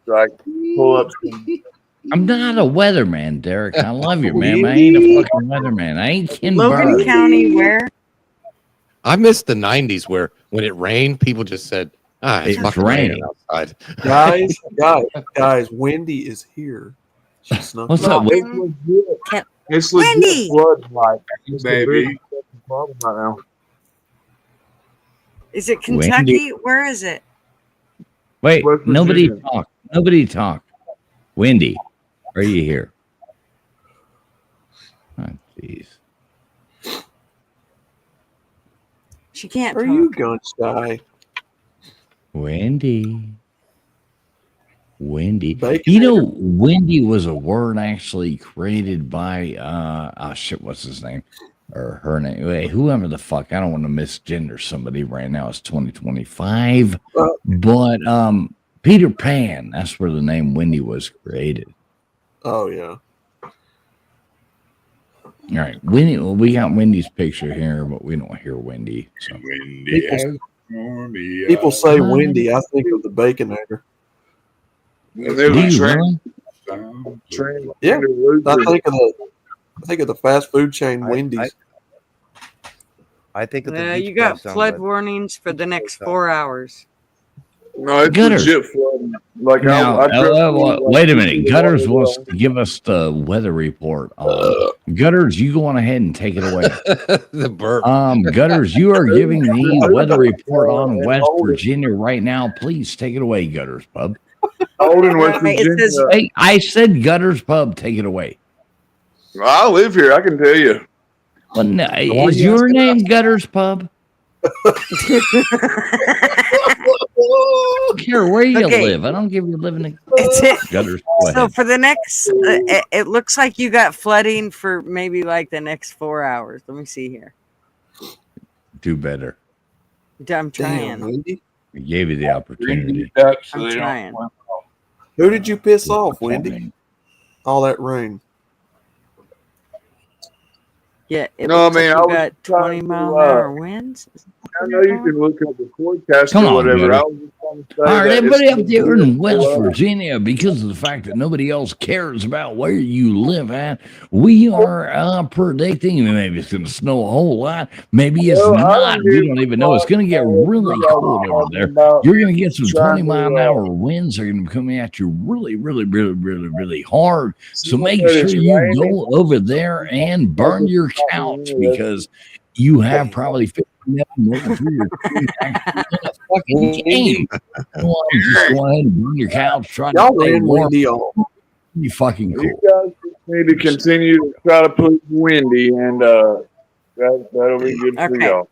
like pull up some. I'm not a weatherman, Derek. I love you, man. I ain't a fucking weatherman. I ain't Ken Logan Burns. County, where? I miss the 90s where when it rained, people just said, it's It's fucking raining. raining outside. guys, Wendy is here. She snuck What's in. up? It's legit. Can't- It's legit Wendy! flooding. Like it's the Baby. biggest fucking problem right now. Is it Kentucky? Where is it? Wait, West nobody Virginia. talk. Nobody talk. Wendy, are you here? Oh, jeez. She can't Are talk. you gun shy? Wendy. Baconator? You know, Wendy was a word actually created by what's his name? Or her name. Wait, whoever the fuck. I don't want to misgender somebody right now. It's 2025. But Peter Pan, that's where the name Wendy was created. Oh yeah. All right. Wendy, well, we got Wendy's picture here, but we don't hear Wendy. So Wendy has stormy People eyes. say Wendy. I think of the Baconator. And there Do was you a really? train. Yeah, I think of the fast food chain Wendy's. I think of the Beach You Boys got song, flood but- warnings for the next 4 hours. No, it's Gutters. legit flooding. Like Now, I drove through, like, wait a minute. the Gutters water wants to give us the weather report. Gutters, you go on ahead and take it away. The burp. Gutters, you are giving the weather report on and West Holden. Virginia right now. Please take it away, Gutters Pub. Holden, West Right, it Virginia. says- Hey, I said Gutters Pub. Take it away. I live here. I can tell you. Well, no, is your name Gutters Pub? I don't care where you Okay. live. I don't give you living in It's Gutters. Go So ahead. for the next, it looks like you got flooding for maybe like the next 4 hours. Let me see here. Do better. I'm Damn, trying. Wendy. I gave you the opportunity. That so I'm they don't trying. swim off. Who did you piss off, Wendy? All that rain. Yeah, it No, looks man, I like you was got trying 20 to, mile an hour winds. I know you can look up the forecast Come or on, whatever. Gutter. I was just trying to say All right, that everybody it's up there legit in West flooding. Virginia, because of the fact that nobody else cares about where you live at, we are predicting maybe it's going to snow a whole lot. Maybe it's Well, I not. don't We give don't a even know. It's going to get fuck really about cold over talking there. about You're going to get some trying 20 mile to, an hour winds. They're going to be coming at you really hard. So make that sure it's you raining. go over there and burn your couch because you have probably 50 million through your screen actually in a fucking game. Well, just go ahead and burn your couch. Try to Y'all stay ran warm. Wendy off. Be fucking You cool. guys just need to continue to try to push Wendy, and that'll be good for Okay. y'all.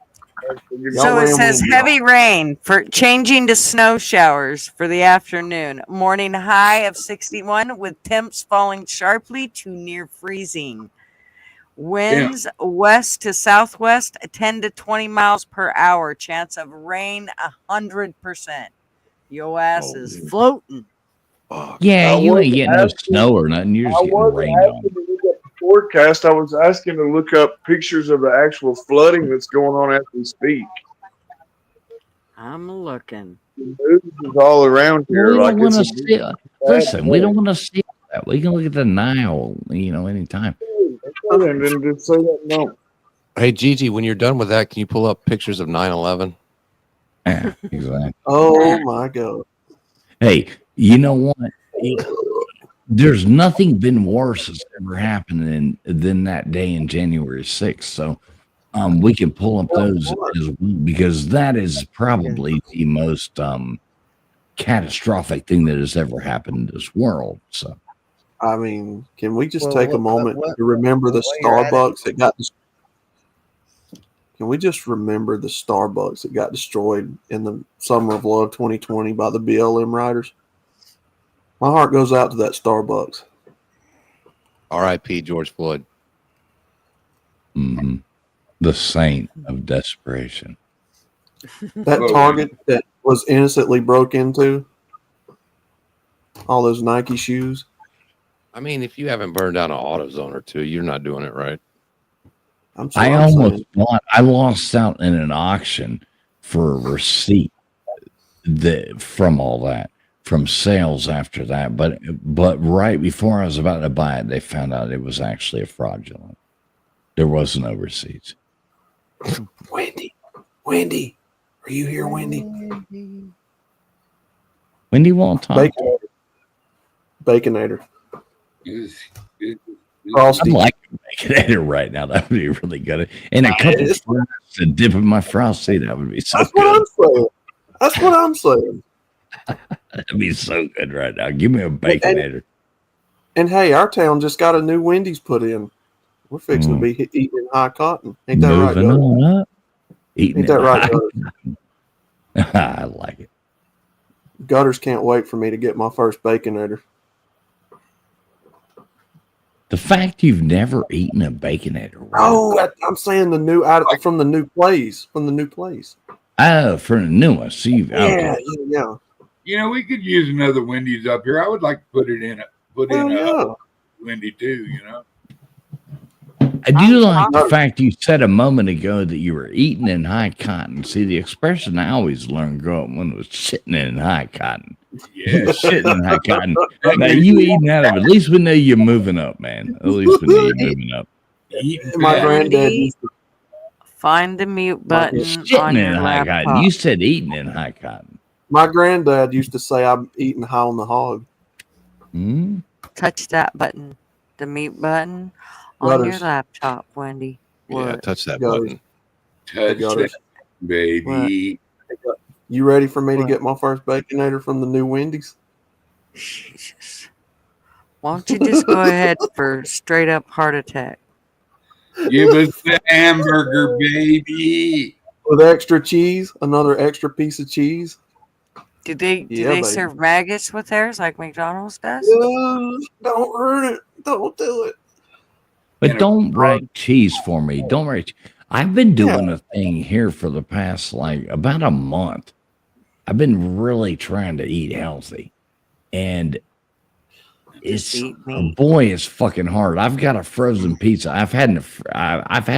So it ran says Wendy heavy rain for changing to snow showers for the afternoon. Morning high of 61 with temps falling sharply to near freezing. Winds west to southwest 10 to 20 miles per hour. Chance of rain 100%. Your ass is floating. Yeah, I you ain't wasn't getting no asking- snow or nothing. You're I just getting wasn't rained on. asking to look up the forecast. I was asking to look up pictures of the actual flooding that's going on as we speak. I'm looking. The news is all around Well, here. we Like don't want it's to a see. bad Listen, we day. don't want to see that. We can look at the Nile, anytime. Okay, and then just say that no. Hey, Gigi, when you're done with that, can you pull up pictures of 9/11? Yeah, exactly. Oh my god. Hey, you know what? There's nothing been worse that's ever happened than that day in January 6th. So we can pull up those as well because that is probably the most catastrophic thing that has ever happened in this world. So I mean, can we just Well, take a what- moment what- to remember the while you're at it- Starbucks that got? Can we just remember the Starbucks that got destroyed in the summer of love 2020 by the BLM riders? My heart goes out to that Starbucks. R.I.P. George Floyd. the saint of desperation. That Target that was innocently broke into, all those Nike shoes. I mean, if you haven't burned down an AutoZone or two, you're not doing it right. I almost bought. I lost out in an auction for a receipt from all that, from sales after that. But right before I was about to buy it, they found out it was actually a fraudulent. There was no receipts. Wendy, are you here, Wendy? Wendy won't talk. Baconator. I'm like Baconator right now. That would be really good. And a couple of fries to dip in my frosty. That would be so That's good. what I'm saying. That's what I'm saying. That'd be so good right now. Give me a Baconator. And hey, our town just got a new Wendy's put in. We're fixing to be eating high cotton. Ain't that right, Moving Doug? on up. Eating Ain't that it. right, I like it. Gutters can't wait for me to get my first Baconator. The fact you've never eaten a Baconator. Oh, I'm saying the new from the new place. From the new place. Oh, for the new one. So you've Yeah, okay. yeah. You know, we could use another Wendy's up here. I would like to put in a Wendy too. You know. I do like the fact you said a moment ago that you were eating in high cotton. See, the expression I always learned growing up was sitting in high cotton. Yeah, sitting in high cotton. Now you eating out of it. At least we know you're moving up, man. At least we know you're moving up. My granddad used to find the mute button sitting on in your high laptop. cotton. You said eating in high cotton. My granddad used to say I'm eating high on the hog. Touch that button, the mute button on Gutters. your laptop, Wendy. Yeah, What? touch that Gutters. button. Touch Gutters. that, baby. You ready for me to get my first Baconator from the new Wendy's? Jesus. Why don't you just go ahead for straight up heart attack? Give us the hamburger, baby. With extra cheese, another extra piece of cheese. Do they baby. serve maggots with theirs like McDonald's does? Don't ruin it. Don't do it. But don't write cheese for me. Don't write. I've been doing a thing here for the past about a month. I've been really trying to eat healthy, and it's fucking hard. I've got a frozen pizza. I've had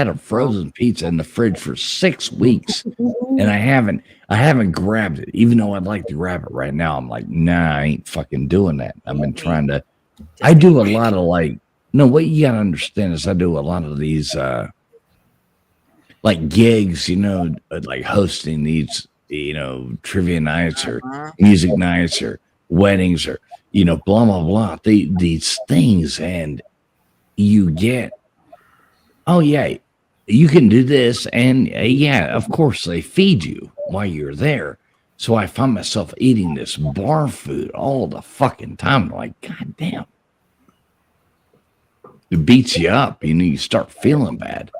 a frozen pizza in the fridge for 6 weeks, and I haven't grabbed it. Even though I'd like to grab it right now, I'm like, nah, I ain't fucking doing that. I've been trying to. I do a lot of what you gotta understand is I do a lot of these gigs, like hosting these, trivia nights or music nights or weddings or blah blah blah. These things, and you get, oh yeah, you can do this, and yeah, of course they feed you while you're there. So I find myself eating this bar food all the fucking time. I'm like, God damn. It beats you up. You start feeling bad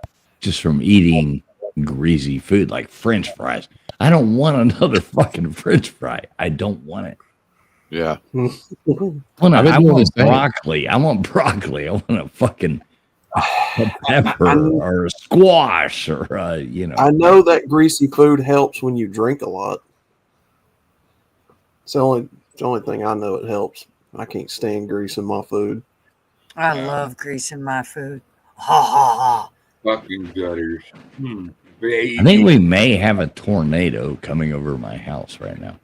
just from eating greasy food like French fries. I don't want another fucking French fry. I don't want it. Yeah. I want broccoli. I want broccoli. I want a fucking pepper or a squash or I know that greasy food helps when you drink a lot. It's the only thing I know it helps. I can't stand grease in my food. I love grease in my food. Ha ha ha. Fucking gutters. I think we may have a tornado coming over my house right now.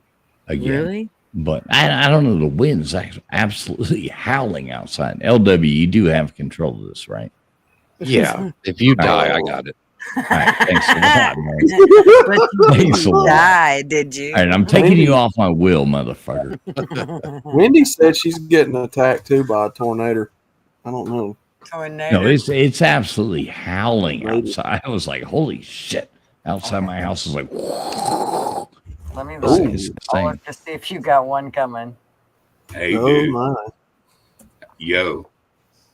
Again. Really? But I don't know. The wind's absolutely howling outside. LW, you do have control of this, right? Yeah. If you die, I got it. All right, thanks a lot, man. But you Thanks a lot. died, did you? All right, I'm taking you off my will, motherfucker. Wendy said she's getting attacked too by a tornado. I don't know. No, it's absolutely howling outside. I was like, holy shit. Outside my house is like, Let me It's look. insane. I'll look to see if you got one coming. Hey, Oh dude. my. Yo,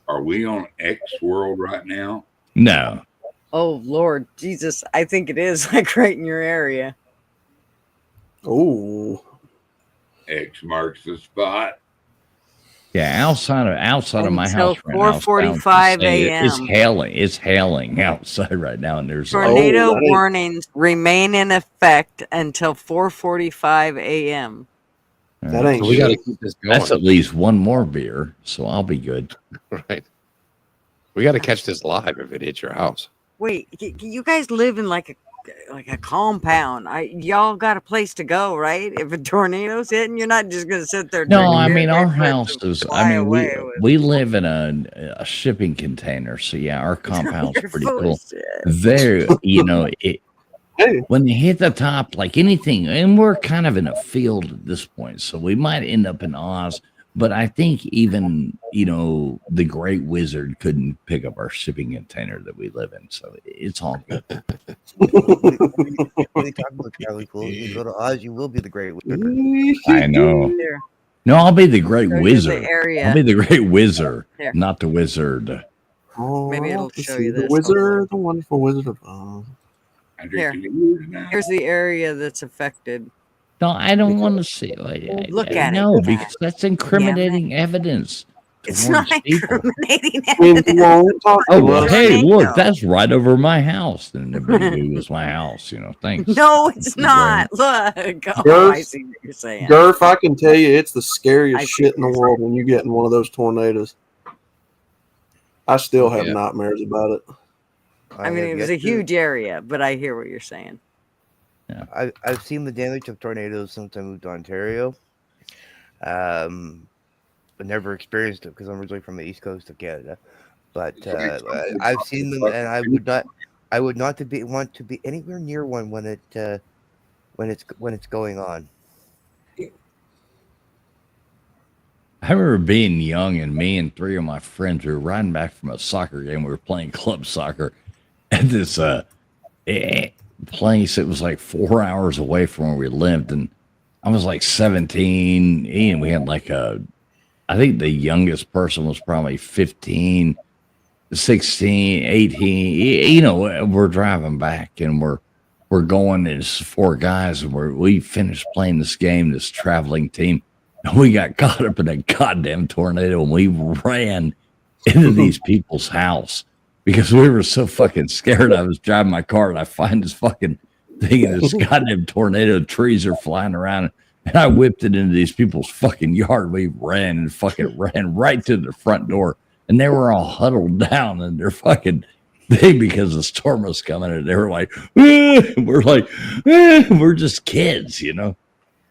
are we on X World right now? no. Oh Lord Jesus, I think it is like right in your area. Oh. X marks the spot. Yeah, outside of my Until house right now. 4:45 It's a.m. hailing. It's hailing outside right now, and there's Tornado that ain't- warnings remain in effect until 4:45 a.m. That ain't So we got to shit. keep this going. that's at least one more beer, so I'll be good. Right. We got to catch this live if it hits your house. Wait, you guys live in like a compound. Y'all got a place to go, right? If a tornado's hitting, you're not just gonna sit there. No, drinking I beer, mean our wait for it to house is. fly I mean away with- we live in a shipping container, so yeah, our compound's You're pretty full of cool. shit. There, Hey. when they hit the top, like anything, and we're kind of in a field at this point, so we might end up in Oz. But I think even the Great Wizard couldn't pick up our shipping container that we live in, so it's all good. Really talk about Charlie Cool. You go to Oz, you will be the great wizard. I know. Here, No, I'll be the Great show you Wizard. the area. I'll be the Great Wizard, Here. not the Wizard. Oh, Maybe it'll to show see you the this, wizard, the wonderful Wizard of Oz. I Here. drink in years now. Here's the area that's affected. No, I don't want to see. Look at it. No, Look at because that's incriminating evidence. It's towards not people. incriminating I mean, evidence. you won't talk Oh, to well, us. hey, look, Tornado. that's right over my house. And everybody Googles my house, thanks. No, it's not. Look. Oh, I see what you're saying. Gurf, I can tell you it's the I scariest see shit in the what you're world when you get in one of those tornadoes. I still have Yeah. nightmares about it. I mean, have it was yet a to- huge area, but I hear what you're saying. I've seen the damage of tornadoes since I moved to Ontario. But never experienced it because I'm originally from the east coast of Canada. But I've seen them, and I would not want to be anywhere near one when it's going on. I remember being young and me and three of my friends we were riding back from a soccer game. We were playing club soccer at this place. It was like 4 hours away from where we lived. And I was like 17. And we had I think the youngest person was probably 15, 16, 18. We're driving back and we're going as four guys. And we finished playing this game, this traveling team. And we got caught up in a goddamn tornado and we ran into these people's house because we were so fucking scared. I was driving my car and I find this fucking thing in this goddamn tornado. Trees are flying around and I whipped it into these people's fucking yard. We ran right to the front door and they were all huddled down and they're fucking big because the storm was coming and they were like, we're like, we're just kids,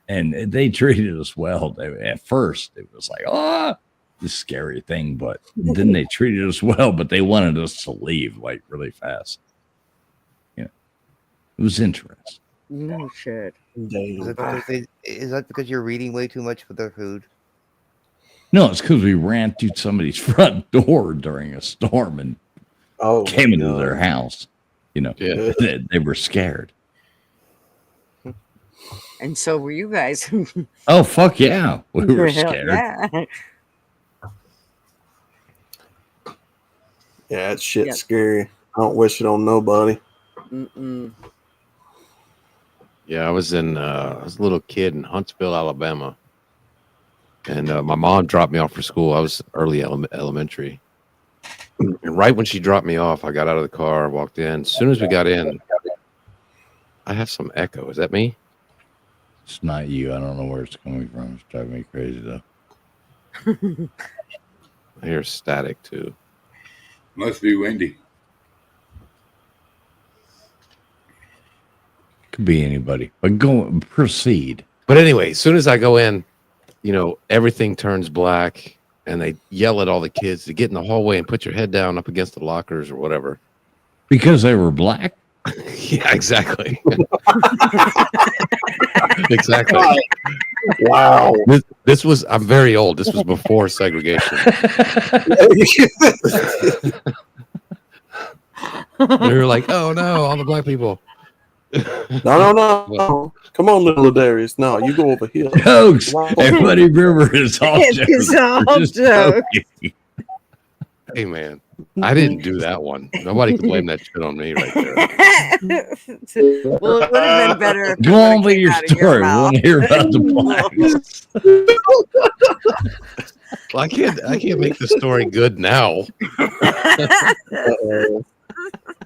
And they treated us well. At first, it was like, this scary thing, but then they treated us well, but they wanted us to leave really fast. It was interesting. No shit. Is that because you're reading way too much for their food? No, it's because we ran through somebody's front door during a storm and came into their house. They were scared. And so were you guys. Oh, fuck yeah. We were Hell scared. yeah. Yeah, that shit's scary. I don't wish it on nobody. Mm-mm. Yeah, I was a little kid in Huntsville, Alabama. And my mom dropped me off for school. I was early elementary. And right when she dropped me off, I got out of the car, walked in. As soon as we got in, I have some echo. Is that me? It's not you. I don't know where it's coming from. It's driving me crazy, though. I hear static, too. Must be windy. Could be anybody. But proceed. But anyway, as soon as I go in, everything turns black and they yell at all the kids to get in the hallway and put your head down up against the lockers or whatever. Because they were black? Yeah, exactly. Exactly. Wow. This was, I'm very old. This was before segregation. They were like, oh no, all the black people. No. Come on, little Darius. No, you go over here. Jokes. Everybody remember it's all jokes. It's all We're just jokes. joking. Hey man, I didn't do that one. Nobody can blame that shit on me right there. Well, it would have been better if it Go on would've with came your out of story. We mouth. want to hear about the blacks. Well, I can't make the story good now.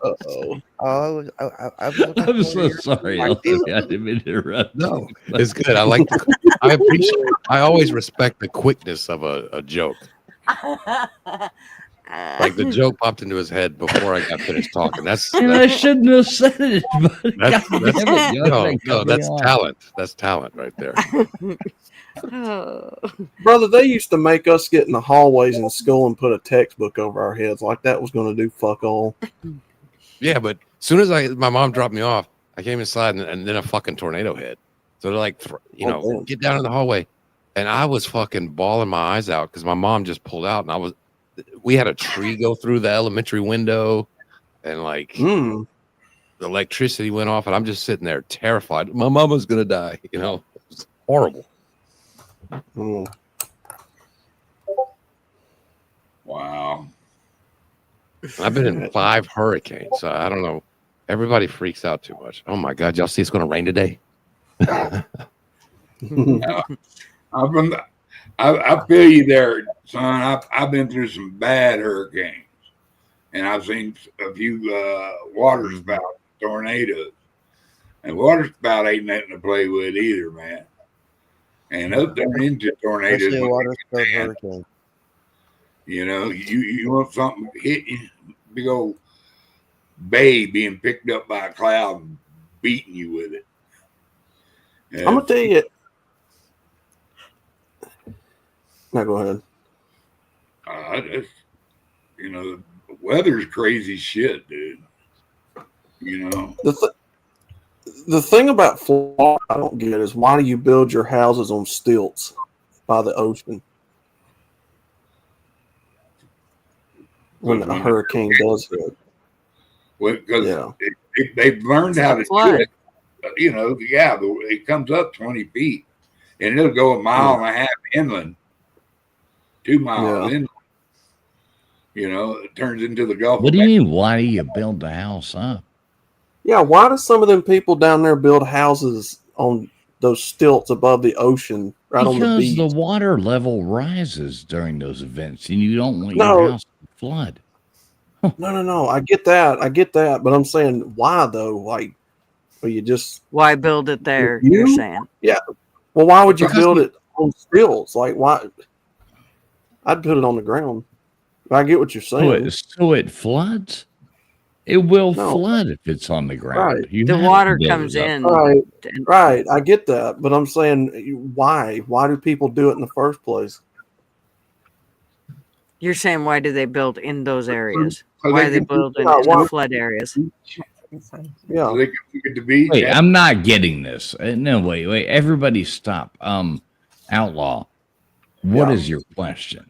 Uh-oh. Oh, I'm so sorry. I didn't mean to interrupt. No, it's good. I always respect the quickness of a joke. Like the joke popped into his head before I got finished talking. I shouldn't have said it. But That's that's talent. That's talent right there. Brother, they used to make us get in the hallways in school and put a textbook over our heads like that was going to do fuck all. Yeah, but as soon as my mom dropped me off, I came inside and then a fucking tornado hit. So they're like, get down in the hallway. And I was fucking bawling my eyes out because my mom just pulled out and we had a tree go through the elementary window and the electricity went off and I'm just sitting there terrified. My mama's going to die. It was horrible. Wow. I've been in 5 hurricanes. So I don't know. Everybody freaks out too much. Oh my God, y'all see it's going to rain today? I feel you there, son. I've been through some bad hurricanes, and I've seen a few water spouts, tornadoes, and water spout ain't nothing to play with either, man. And they'll turn into tornadoes. Especially a water spout hurricane. You know, you want something hit you, big old bay being picked up by a cloud and beating you with it. I'm gonna tell you. Now go ahead. You know, the weather's crazy shit, dude. You know, the thing about Florida I don't get is why do you build your houses on stilts by the ocean when a hurricane does hit? Because they've learned how to do it. You know, it comes up 20 feet, and it'll go a mile and a half inland. 2 miles inland. You know, it turns into the Gulf. What do you mean? Why do you build the house up? Yeah, why do some of them people down there build houses on those stilts above the ocean, right on the beach? Because the water level rises during those events, and you don't want your house to flood. No. I get that, but I'm saying why though? Like, are you just why build it there? You're saying, yeah. Well, why would you build it on stilts? Like, why? I'd put it on the ground. I get what you're saying. So it floods. It will flood if it's on the ground. Right. The water comes in. Right. I get that, but I'm saying why? Why do people do it in the first place? You're saying why do they build in those areas? Why are they building in the flood areas? Yeah. Wait, I'm not getting this. No, wait. Everybody stop. Outlaw. What is your question?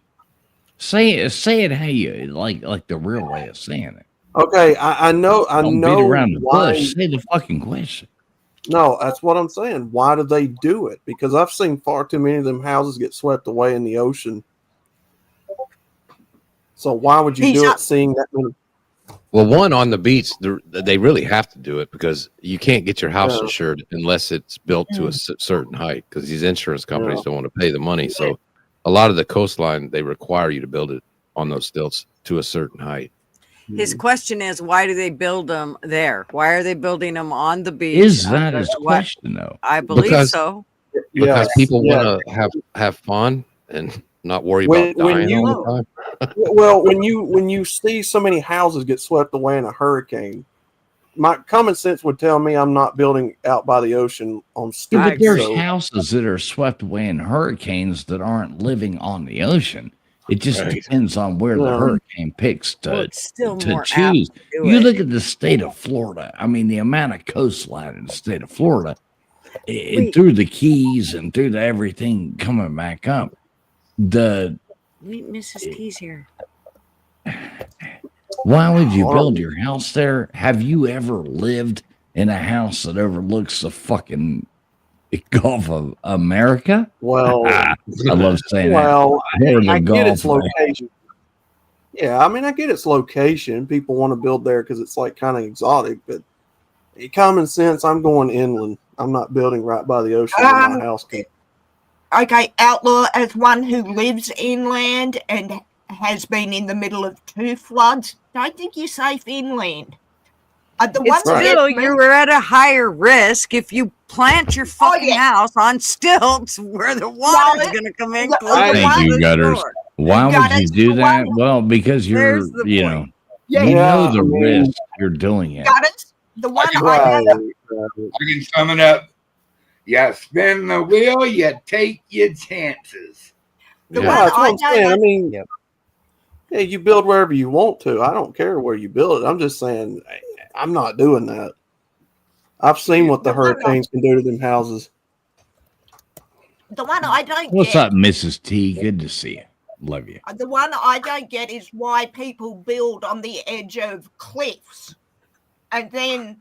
Say it how you like the real way of saying it. Okay, I know. Don't beat around the bush. Say the fucking question. No, that's what I'm saying. Why do they do it? Because I've seen far too many of them houses get swept away in the ocean. So why would you do it seeing that many? Well, one, on the beach, they really have to do it because you can't get your house insured unless it's built to a certain height because these insurance companies don't want to pay the money. So a lot of the coastline, they require you to build it on those stilts to a certain height. His question is, why do they build them there? Why are they building them on the beach? Is that his question, though? I believe so. Because people want to have fun and not worry about dying all the time. Well, when you see so many houses get swept away in a hurricane, my common sense would tell me I'm not building out by the ocean on stilts. But there's houses that are swept away in hurricanes that aren't living on the ocean. It just depends on where the hurricane picks to choose. You look at the state of Florida. I mean, the amount of coastline in the state of Florida, through the Keys and through the everything coming back up. Meet Mrs. Keys here. Why would you build your house there? Have you ever lived in a house that overlooks the fucking Gulf of America? Well, I love saying that. Well, I get its location. Yeah, I mean, I get its location. People want to build there because it's like kind of exotic, but common sense, I'm going inland. I'm not building right by the ocean where my house can. Okay, Outlaw, as one who lives inland and has been in the middle of 2 floods, don't think you're safe inland. You're at a higher risk if you plant your fucking house on stilts where the water's going to come in. Thank you, Gutters. Why would you do that? Well, because you're, you know the risk. You're doing it. The one I can sum it up. You spin the wheel, you take your chances. That's what I'm saying. I mean, you build wherever you want to. I don't care where you build it. I'm just saying, I'm not doing that. I've seen what the hurricanes can do to them houses. The one I don't get. What's up, Mrs. T? Good to see you. Love you. The one I don't get is why people build on the edge of cliffs and then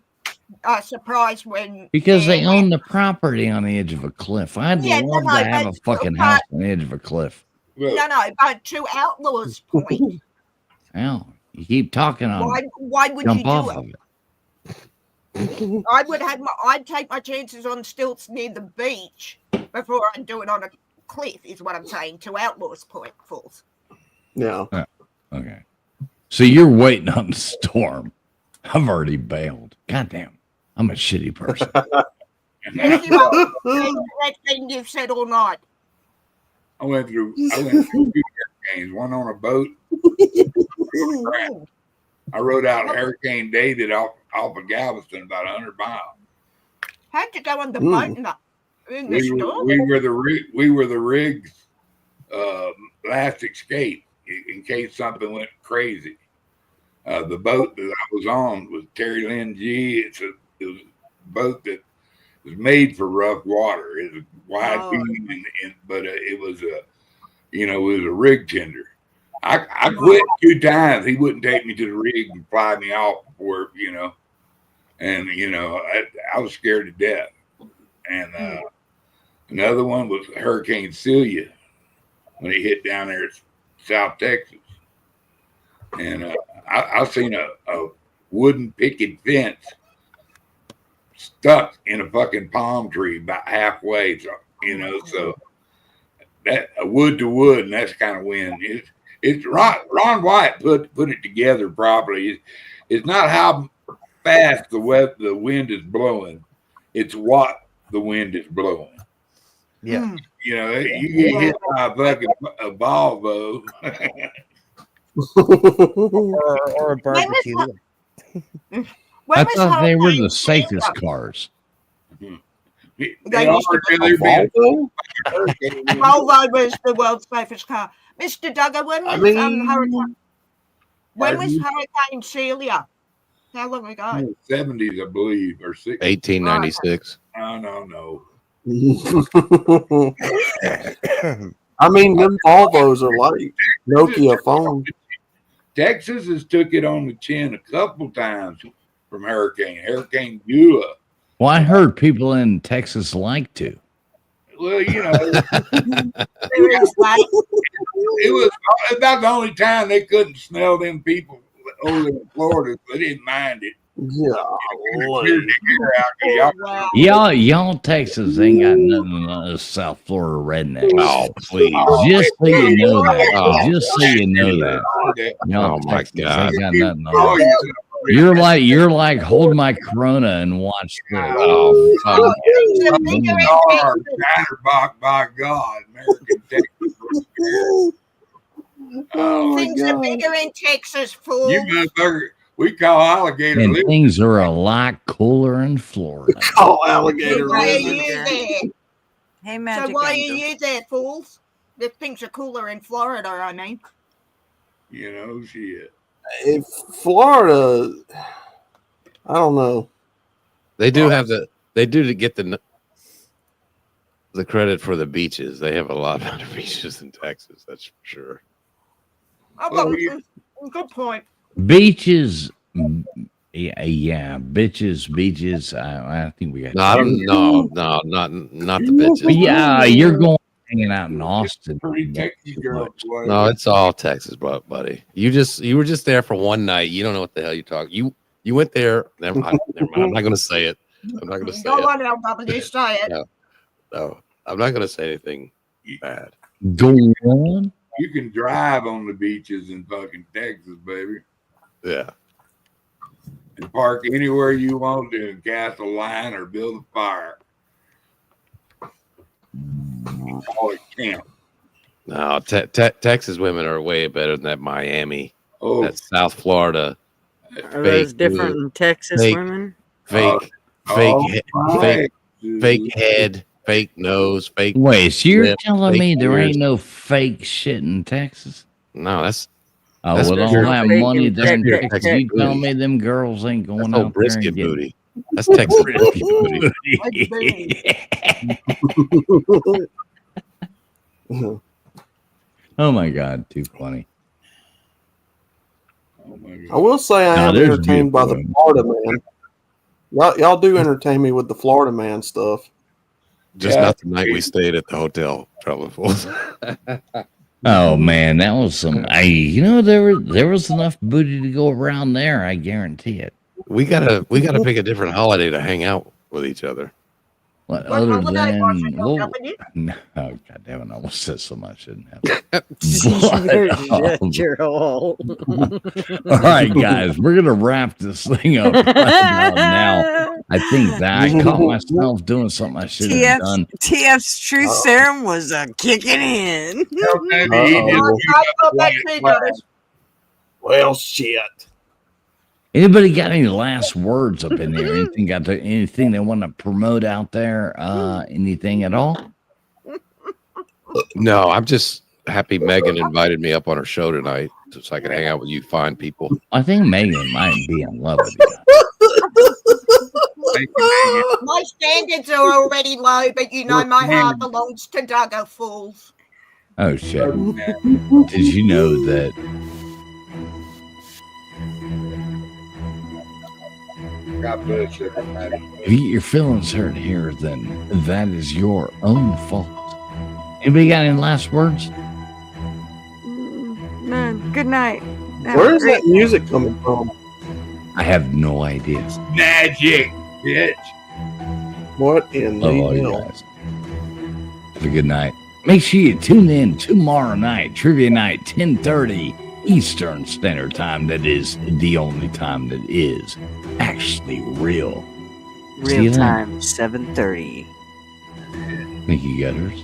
are surprised when. Because they own the property on the edge of a cliff. I'd love to have a fucking house on the edge of a cliff. No, but to Outlaw's point. Well, you keep talking on why would jump you do off it? of it. I'd take my chances on stilts near the beach before I'd do it on a cliff, is what I'm saying, to Outlaws Point Falls. Yeah. Okay. So you're waiting on the storm. I've already bailed. Goddamn. I'm a shitty person. Yes, you are. That thing you've said all night. I went through 2 hurricanes, one on a boat. I rode out Hurricane David off of Galveston, about 100 miles. How'd you go on the boat in the storm? We were the rig's last escape in case something went crazy. The boat that I was on was Terry Lynn G. It was a boat that was made for rough water. It was wide beam, but it was a rig tender. I quit 2 times. He wouldn't take me to the rig and fly me off before, and I was scared to death. And another one was Hurricane Celia when it hit down there at South Texas. And I seen a wooden picket fence stuck in a fucking palm tree about halfway. So, so that wood to wood, and that's kind of wind. It's Ron White put it together properly. It's not how fast the wind is blowing; it's what the wind is blowing. Yeah, you get hit by a fucking Volvo or a barbecue. I thought they were the safest cars. They used to be Volvo was the world's safest car. Mr. Duggar, when was Hurricane Celia? How long ago? 70s, I believe, or 60s. 1896. No. I mean, them Volvos are like Nokia phones. Texas has took it on the chin a couple times from Hurricane Beulah. Well, I heard people in Texas like to. Well, it was about the only time they couldn't smell them people over in Florida. They didn't mind it. Y'all Texas ain't got nothing on South Florida rednecks. Oh, please. Just so you know that. Just so you know that. Y'all my God. ain't got nothing on that. You're like hold my Corona and watch this. By God, American Texas. Things are bigger in Texas, fool. You motherfucker. We call alligator. And things are a lot cooler in Florida. Call alligator. Why are you there? Hey, Magic So why Angel. are you there, fools? The things are cooler in Florida, I mean. Shit. If Florida, I don't know. They do have they do to get the credit for the beaches. They have a lot better beaches in Texas, that's for sure. Good point. Beaches, yeah, beaches. I think we got. No, not the bitches. But yeah, you're going hanging out in Austin. No, it's all Texas, buddy. You were just there for one night. You don't know what the hell you talk. You went there. Never mind. I'm not going to say it. I'm not going to say Go it. on, LW, say it. No, I'm not going to say anything bad. Go on. You can drive on the beaches in fucking Texas, baby. Yeah. And park anywhere you want to and cast a line or build a fire. Call it camp. No, Texas women are way better than that Miami. Oh, that South Florida. Are those different in Texas women? Fake head, fake nose, fake. Wait, so you're lip, telling me there ears. ain't no fake shit in Texas? No, that's. Oh, that's with all pure that fake money and there in pure Texas, Texas you tell booty. me them girls ain't going That's out there brisket and getting booty. That's Texas brisket booty. Oh my God, too funny. I will say I am there's entertained by the beautiful Florida man. Y'all do entertain me with the Florida man stuff. Just not the night we stayed at the hotel, Trouble Fools. Oh man, that was some. There was enough booty to go around there. I guarantee it. We gotta pick a different holiday to hang out with each other. Well, other than no, oh, God damn it! I almost said something I shouldn't have. You're all. All right, guys, we're gonna wrap this thing up right about now. I think that I caught myself doing something I should have done. TF's truth serum was kicking in. Well, shit. Anybody got any last words up in there? Anything they want to promote out there? Anything at all? No, I'm just happy Megan invited me up on her show tonight so I can hang out with you fine people. I think Megan might be in love with you. My standards are already low, but you know my heart belongs to Duggar Fools. Oh shit! Did you know that? God bless everybody. If you get your feelings hurt here, then that is your own fault. Anybody got any last words? None. Good night. Where is that music coming from? I have no idea. Magic, bitch. What in the hell? Guys. Have a good night. Make sure you tune in tomorrow night, trivia night, 10:30 Eastern Standard Time. That is the only time that is actually real. Real time, 7:30. Thank you, gutters.